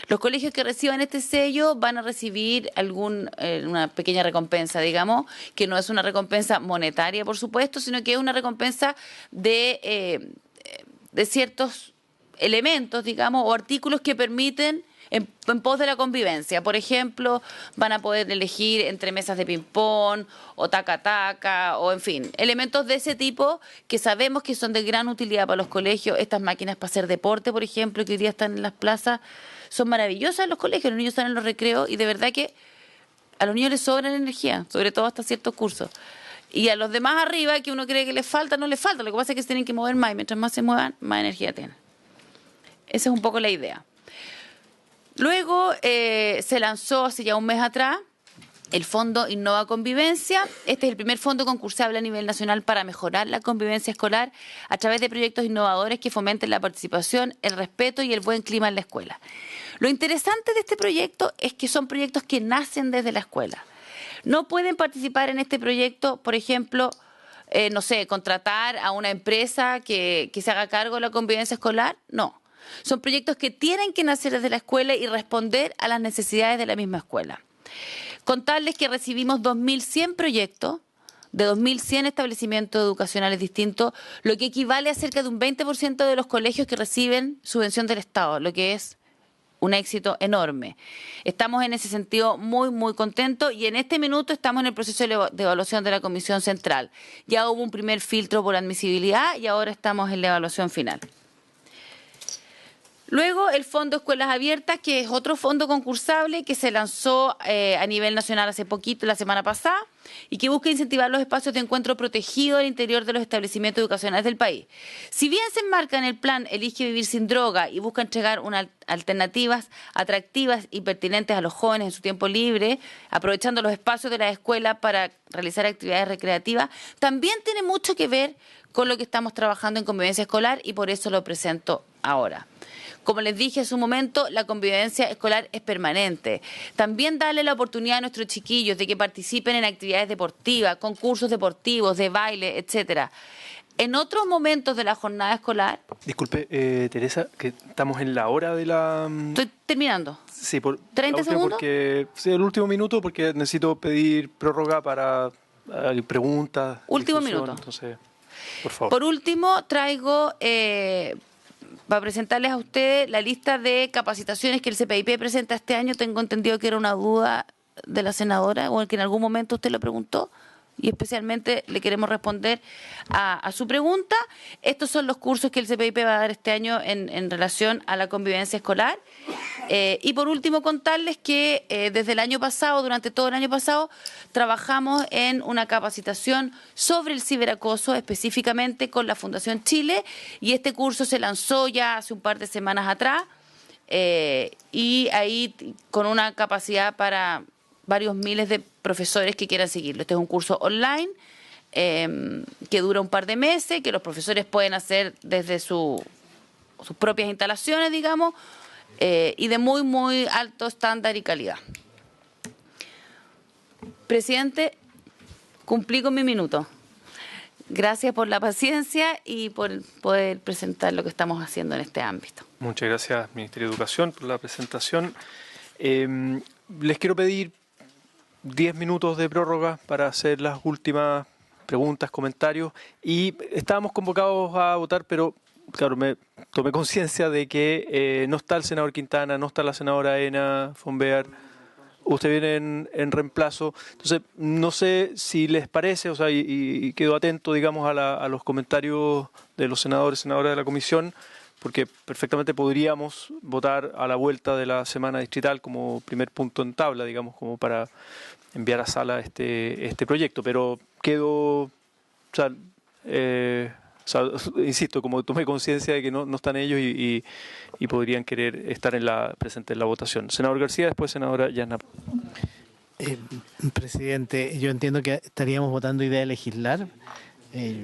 Los colegios que reciban este sello van a recibir una pequeña recompensa, digamos, que no es una recompensa monetaria, por supuesto, sino que es una recompensa de ciertos elementos, digamos, o artículos que permiten en pos de la convivencia. Por ejemplo, van a poder elegir entre mesas de ping-pong o taca-taca o, en fin, elementos de ese tipo que sabemos que son de gran utilidad para los colegios. Estas máquinas para hacer deporte, por ejemplo, que hoy día están en las plazas, son maravillosas en los colegios. Los niños están en los recreos y de verdad que a los niños les sobra energía, sobre todo hasta ciertos cursos. Y a los demás arriba, que uno cree que les falta, no les falta. Lo que pasa es que se tienen que mover más y mientras más se muevan, más energía tienen. Esa es un poco la idea. Luego se lanzó hace ya un mes atrás el Fondo Innova Convivencia. Este es el primer fondo concursable a nivel nacional para mejorar la convivencia escolar a través de proyectos innovadores que fomenten la participación, el respeto y el buen clima en la escuela. Lo interesante de este proyecto es que son proyectos que nacen desde la escuela. No pueden participar en este proyecto, por ejemplo, no sé, contratar a una empresa que se haga cargo de la convivencia escolar. No. Son proyectos que tienen que nacer desde la escuela y responder a las necesidades de la misma escuela. Contarles que recibimos 2.100 proyectos de 2.100 establecimientos educacionales distintos, lo que equivale a cerca de un 20% de los colegios que reciben subvención del Estado, lo que es un éxito enorme. Estamos en ese sentido muy, muy contentos y en este minuto estamos en el proceso de evaluación de la Comisión Central. Ya hubo un primer filtro por admisibilidad y ahora estamos en la evaluación final. Luego el Fondo Escuelas Abiertas, que es otro fondo concursable que se lanzó a nivel nacional hace poquito, la semana pasada, y que busca incentivar los espacios de encuentro protegidos al interior de los establecimientos educacionales del país. Si bien se enmarca en el plan Elige Vivir Sin Droga y busca entregar unas alternativas atractivas y pertinentes a los jóvenes en su tiempo libre, aprovechando los espacios de la escuela para realizar actividades recreativas, también tiene mucho que ver con lo que estamos trabajando en convivencia escolar y por eso lo presento ahora. Como les dije hace un momento, la convivencia escolar es permanente. También darle la oportunidad a nuestros chiquillos de que participen en actividades deportivas, concursos deportivos, de baile, etcétera. En otros momentos de la jornada escolar... Disculpe, Teresa, que estamos en la hora de la... Estoy terminando. Sí, por 30 segundos. Sí, el último minuto, porque necesito pedir prórroga para preguntas. Último minuto. Entonces, por favor. Por último, traigo... para presentarles a ustedes la lista de capacitaciones que el CPIP presenta este año. Tengo entendido que era una duda de la senadora o que en algún momento usted lo preguntó y especialmente le queremos responder a su pregunta. Estos son los cursos que el CPIP va a dar este año en relación a la convivencia escolar. Y por último contarles que desde el año pasado, durante todo el año pasado, trabajamos en una capacitación sobre el ciberacoso, específicamente con la Fundación Chile, y este curso se lanzó ya hace un par de semanas atrás, y ahí con una capacidad para varios miles de profesores que quieran seguirlo. Este es un curso online que dura un par de meses, que los profesores pueden hacer desde sus propias instalaciones, digamos, y de muy, muy alto estándar y calidad. Presidente, cumplí con mi minuto. Gracias por la paciencia y por poder presentar lo que estamos haciendo en este ámbito. Muchas gracias, Ministerio de Educación, por la presentación. Les quiero pedir 10 minutos de prórroga para hacer las últimas preguntas, comentarios. Y estábamos convocados a votar, pero claro, me tomé conciencia de que no está el senador Quintana, no está la senadora Ena Fonbear. Usted viene en reemplazo. Entonces, no sé si les parece, o sea, y quedo atento, digamos, a los comentarios de los senadores y senadoras de la comisión porque perfectamente podríamos votar a la vuelta de la semana distrital como primer punto en tabla, digamos, como para enviar a sala este proyecto, pero insisto, como tomé conciencia de que no están ellos y podrían querer estar presentes en la votación. Senador García, después senadora Yasna. Presidente, yo entiendo que estaríamos votando idea de legislar.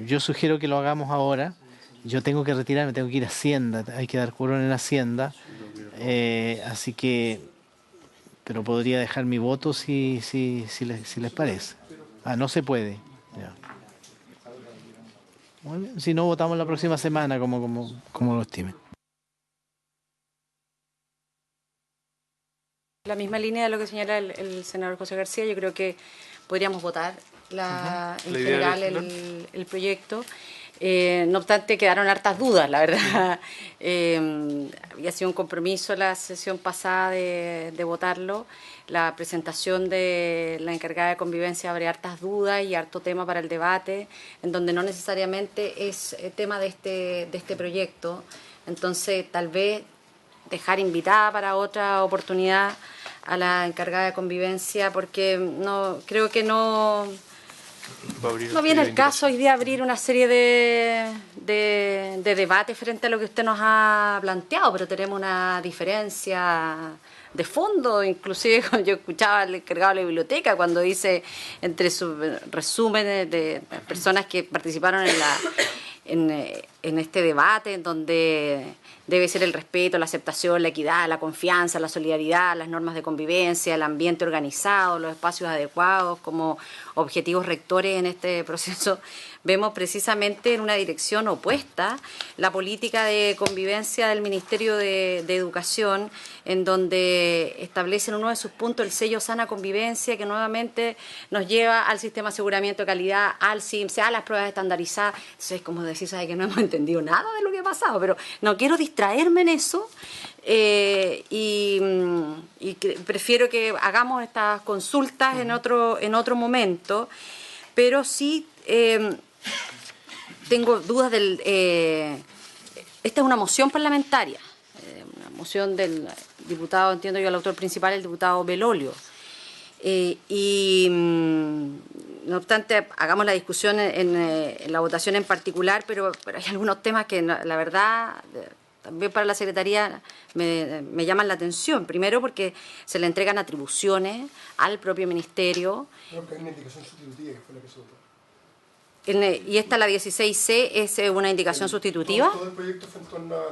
Yo sugiero que lo hagamos ahora. Yo tengo que retirarme, tengo que ir a Hacienda, hay que dar quórum en Hacienda. Así que, pero podría dejar mi voto si les parece. No se puede. Ya. Muy bien. Si no, votamos la próxima semana, como lo estimen. La misma línea de lo que señala el senador José García, yo creo que podríamos votar en general el proyecto. No obstante, quedaron hartas dudas, la verdad. Había sido un compromiso la sesión pasada de votarlo. La presentación de la encargada de convivencia abre hartas dudas y harto tema para el debate, en donde no necesariamente es tema de este proyecto. Entonces, tal vez dejar invitada para otra oportunidad a la encargada de convivencia, porque creo que no viene el caso hoy día abrir una serie de debates frente a lo que usted nos ha planteado, pero tenemos una diferencia de fondo. Inclusive yo escuchaba al encargado de la biblioteca cuando dice, entre sus resúmenes de personas que participaron en este debate, en donde debe ser el respeto, la aceptación, la equidad, la confianza, la solidaridad, las normas de convivencia, el ambiente organizado, los espacios adecuados como objetivos rectores en este proceso. Vemos precisamente en una dirección opuesta la política de convivencia del Ministerio de Educación, en donde establece en uno de sus puntos el sello Sana Convivencia, que nuevamente nos lleva al sistema de aseguramiento de calidad, al CIMSE, a las pruebas estandarizadas. Entonces, como decir, sabe que no hemos entendido nada de lo que ha pasado, pero no quiero distraerme en eso. Prefiero que hagamos estas consultas en otro momento, pero sí tengo dudas esta es una moción parlamentaria, una moción del diputado, entiendo yo, el autor principal, el diputado Belolio, no obstante, hagamos la discusión en la votación en particular, pero hay algunos temas que la verdad también para la Secretaría me llaman la atención. Primero, porque se le entregan atribuciones al propio Ministerio. Creo que hay una indicación sustitutiva que fue la que se votó. Y esta, la 16C, es una indicación sustitutiva. Todo el proyecto fue en torno a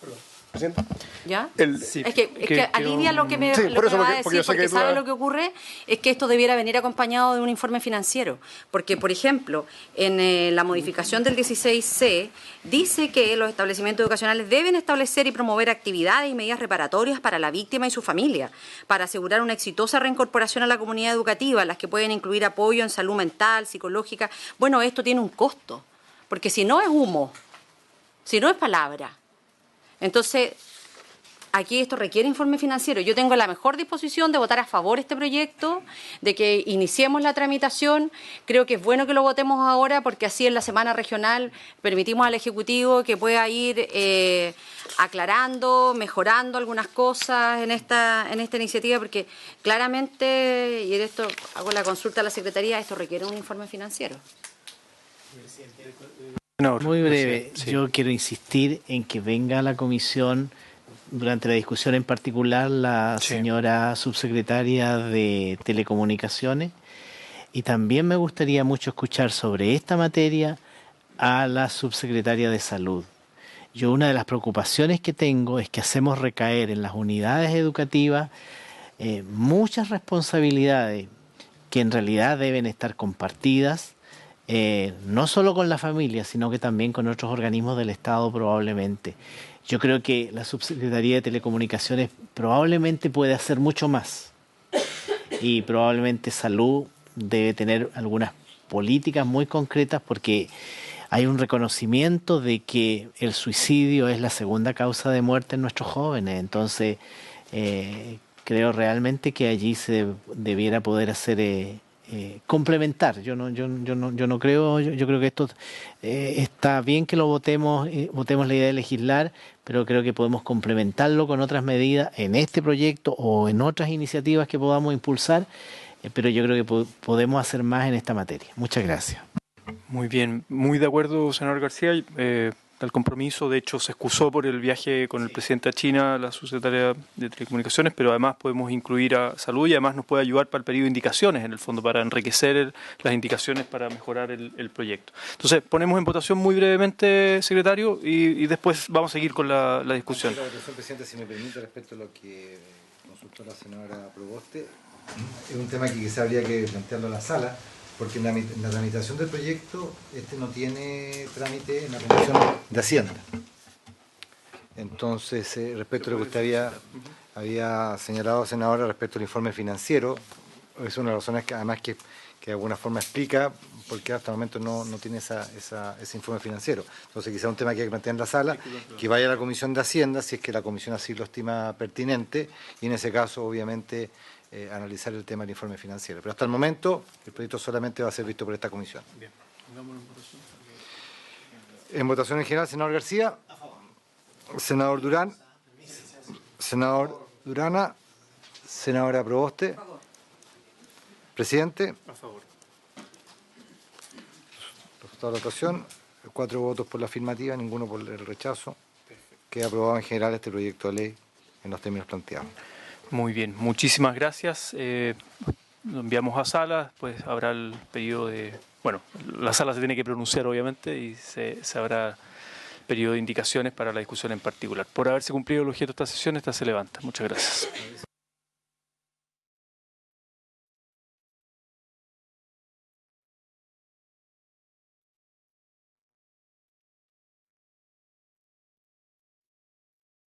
perdón, ¿presidente? ¿Ya? Sí, es que alivia lo que me va a decir, porque sabe lo que ocurre, es que esto debiera venir acompañado de un informe financiero. Porque, por ejemplo, en la modificación del 16C, dice que los establecimientos educacionales deben establecer y promover actividades y medidas reparatorias para la víctima y su familia, para asegurar una exitosa reincorporación a la comunidad educativa, las que pueden incluir apoyo en salud mental, psicológica. Bueno, esto tiene un costo, porque si no es humo, si no es palabra. Entonces, aquí esto requiere informe financiero. Yo tengo la mejor disposición de votar a favor de este proyecto, de que iniciemos la tramitación. Creo que es bueno que lo votemos ahora, porque así en la semana regional permitimos al Ejecutivo que pueda ir aclarando, mejorando algunas cosas en esta iniciativa, porque claramente, y en esto hago la consulta a la Secretaría, esto requiere un informe financiero. Muy breve, sí. Yo quiero insistir en que venga a la comisión durante la discusión, en particular la señora subsecretaria de Telecomunicaciones, y también me gustaría mucho escuchar sobre esta materia a la subsecretaria de Salud. Yo, una de las preocupaciones que tengo es que hacemos recaer en las unidades educativas muchas responsabilidades que en realidad deben estar compartidas, no solo con la familia, sino que también con otros organismos del Estado probablemente. Yo creo que la Subsecretaría de Telecomunicaciones probablemente puede hacer mucho más, y probablemente Salud debe tener algunas políticas muy concretas, porque hay un reconocimiento de que el suicidio es la segunda causa de muerte en nuestros jóvenes. Entonces, creo realmente que allí se debiera poder hacer complementar. Yo no creo, yo creo que esto está bien que lo votemos la idea de legislar, pero creo que podemos complementarlo con otras medidas en este proyecto o en otras iniciativas que podamos impulsar, pero yo creo que podemos hacer más en esta materia. Muchas gracias. Muy bien, muy de acuerdo, senador García. El compromiso, de hecho, se excusó por el viaje con el presidente a China, la subsecretaria de Telecomunicaciones, pero además podemos incluir a Salud y además nos puede ayudar para el periodo de indicaciones, en el fondo, para enriquecer las indicaciones para mejorar el proyecto. Entonces, ponemos en votación muy brevemente, secretario, y después vamos a seguir con la discusión. Señor presidente, si me permite, respecto a lo que consultó la senadora Proboste, es un tema que quizá habría que plantearlo en la sala, porque en la tramitación del proyecto no tiene trámite en la Comisión de Hacienda. Entonces, respecto a lo que usted había señalado, senadora, respecto al informe financiero, es una de las razones que además que de alguna forma explica por qué hasta el momento no tiene ese informe financiero. Entonces, quizá un tema que hay que plantear en la sala, que vaya a la Comisión de Hacienda, si es que la Comisión así lo estima pertinente, y en ese caso, obviamente, analizar el tema del informe financiero. Pero hasta el momento, el proyecto solamente va a ser visto por esta comisión. Bien. En votación en general, senador García. A favor. Senador Durán. Senador Durana. Senadora Proboste. A favor. Presidente. A favor. Resultado de la votación. 4 votos por la afirmativa, ninguno por el rechazo. Queda aprobado en general este proyecto de ley en los términos planteados. Muy bien, muchísimas gracias. Lo enviamos a sala, pues habrá el periodo de... Bueno, la sala se tiene que pronunciar obviamente y se habrá periodo de indicaciones para la discusión en particular. Por haberse cumplido el objeto de esta sesión, esta se levanta. Muchas gracias.